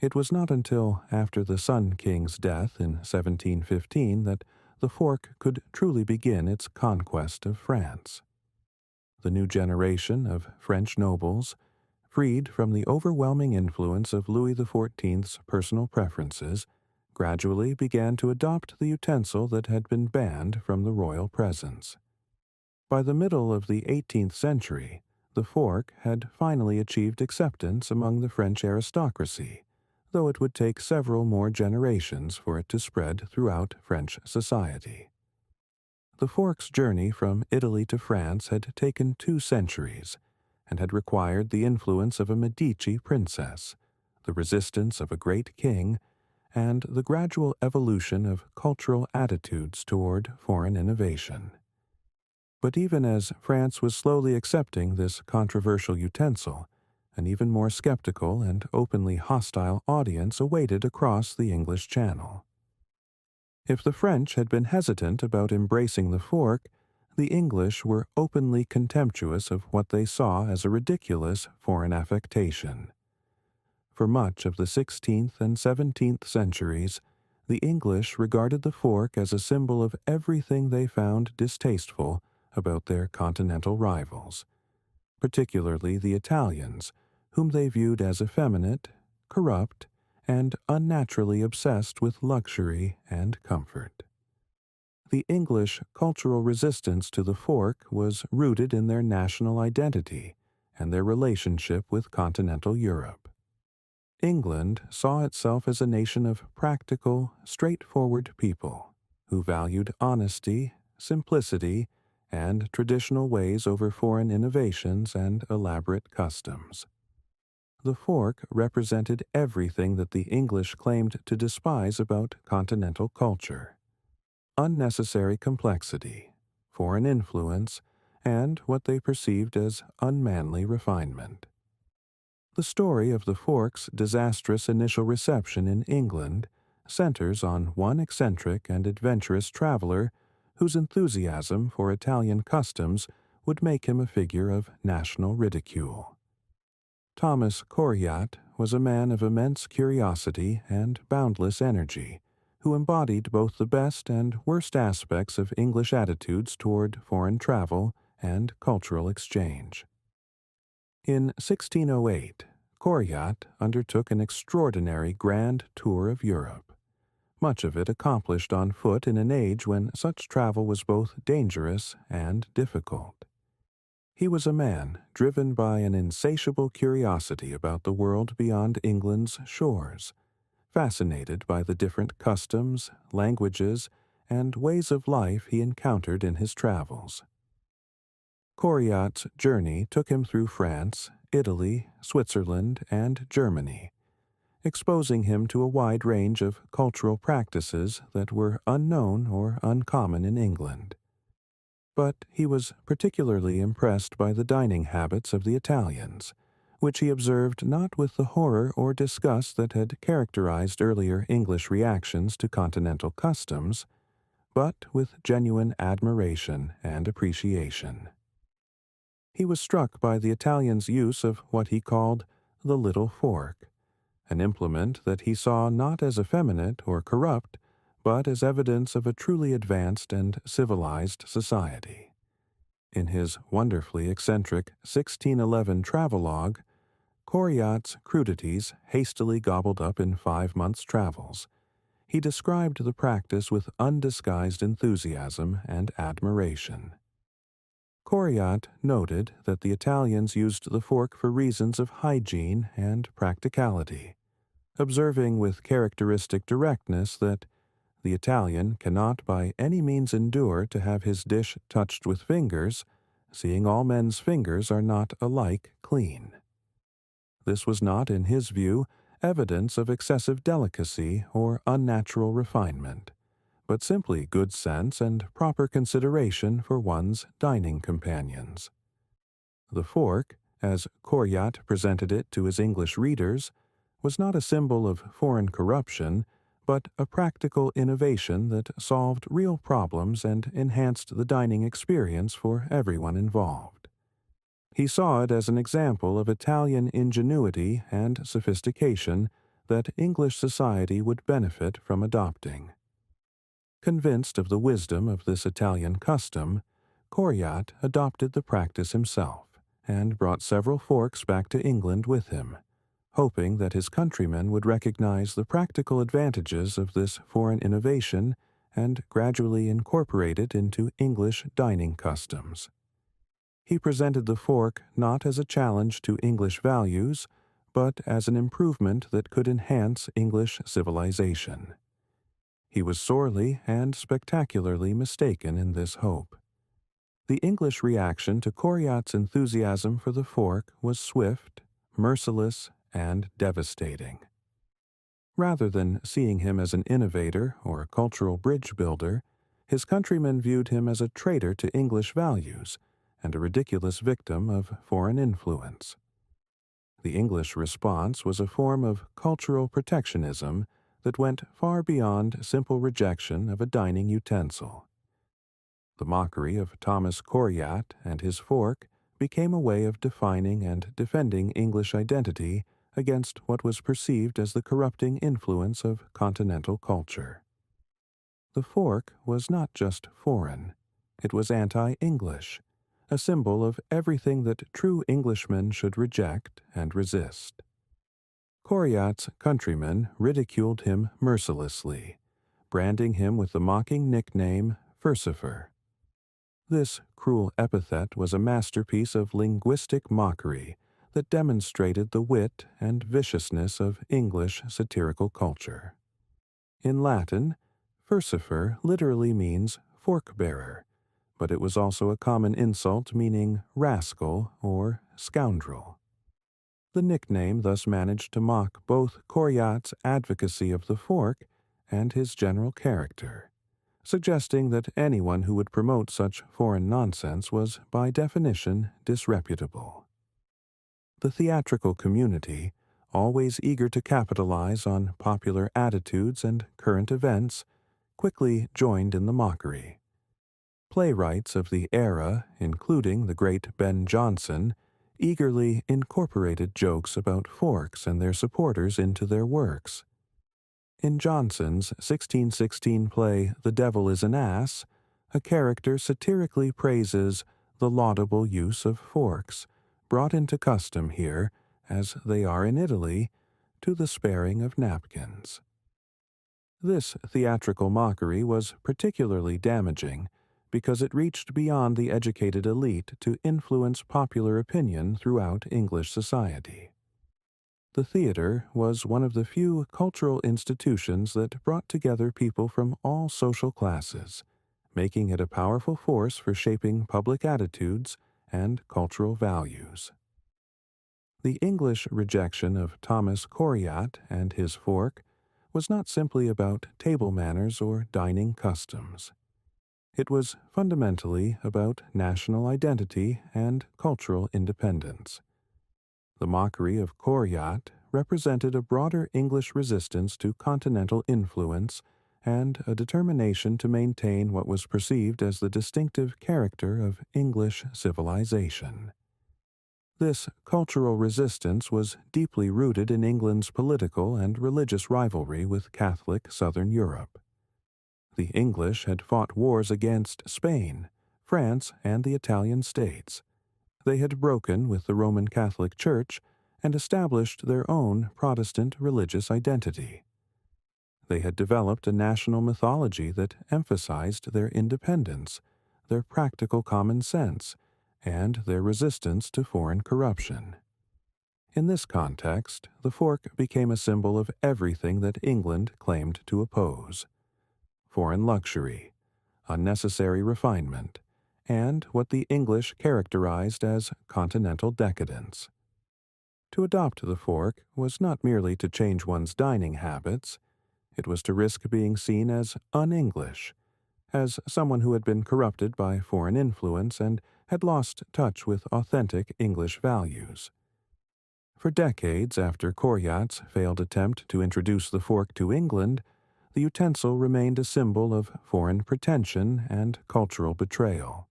It was not until after the Sun King's death in 1715 that the fork could truly begin its conquest of France. The new generation of French nobles, freed from the overwhelming influence of Louis XIV's personal preferences, gradually began to adopt the utensil that had been banned from the royal presence. By the middle of the 18th century, the fork had finally achieved acceptance among the French aristocracy, though it would take several more generations for it to spread throughout French society. The fork's journey from Italy to France had taken 2 centuries, and had required the influence of a Medici princess, the resistance of a great king, and the gradual evolution of cultural attitudes toward foreign innovation. But even as France was slowly accepting this controversial utensil, an even more skeptical and openly hostile audience awaited across the English Channel. If the French had been hesitant about embracing the fork, the English were openly contemptuous of what they saw as a ridiculous foreign affectation. For much of the 16th and 17th centuries, the English regarded the fork as a symbol of everything they found distasteful about their continental rivals, particularly the Italians, whom they viewed as effeminate, corrupt, and unnaturally obsessed with luxury and comfort. The English cultural resistance to the fork was rooted in their national identity and their relationship with continental Europe. England saw itself as a nation of practical, straightforward people who valued honesty, simplicity, and traditional ways over foreign innovations and elaborate customs. The fork represented everything that the English claimed to despise about continental culture: unnecessary complexity, foreign influence, and what they perceived as unmanly refinement. The story of the fork's disastrous initial reception in England centers on one eccentric and adventurous traveler whose enthusiasm for Italian customs would make him a figure of national ridicule. Thomas Coryat was a man of immense curiosity and boundless energy, who embodied both the best and worst aspects of English attitudes toward foreign travel and cultural exchange. In 1608, Coryat undertook an extraordinary grand tour of Europe, much of it accomplished on foot in an age when such travel was both dangerous and difficult. He was a man driven by an insatiable curiosity about the world beyond England's shores, fascinated by the different customs, languages, and ways of life he encountered in his travels. Coryat's journey took him through France, Italy, Switzerland, and Germany, exposing him to a wide range of cultural practices that were unknown or uncommon in England. But he was particularly impressed by the dining habits of the Italians, which he observed not with the horror or disgust that had characterized earlier English reactions to continental customs, but with genuine admiration and appreciation. He was struck by the Italian's use of what he called the little fork, an implement that he saw not as effeminate or corrupt, but as evidence of a truly advanced and civilized society. In his wonderfully eccentric 1611 travelogue, Coryat's crudities hastily gobbled up in 5 months' travels, he described the practice with undisguised enthusiasm and admiration. Coryat noted that the Italians used the fork for reasons of hygiene and practicality, observing with characteristic directness that the Italian cannot by any means endure to have his dish touched with fingers, seeing all men's fingers are not alike clean. This was not, in his view, evidence of excessive delicacy or unnatural refinement, but simply good sense and proper consideration for one's dining companions. The fork, as Coryat presented it to his English readers, was not a symbol of foreign corruption, but a practical innovation that solved real problems and enhanced the dining experience for everyone involved. He saw it as an example of Italian ingenuity and sophistication that English society would benefit from adopting. Convinced of the wisdom of this Italian custom, Coryat adopted the practice himself and brought several forks back to England with him, hoping that his countrymen would recognize the practical advantages of this foreign innovation and gradually incorporate it into English dining customs. He presented the fork not as a challenge to English values, but as an improvement that could enhance English civilization. He was sorely and spectacularly mistaken in this hope. The English reaction to Coryat's enthusiasm for the fork was swift, merciless, and devastating. Rather than seeing him as an innovator or a cultural bridge builder, his countrymen viewed him as a traitor to English values and a ridiculous victim of foreign influence. The English response was a form of cultural protectionism that went far beyond simple rejection of a dining utensil. The mockery of Thomas Coryat and his fork became a way of defining and defending English identity against what was perceived as the corrupting influence of continental culture. The fork was not just foreign, it was anti-English, a symbol of everything that true Englishmen should reject and resist. Coryat's countrymen ridiculed him mercilessly, branding him with the mocking nickname Furcifer. This cruel epithet was a masterpiece of linguistic mockery that demonstrated the wit and viciousness of English satirical culture. In Latin, Furcifer literally means fork-bearer, but it was also a common insult meaning rascal or scoundrel. The nickname thus managed to mock both Coryat's advocacy of the fork and his general character, suggesting that anyone who would promote such foreign nonsense was by definition disreputable. The theatrical community, always eager to capitalize on popular attitudes and current events, quickly joined in the mockery. Playwrights of the era, including the great Ben Jonson, eagerly incorporated jokes about forks and their supporters into their works. In Jonson's 1616 play The Devil is an Ass, a character satirically praises the laudable use of forks, brought into custom here, as they are in Italy, to the sparing of napkins. This theatrical mockery was particularly damaging because it reached beyond the educated elite to influence popular opinion throughout English society. The theater was one of the few cultural institutions that brought together people from all social classes, making it a powerful force for shaping public attitudes and cultural values. The English rejection of Thomas Coryat and his fork was not simply about table manners or dining customs. It was fundamentally about national identity and cultural independence. The mockery of Coryat represented a broader English resistance to continental influence and a determination to maintain what was perceived as the distinctive character of English civilization. This cultural resistance was deeply rooted in England's political and religious rivalry with Catholic Southern Europe. The English had fought wars against Spain, France, and the Italian states. They had broken with the Roman Catholic Church and established their own Protestant religious identity. They had developed a national mythology that emphasized their independence, their practical common sense, and their resistance to foreign corruption. In this context, the fork became a symbol of everything that England claimed to oppose: foreign luxury, unnecessary refinement, and what the English characterized as continental decadence. To adopt the fork was not merely to change one's dining habits, it was to risk being seen as un-English, as someone who had been corrupted by foreign influence and had lost touch with authentic English values. For decades after Coryat's failed attempt to introduce the fork to England, the utensil remained a symbol of foreign pretension and cultural betrayal.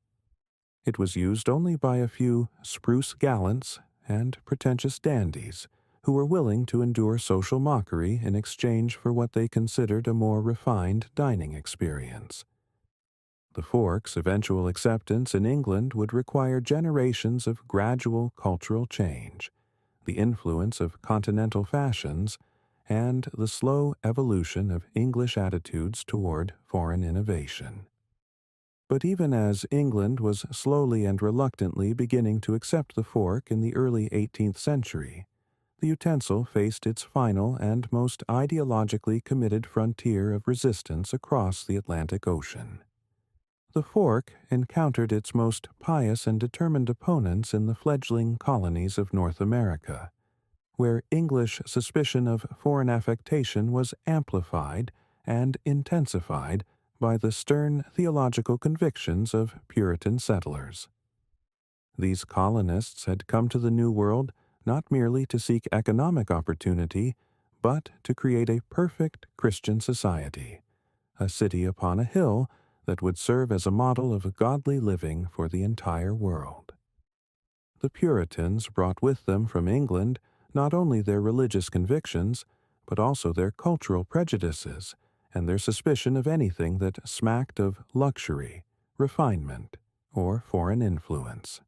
It was used only by a few spruce gallants and pretentious dandies who were willing to endure social mockery in exchange for what they considered a more refined dining experience. The fork's eventual acceptance in England would require generations of gradual cultural change, the influence of continental fashions, and the slow evolution of English attitudes toward foreign innovation. But even as England was slowly and reluctantly beginning to accept the fork in the early 18th century, the utensil faced its final and most ideologically committed frontier of resistance across the Atlantic Ocean. The fork encountered its most pious and determined opponents in the fledgling colonies of North America, where English suspicion of foreign affectation was amplified and intensified by the stern theological convictions of Puritan settlers. These colonists had come to the New World not merely to seek economic opportunity, but to create a perfect Christian society, a city upon a hill that would serve as a model of godly living for the entire world. The Puritans brought with them from England not only their religious convictions, but also their cultural prejudices and their suspicion of anything that smacked of luxury, refinement, or foreign influence.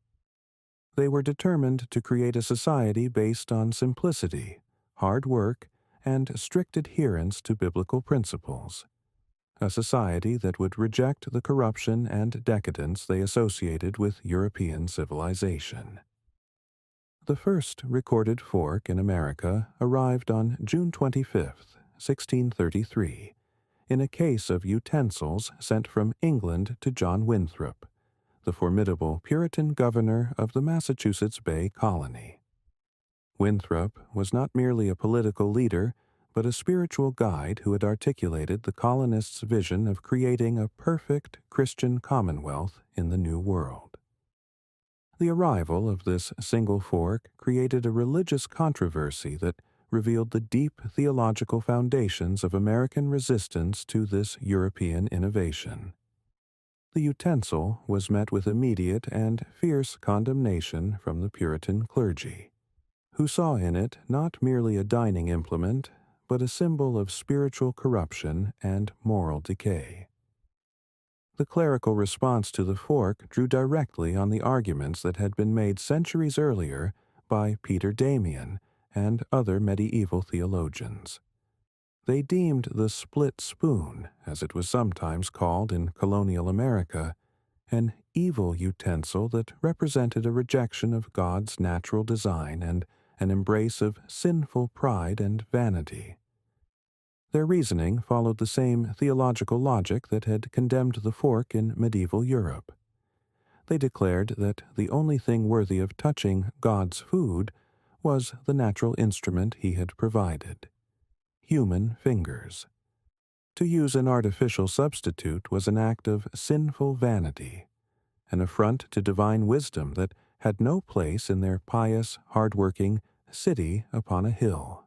They were determined to create a society based on simplicity, hard work, and strict adherence to biblical principles, a society that would reject the corruption and decadence they associated with European civilization. The first recorded fork in America arrived on June 25, 1633, in a case of utensils sent from England to John Winthrop, the formidable Puritan governor of the Massachusetts Bay Colony. Winthrop was not merely a political leader, but a spiritual guide who had articulated the colonists' vision of creating a perfect Christian commonwealth in the New World. The arrival of this single fork created a religious controversy that revealed the deep theological foundations of American resistance to this European innovation. The utensil was met with immediate and fierce condemnation from the Puritan clergy, who saw in it not merely a dining implement, but a symbol of spiritual corruption and moral decay. The clerical response to the fork drew directly on the arguments that had been made centuries earlier by Peter Damian and other medieval theologians. They deemed the split spoon, as it was sometimes called in colonial America, an evil utensil that represented a rejection of God's natural design and an embrace of sinful pride and vanity. Their reasoning followed the same theological logic that had condemned the fork in medieval Europe. They declared that the only thing worthy of touching God's food was the natural instrument he had provided: human fingers. To use an artificial substitute was an act of sinful vanity, an affront to divine wisdom that had no place in their pious, hard-working city upon a hill.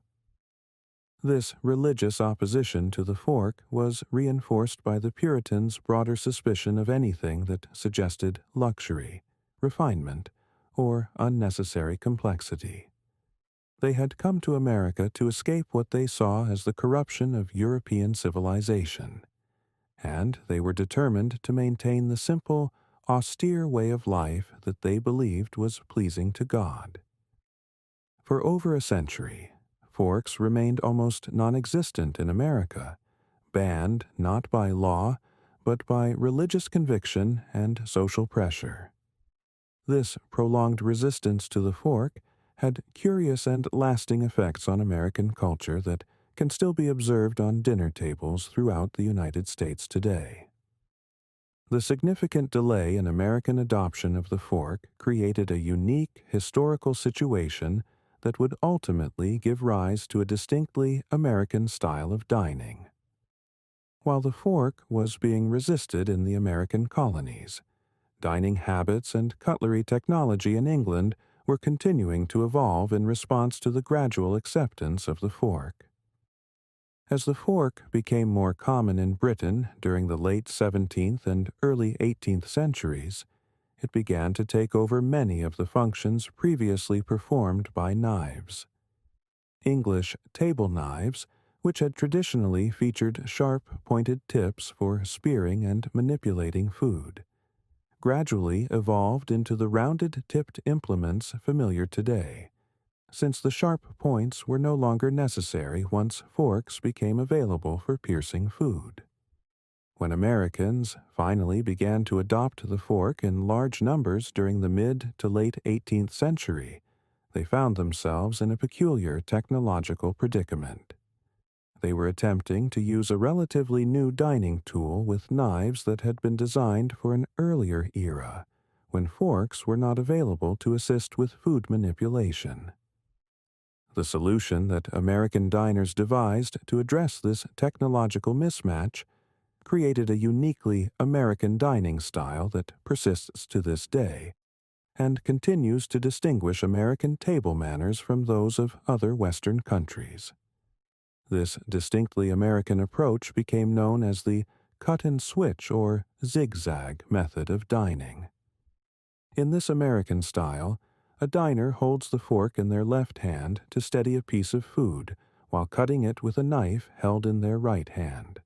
This religious opposition to the fork was reinforced by the Puritans' broader suspicion of anything that suggested luxury, refinement, or unnecessary complexity. They had come to America to escape what they saw as the corruption of European civilization, and they were determined to maintain the simple, austere way of life that they believed was pleasing to God. For over a century, forks remained almost non-existent in America, banned not by law, but by religious conviction and social pressure. This prolonged resistance to the fork had curious and lasting effects on American culture that can still be observed on dinner tables throughout the United States today. The significant delay in American adoption of the fork created a unique historical situation that would ultimately give rise to a distinctly American style of dining. While the fork was being resisted in the American colonies, dining habits and cutlery technology in England were continuing to evolve in response to the gradual acceptance of the fork. As the fork became more common in Britain during the late 17th and early 18th centuries, it began to take over many of the functions previously performed by knives. English table knives, which had traditionally featured sharp, pointed tips for spearing and manipulating food, gradually evolved into the rounded-tipped implements familiar today, since the sharp points were no longer necessary once forks became available for piercing food. When Americans finally began to adopt the fork in large numbers during the mid to late 18th century, they found themselves in a peculiar technological predicament. They were attempting to use a relatively new dining tool with knives that had been designed for an earlier era, when forks were not available to assist with food manipulation. The solution that American diners devised to address this technological mismatch created a uniquely American dining style that persists to this day and continues to distinguish American table manners from those of other Western countries. This distinctly American approach became known as the cut-and-switch or zigzag method of dining. In this American style, a diner holds the fork in their left hand to steady a piece of food while cutting it with a knife held in their right hand.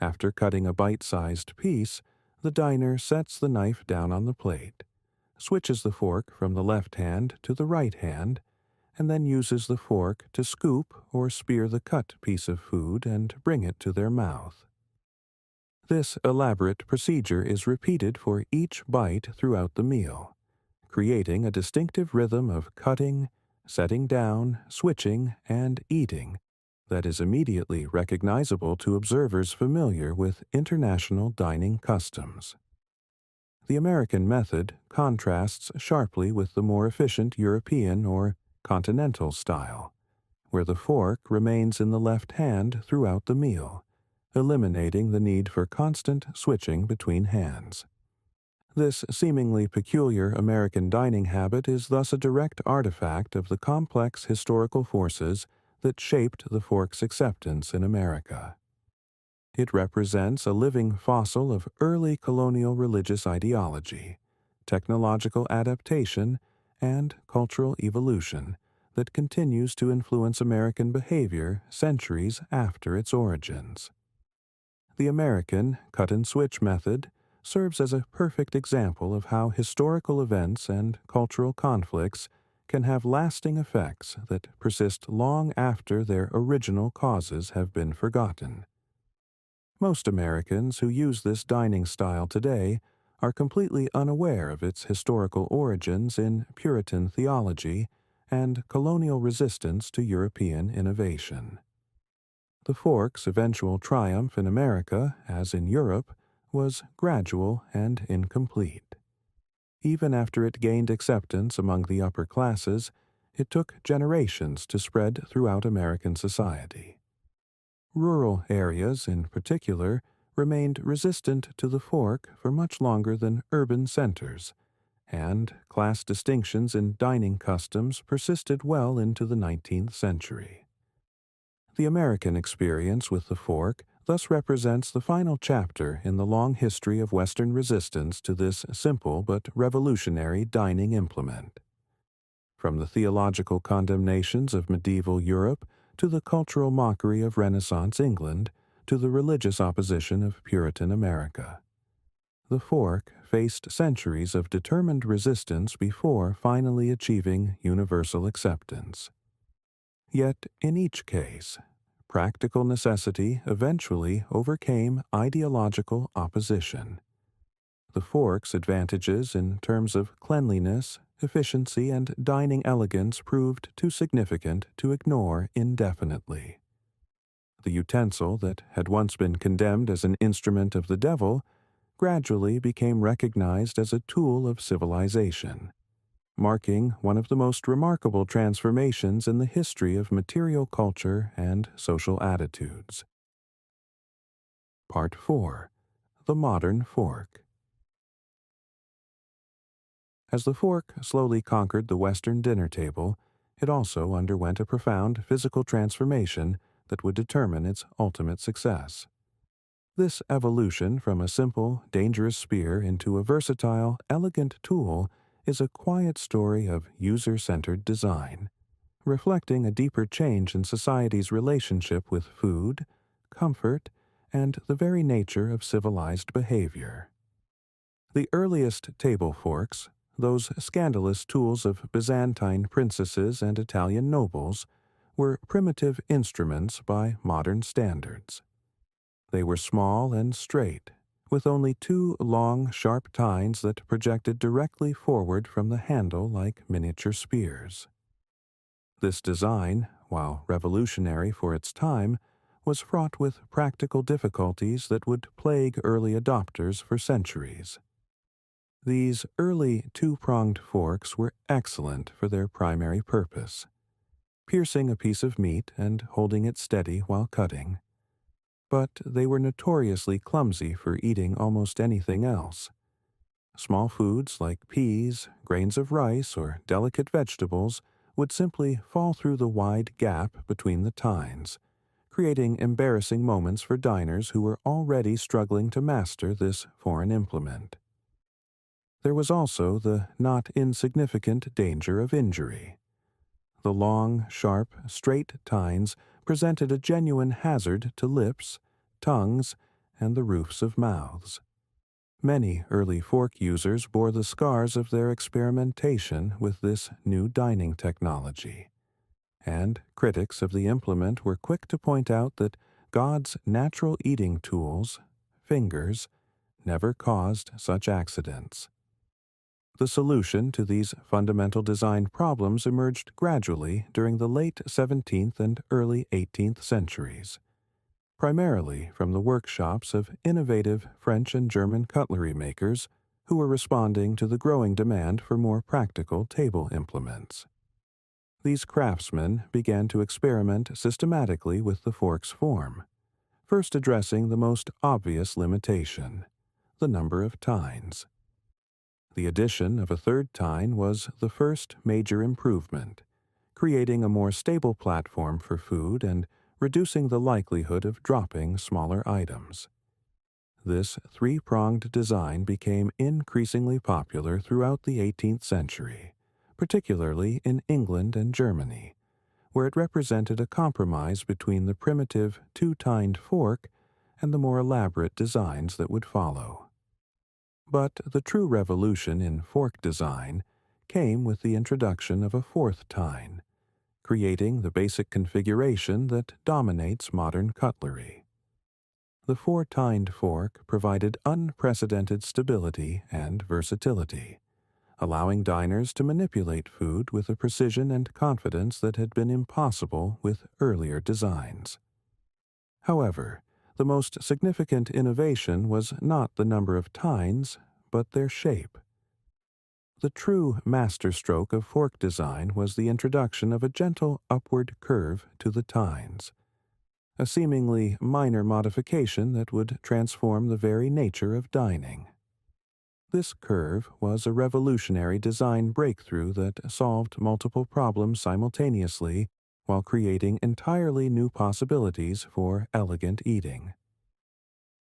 After cutting a bite-sized piece, the diner sets the knife down on the plate, switches the fork from the left hand to the right hand, and then uses the fork to scoop or spear the cut piece of food and bring it to their mouth. This elaborate procedure is repeated for each bite throughout the meal, creating a distinctive rhythm of cutting, setting down, switching, and eating that is immediately recognizable to observers familiar with international dining customs. The American method contrasts sharply with the more efficient European or continental style, where the fork remains in the left hand throughout the meal, eliminating the need for constant switching between hands. This seemingly peculiar American dining habit is thus a direct artifact of the complex historical forces that shaped the fork's acceptance in America. It represents a living fossil of early colonial religious ideology, technological adaptation, and cultural evolution that continues to influence American behavior centuries after its origins. The American cut-and-switch method serves as a perfect example of how historical events and cultural conflicts can have lasting effects that persist long after their original causes have been forgotten. Most Americans who use this dining style today are completely unaware of its historical origins in Puritan theology and colonial resistance to European innovation. The fork's eventual triumph in America, as in Europe, was gradual and incomplete. Even after it gained acceptance among the upper classes, it took generations to spread throughout American society. Rural areas, in particular, remained resistant to the fork for much longer than urban centers, and class distinctions in dining customs persisted well into the 19th century. The American experience with the fork thus represents the final chapter in the long history of Western resistance to this simple but revolutionary dining implement. From the theological condemnations of medieval Europe to the cultural mockery of Renaissance England to the religious opposition of Puritan America, the fork faced centuries of determined resistance before finally achieving universal acceptance. Yet, in each case, practical necessity eventually overcame ideological opposition. The fork's advantages in terms of cleanliness, efficiency, and dining elegance proved too significant to ignore indefinitely. The utensil that had once been condemned as an instrument of the devil gradually became recognized as a tool of civilization, marking one of the most remarkable transformations in the history of material culture and social attitudes. Part 4. The Modern Fork. As the fork slowly conquered the Western dinner table, it also underwent a profound physical transformation that would determine its ultimate success. This evolution from a simple, dangerous spear into a versatile, elegant tool is a quiet story of user-centered design, reflecting a deeper change in society's relationship with food, comfort, and the very nature of civilized behavior. The earliest table forks, those scandalous tools of Byzantine princesses and Italian nobles, were primitive instruments by modern standards. They were small and straight, with only two long, sharp tines that projected directly forward from the handle like miniature spears. This design, while revolutionary for its time, was fraught with practical difficulties that would plague early adopters for centuries. These early two-pronged forks were excellent for their primary purpose, piercing a piece of meat and holding it steady while cutting. But they were notoriously clumsy for eating almost anything else. Small foods like peas, grains of rice, or delicate vegetables would simply fall through the wide gap between the tines, creating embarrassing moments for diners who were already struggling to master this foreign implement. There was also the not insignificant danger of injury. The long, sharp, straight tines presented a genuine hazard to lips, tongues, and the roofs of mouths. Many early fork users bore the scars of their experimentation with this new dining technology, and critics of the implement were quick to point out that God's natural eating tools, fingers, never caused such accidents. The solution to these fundamental design problems emerged gradually during the late 17th and early 18th centuries, primarily from the workshops of innovative French and German cutlery makers who were responding to the growing demand for more practical table implements. These craftsmen began to experiment systematically with the fork's form, first addressing the most obvious limitation, the number of tines. The addition of a third tine was the first major improvement, creating a more stable platform for food and reducing the likelihood of dropping smaller items. This three-pronged design became increasingly popular throughout the 18th century, particularly in England and Germany, where it represented a compromise between the primitive two-tined fork and the more elaborate designs that would follow. But the true revolution in fork design came with the introduction of a fourth tine, creating the basic configuration that dominates modern cutlery. The four-tined fork provided unprecedented stability and versatility, allowing diners to manipulate food with a precision and confidence that had been impossible with earlier designs. However, the most significant innovation was not the number of tines, but their shape. The true masterstroke of fork design was the introduction of a gentle upward curve to the tines, a seemingly minor modification that would transform the very nature of dining. This curve was a revolutionary design breakthrough that solved multiple problems simultaneously while creating entirely new possibilities for elegant eating.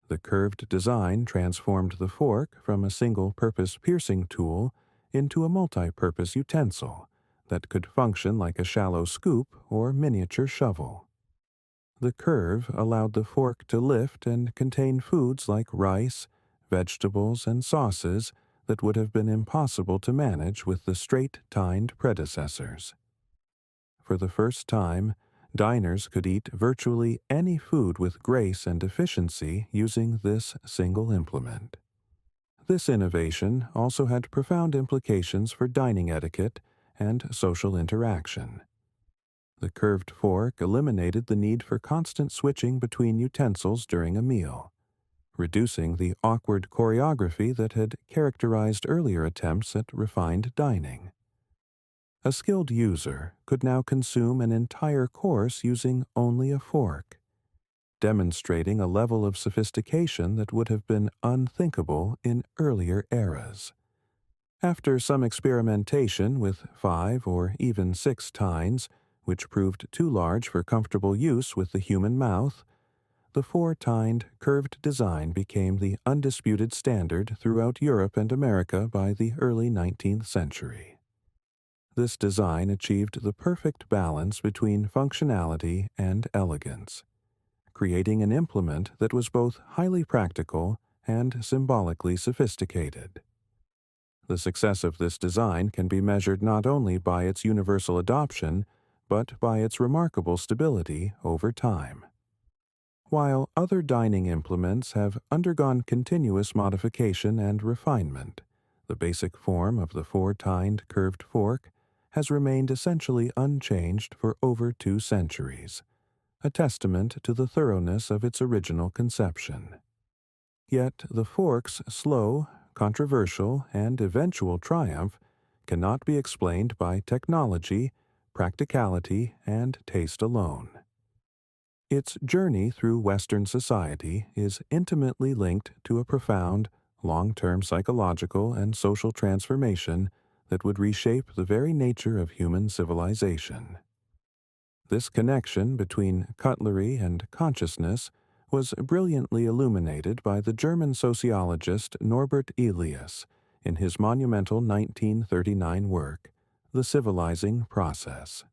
The curved design transformed the fork from a single-purpose piercing tool into a multi-purpose utensil that could function like a shallow scoop or miniature shovel. The curve allowed the fork to lift and contain foods like rice, vegetables, and sauces that would have been impossible to manage with the straight-tined predecessors. For the first time, diners could eat virtually any food with grace and efficiency using this single implement. This innovation also had profound implications for dining etiquette and social interaction. The curved fork eliminated the need for constant switching between utensils during a meal, reducing the awkward choreography that had characterized earlier attempts at refined dining. A skilled user could now consume an entire course using only a fork, demonstrating a level of sophistication that would have been unthinkable in earlier eras. After some experimentation with 5 or even 6 tines, which proved too large for comfortable use with the human mouth, the 4-tined curved design became the undisputed standard throughout Europe and America by the early 19th century. This design achieved the perfect balance between functionality and elegance, creating an implement that was both highly practical and symbolically sophisticated. The success of this design can be measured not only by its universal adoption, but by its remarkable stability over time. While other dining implements have undergone continuous modification and refinement, the basic form of the 4-tined curved fork has remained essentially unchanged for over 2 centuries, a testament to the thoroughness of its original conception. Yet the fork's slow, controversial, and eventual triumph cannot be explained by technology, practicality, and taste alone. Its journey through Western society is intimately linked to a profound, long-term psychological and social transformation that would reshape the very nature of human civilization. This connection between cutlery and consciousness was brilliantly illuminated by the German sociologist Norbert Elias in his monumental 1939 work, The Civilizing Process.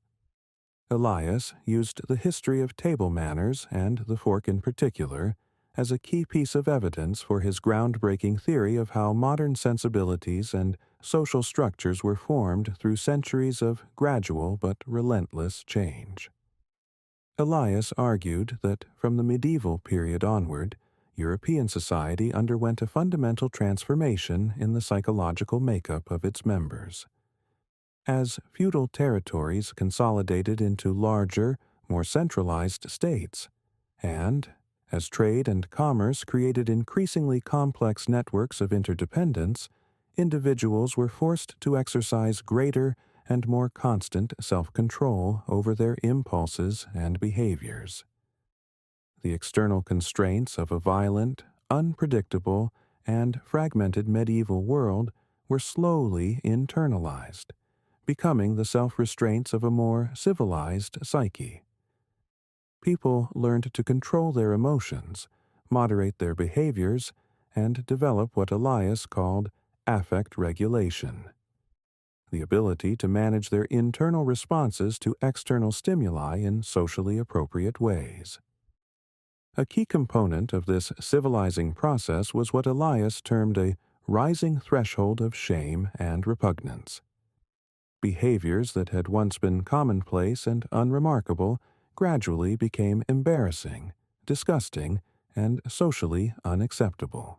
Elias used the history of table manners, and the fork in particular, as a key piece of evidence for his groundbreaking theory of how modern sensibilities and social structures were formed through centuries of gradual but relentless change. Elias argued that from the medieval period onward, European society underwent a fundamental transformation in the psychological makeup of its members. As feudal territories consolidated into larger, more centralized states, and as trade and commerce created increasingly complex networks of interdependence, individuals were forced to exercise greater and more constant self-control over their impulses and behaviors. The external constraints of a violent, unpredictable, and fragmented medieval world were slowly internalized, becoming the self-restraints of a more civilized psyche. People learned to control their emotions, moderate their behaviors, and develop what Elias called affect regulation, the ability to manage their internal responses to external stimuli in socially appropriate ways. A key component of this civilizing process was what Elias termed a rising threshold of shame and repugnance. Behaviors that had once been commonplace and unremarkable gradually became embarrassing, disgusting, and socially unacceptable.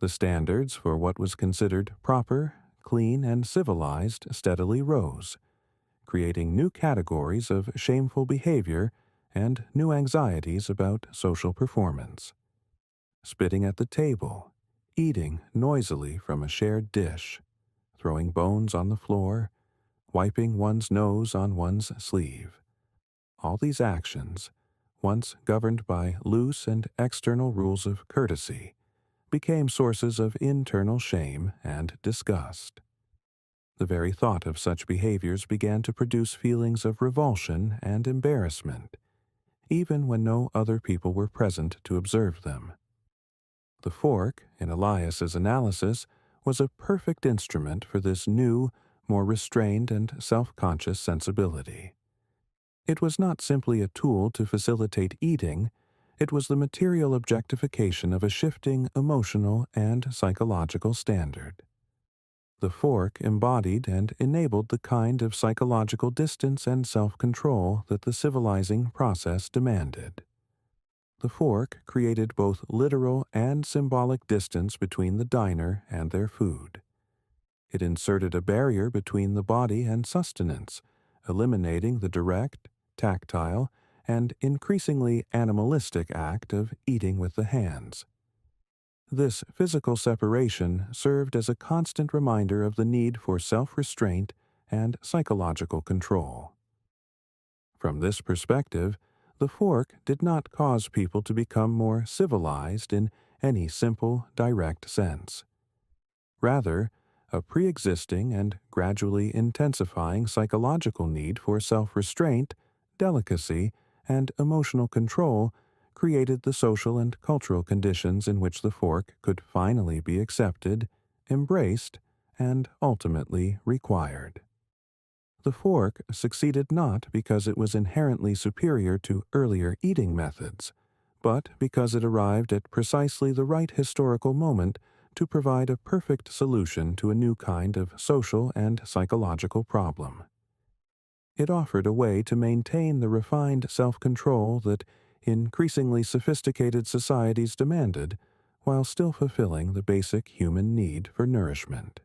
The standards for what was considered proper, clean, and civilized steadily rose, creating new categories of shameful behavior and new anxieties about social performance. Spitting at the table, eating noisily from a shared dish, throwing bones on the floor, wiping one's nose on one's sleeve. All these actions, once governed by loose and external rules of courtesy, became sources of internal shame and disgust. The very thought of such behaviors began to produce feelings of revulsion and embarrassment, even when no other people were present to observe them. The fork, in Elias's analysis, was a perfect instrument for this new, more restrained and self-conscious sensibility. It was not simply a tool to facilitate eating, it was the material objectification of a shifting emotional and psychological standard. The fork embodied and enabled the kind of psychological distance and self-control that the civilizing process demanded. The fork created both literal and symbolic distance between the diner and their food. It inserted a barrier between the body and sustenance, eliminating the direct, tactile, and increasingly animalistic act of eating with the hands. This physical separation served as a constant reminder of the need for self-restraint and psychological control. From this perspective, the fork did not cause people to become more civilized in any simple, direct sense. Rather, a pre-existing and gradually intensifying psychological need for self-restraint, delicacy, and emotional control created the social and cultural conditions in which the fork could finally be accepted, embraced, and ultimately required. The fork succeeded not because it was inherently superior to earlier eating methods, but because it arrived at precisely the right historical moment to provide a perfect solution to a new kind of social and psychological problem. It offered a way to maintain the refined self-control that increasingly sophisticated societies demanded, while still fulfilling the basic human need for nourishment.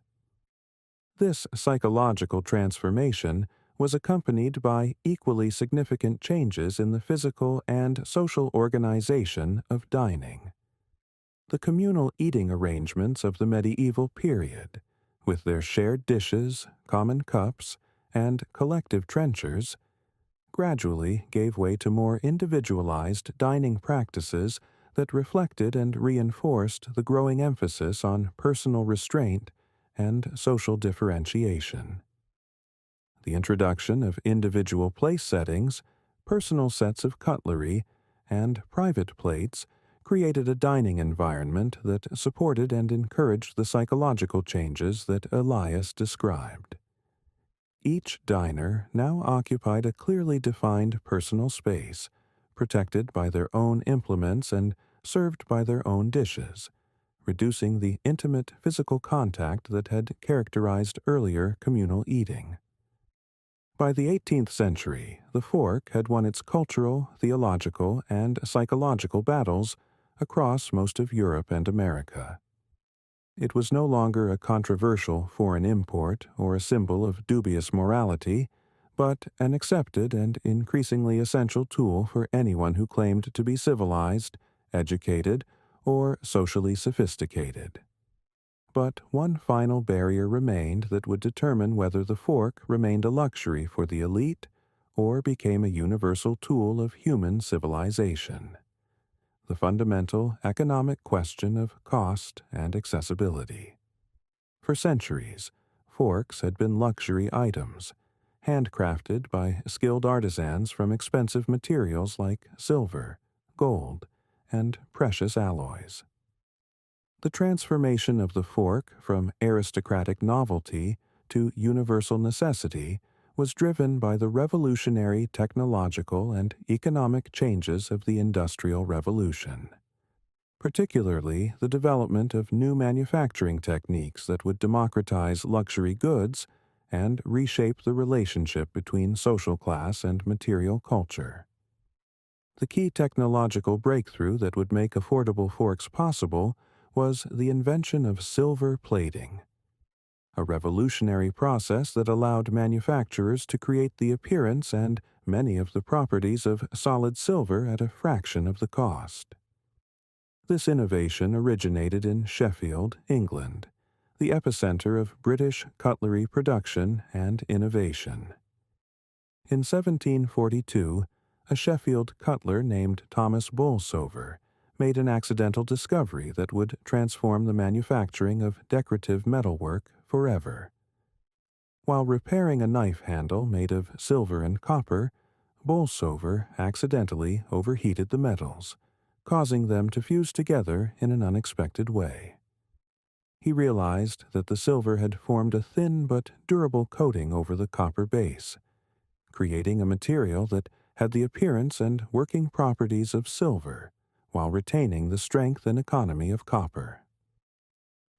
This psychological transformation was accompanied by equally significant changes in the physical and social organization of dining. The communal eating arrangements of the medieval period, with their shared dishes, common cups, and collective trenchers, gradually gave way to more individualized dining practices that reflected and reinforced the growing emphasis on personal restraint and social differentiation. The introduction of individual place settings, personal sets of cutlery, and private plates created a dining environment that supported and encouraged the psychological changes that Elias described. Each diner now occupied a clearly defined personal space, protected by their own implements and served by their own dishes, reducing the intimate physical contact that had characterized earlier communal eating. By the 18th century, the fork had won its cultural, theological, and psychological battles across most of Europe and America. It was no longer a controversial foreign import or a symbol of dubious morality, but an accepted and increasingly essential tool for anyone who claimed to be civilized, educated, or socially sophisticated. But one final barrier remained that would determine whether the fork remained a luxury for the elite or became a universal tool of human civilization: the fundamental economic question of cost and accessibility. For centuries, forks had been luxury items, handcrafted by skilled artisans from expensive materials like silver, gold, and precious alloys. The transformation of the fork from aristocratic novelty to universal necessity was driven by the revolutionary technological and economic changes of the Industrial Revolution, particularly the development of new manufacturing techniques that would democratize luxury goods and reshape the relationship between social class and material culture. The key technological breakthrough that would make affordable forks possible was the invention of silver plating, a revolutionary process that allowed manufacturers to create the appearance and many of the properties of solid silver at a fraction of the cost. This innovation originated in Sheffield, England, the epicenter of British cutlery production and innovation. In 1742, a Sheffield cutler named Thomas Bolsover made an accidental discovery that would transform the manufacturing of decorative metalwork forever. While repairing a knife handle made of silver and copper, Bolsover accidentally overheated the metals, causing them to fuse together in an unexpected way. He realized that the silver had formed a thin but durable coating over the copper base, creating a material that had the appearance and working properties of silver while retaining the strength and economy of copper.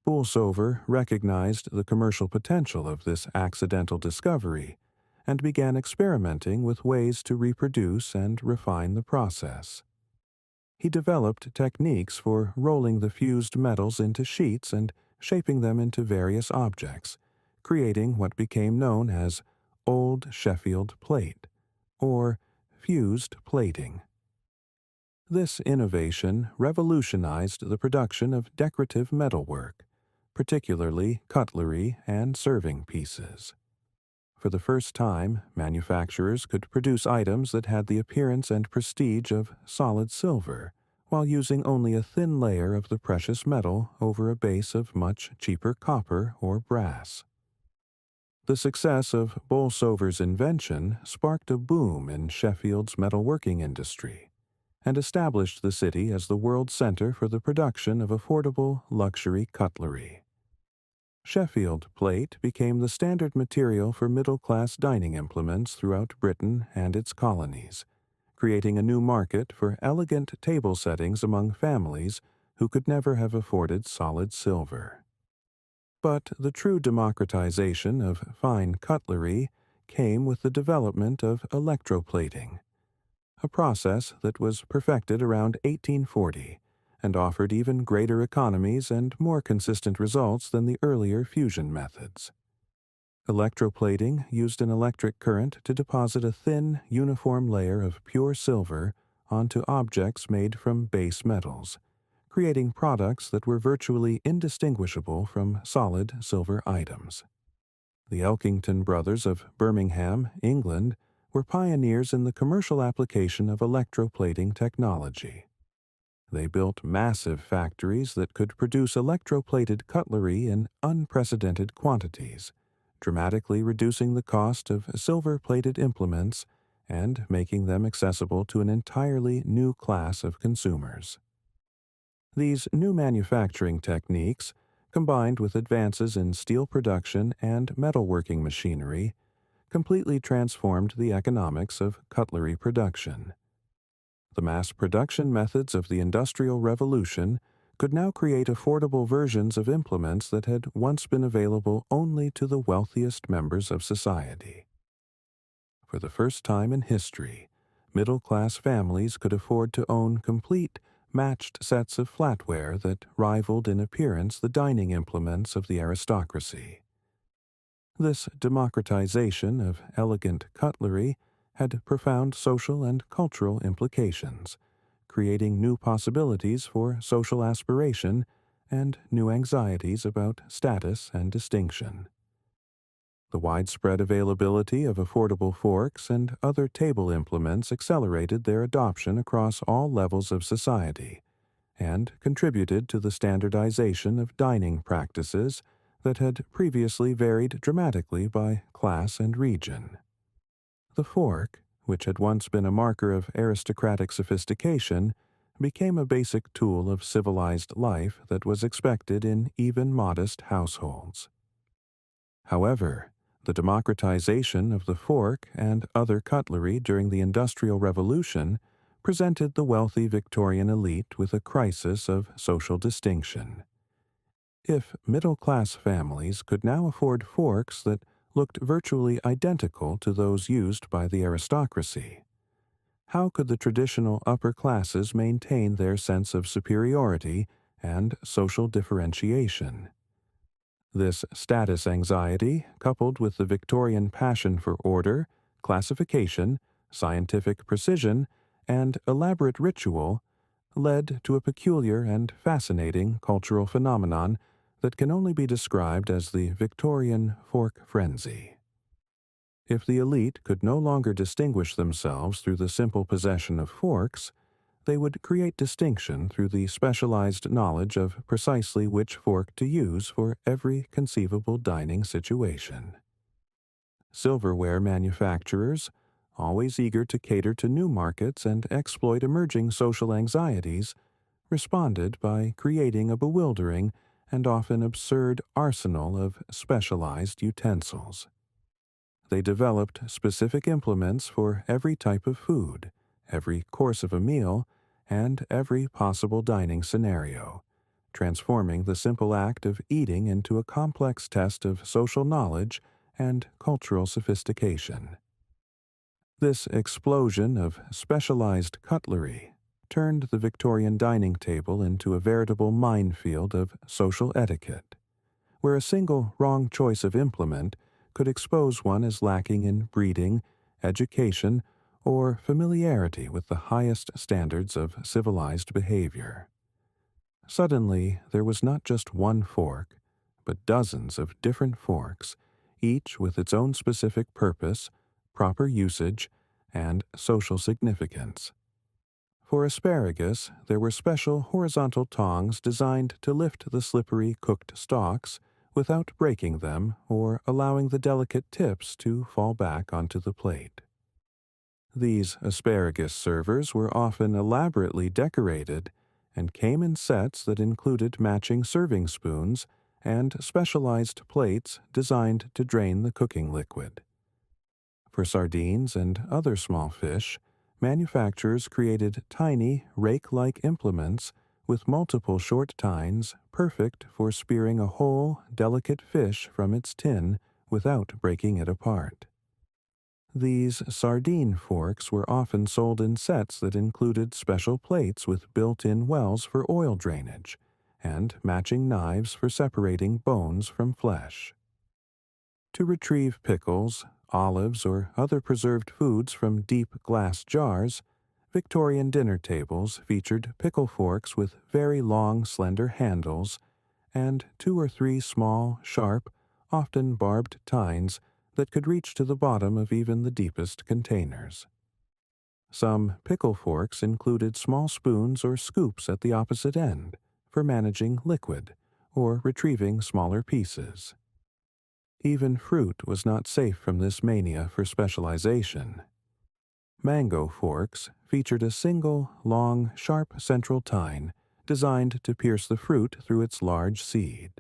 Bolsover recognized the commercial potential of this accidental discovery and began experimenting with ways to reproduce and refine the process. He developed techniques for rolling the fused metals into sheets and shaping them into various objects, creating what became known as Old Sheffield plate, or fused plating. This innovation revolutionized the production of decorative metalwork, particularly cutlery and serving pieces. For the first time, manufacturers could produce items that had the appearance and prestige of solid silver, while using only a thin layer of the precious metal over a base of much cheaper copper or brass. The success of Bolsover's invention sparked a boom in Sheffield's metalworking industry and established the city as the world center for the production of affordable luxury cutlery. Sheffield plate became the standard material for middle-class dining implements throughout Britain and its colonies, creating a new market for elegant table settings among families who could never have afforded solid silver. But the true democratization of fine cutlery came with the development of electroplating, a process that was perfected around 1840 and offered even greater economies and more consistent results than the earlier fusion methods. Electroplating used an electric current to deposit a thin, uniform layer of pure silver onto objects made from base metals, creating products that were virtually indistinguishable from solid silver items. The Elkington brothers of Birmingham, England, were pioneers in the commercial application of electroplating technology. They built massive factories that could produce electroplated cutlery in unprecedented quantities, dramatically reducing the cost of silver-plated implements and making them accessible to an entirely new class of consumers. These new manufacturing techniques, combined with advances in steel production and metalworking machinery, completely transformed the economics of cutlery production. The mass production methods of the Industrial Revolution could now create affordable versions of implements that had once been available only to the wealthiest members of society. For the first time in history, middle-class families could afford to own complete, matched sets of flatware that rivaled in appearance the dining implements of the aristocracy. This democratization of elegant cutlery had profound social and cultural implications, creating new possibilities for social aspiration and new anxieties about status and distinction. The widespread availability of affordable forks and other table implements accelerated their adoption across all levels of society and contributed to the standardization of dining practices that had previously varied dramatically by class and region. The fork, which had once been a marker of aristocratic sophistication, became a basic tool of civilized life that was expected in even modest households. However, the democratization of the fork and other cutlery during the Industrial Revolution presented the wealthy Victorian elite with a crisis of social distinction. If middle-class families could now afford forks that looked virtually identical to those used by the aristocracy, how could the traditional upper classes maintain their sense of superiority and social differentiation? This status anxiety, coupled with the Victorian passion for order, classification, scientific precision, and elaborate ritual, led to a peculiar and fascinating cultural phenomenon that can only be described as the Victorian fork frenzy. If the elite could no longer distinguish themselves through the simple possession of forks, they would create distinction through the specialized knowledge of precisely which fork to use for every conceivable dining situation. Silverware manufacturers, always eager to cater to new markets and exploit emerging social anxieties, responded by creating a bewildering and often absurd arsenal of specialized utensils. They developed specific implements for every type of food, every course of a meal, and every possible dining scenario, transforming the simple act of eating into a complex test of social knowledge and cultural sophistication. This explosion of specialized cutlery turned the Victorian dining table into a veritable minefield of social etiquette, where a single wrong choice of implement could expose one as lacking in breeding, education, or familiarity with the highest standards of civilized behavior. Suddenly, there was not just one fork, but dozens of different forks, each with its own specific purpose, proper usage, and social significance. For asparagus, there were special horizontal tongs designed to lift the slippery cooked stalks without breaking them or allowing the delicate tips to fall back onto the plate. These asparagus servers were often elaborately decorated and came in sets that included matching serving spoons and specialized plates designed to drain the cooking liquid. For sardines and other small fish, manufacturers created tiny, rake-like implements with multiple short tines perfect for spearing a whole, delicate fish from its tin without breaking it apart. These sardine forks were often sold in sets that included special plates with built-in wells for oil drainage and matching knives for separating bones from flesh. To retrieve pickles, olives, or other preserved foods from deep glass jars, Victorian dinner tables featured pickle forks with very long, slender handles and 2 or 3 small, sharp, often barbed tines that could reach to the bottom of even the deepest containers. Some pickle forks included small spoons or scoops at the opposite end for managing liquid or retrieving smaller pieces. Even fruit was not safe from this mania for specialization. Mango forks featured a single, long, sharp central tine designed to pierce the fruit through its large seed,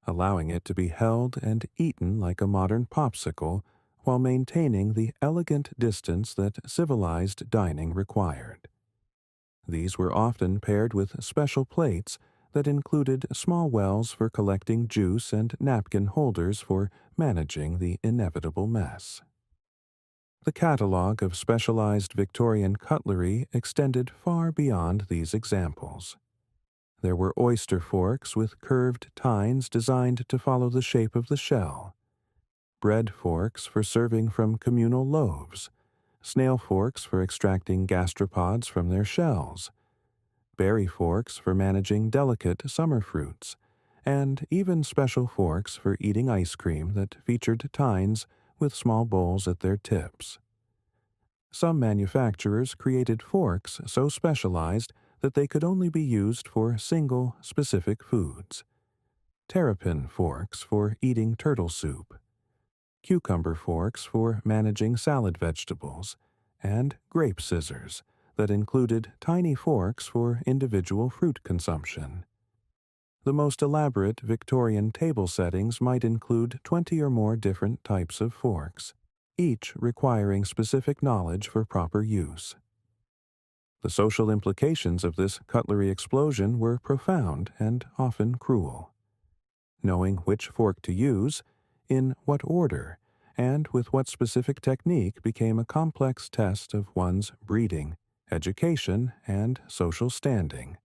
allowing it to be held and eaten like a modern popsicle while maintaining the elegant distance that civilized dining required. These were often paired with special plates that included small wells for collecting juice and napkin holders for managing the inevitable mess. The catalog of specialized Victorian cutlery extended far beyond these examples. There were oyster forks with curved tines designed to follow the shape of the shell, bread forks for serving from communal loaves, snail forks for extracting gastropods from their shells, berry forks for managing delicate summer fruits, and even special forks for eating ice cream that featured tines with small bowls at their tips. Some manufacturers created forks so specialized that they could only be used for single, specific foods. Terrapin forks for eating turtle soup, cucumber forks for managing salad vegetables, and grape scissors that included tiny forks for individual fruit consumption. The most elaborate Victorian table settings might include 20 or more different types of forks, each requiring specific knowledge for proper use. The social implications of this cutlery explosion were profound and often cruel. Knowing which fork to use, in what order, and with what specific technique became a complex test of one's breeding, education, and social standing.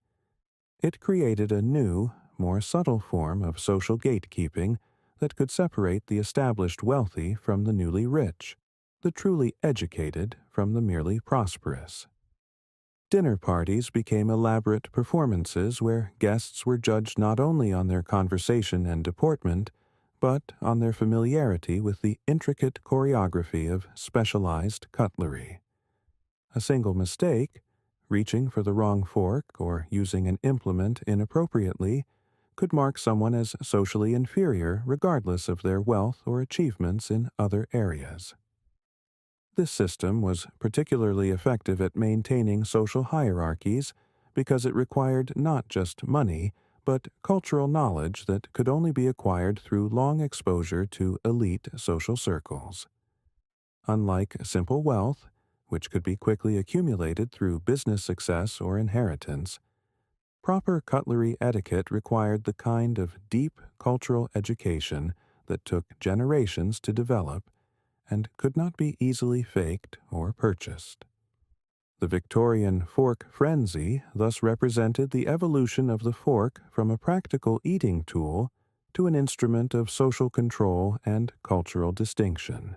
It created a new, more subtle form of social gatekeeping that could separate the established wealthy from the newly rich, the truly educated from the merely prosperous. Dinner parties became elaborate performances where guests were judged not only on their conversation and deportment, but on their familiarity with the intricate choreography of specialized cutlery. A single mistake, reaching for the wrong fork or using an implement inappropriately, could mark someone as socially inferior regardless of their wealth or achievements in other areas. This system was particularly effective at maintaining social hierarchies because it required not just money, but cultural knowledge that could only be acquired through long exposure to elite social circles. Unlike simple wealth, which could be quickly accumulated through business success or inheritance, proper cutlery etiquette required the kind of deep cultural education that took generations to develop and could not be easily faked or purchased. The Victorian fork frenzy thus represented the evolution of the fork from a practical eating tool to an instrument of social control and cultural distinction.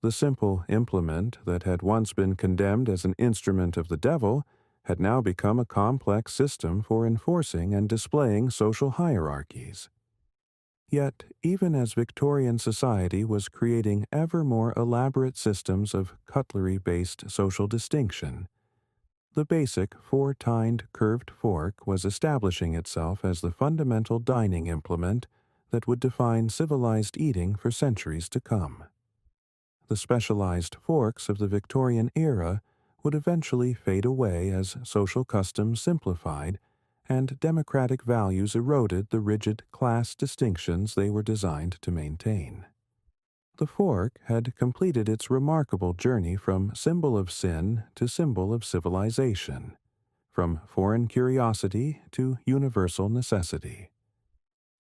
The simple implement that had once been condemned as an instrument of the devil had now become a complex system for enforcing and displaying social hierarchies. Yet, even as Victorian society was creating ever more elaborate systems of cutlery-based social distinction, the basic four-tined curved fork was establishing itself as the fundamental dining implement that would define civilized eating for centuries to come. The specialized forks of the Victorian era would eventually fade away as social customs simplified and democratic values eroded the rigid class distinctions they were designed to maintain. The fork had completed its remarkable journey from symbol of sin to symbol of civilization, from foreign curiosity to universal necessity.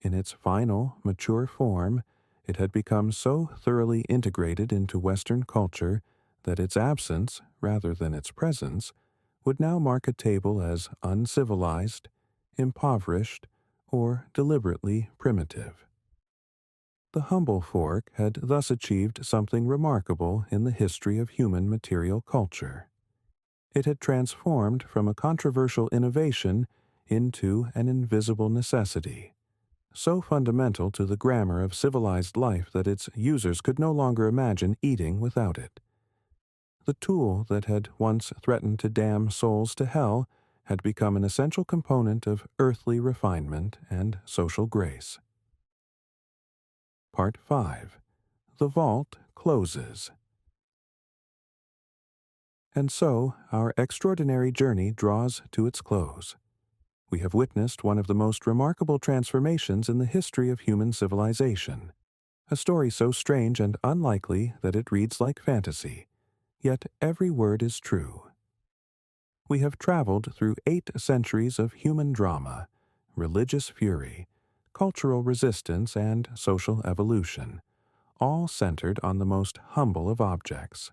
In its final, mature form, it had become so thoroughly integrated into Western culture that its absence, rather than its presence, would now mark a table as uncivilized, impoverished, or deliberately primitive. The humble fork had thus achieved something remarkable in the history of human material culture. It had transformed from a controversial innovation into an invisible necessity, so fundamental to the grammar of civilized life that its users could no longer imagine eating without it. The tool that had once threatened to damn souls to hell had become an essential component of earthly refinement and social grace. Part 5. The Vault Closes. And so, our extraordinary journey draws to its close. We have witnessed one of the most remarkable transformations in the history of human civilization, a story so strange and unlikely that it reads like fantasy, yet every word is true. We have traveled through 8 centuries of human drama, religious fury, cultural resistance, and social evolution, all centered on the most humble of objects,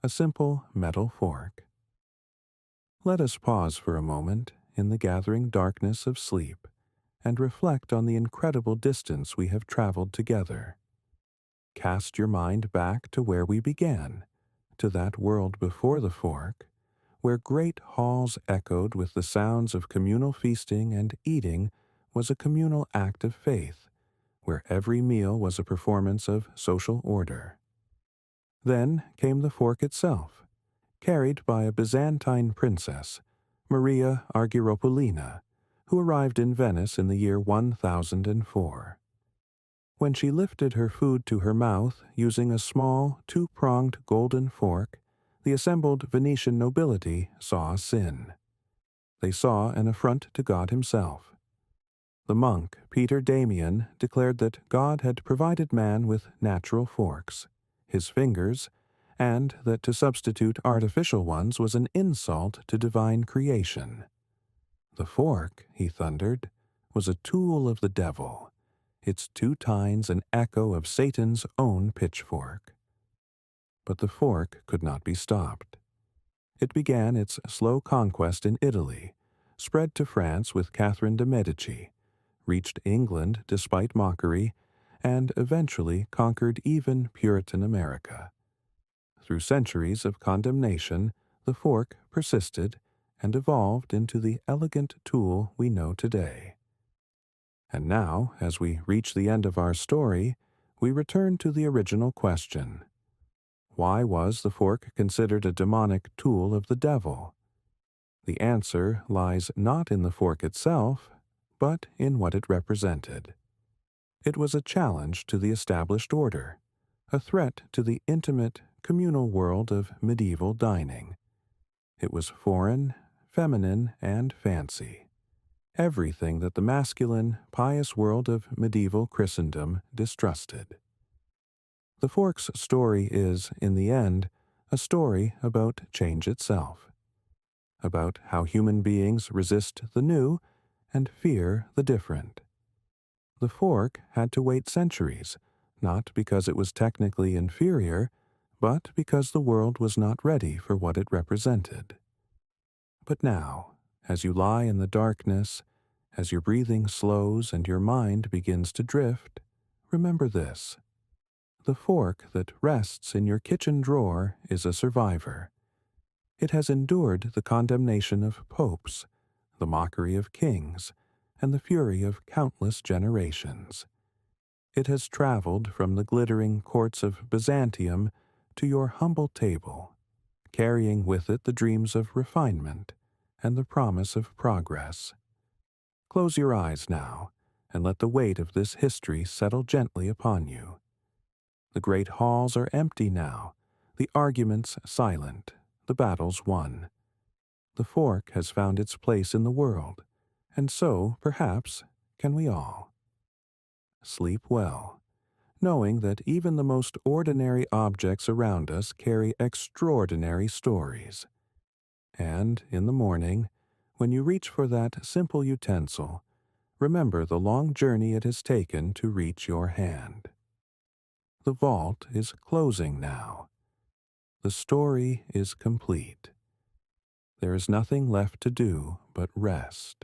a simple metal fork. Let us pause for a moment in the gathering darkness of sleep and reflect on the incredible distance we have traveled together. Cast your mind back to where we began, to that world before the fork, where great halls echoed with the sounds of communal feasting and eating was a communal act of faith, where every meal was a performance of social order. Then came the fork itself, carried by a Byzantine princess, Maria Argyropoulina, who arrived in Venice in the year 1004. When she lifted her food to her mouth using a small, two-pronged golden fork, the assembled Venetian nobility saw sin. They saw an affront to God himself. The monk, Peter Damian, declared that God had provided man with natural forks, his fingers, and that to substitute artificial ones was an insult to divine creation. The fork, he thundered, was a tool of the devil, its 2 tines an echo of Satan's own pitchfork. But the fork could not be stopped. It began its slow conquest in Italy, spread to France with Catherine de' Medici, reached England despite mockery, and eventually conquered even Puritan America. Through centuries of condemnation, the fork persisted and evolved into the elegant tool we know today. And now, as we reach the end of our story, we return to the original question. Why was the fork considered a demonic tool of the devil? The answer lies not in the fork itself, but in what it represented. It was a challenge to the established order, a threat to the intimate, communal world of medieval dining. It was foreign, feminine, and fancy. Everything that the masculine, pious world of medieval Christendom distrusted. The fork's story is, in the end, a story about change itself, about how human beings resist the new and fear the different. The fork had to wait centuries, not because it was technically inferior, but because the world was not ready for what it represented. But now, as you lie in the darkness, as your breathing slows and your mind begins to drift, remember this. The fork that rests in your kitchen drawer is a survivor. It has endured the condemnation of popes, the mockery of kings, and the fury of countless generations. It has traveled from the glittering courts of Byzantium to your humble table, carrying with it the dreams of refinement and the promise of progress. Close your eyes now, and let the weight of this history settle gently upon you. The great halls are empty now, the arguments silent, the battles won. The fork has found its place in the world, and so, perhaps, can we all. Sleep well, knowing that even the most ordinary objects around us carry extraordinary stories. And in the morning, when you reach for that simple utensil, remember the long journey it has taken to reach your hand. The vault is closing now. The story is complete. There is nothing left to do but rest.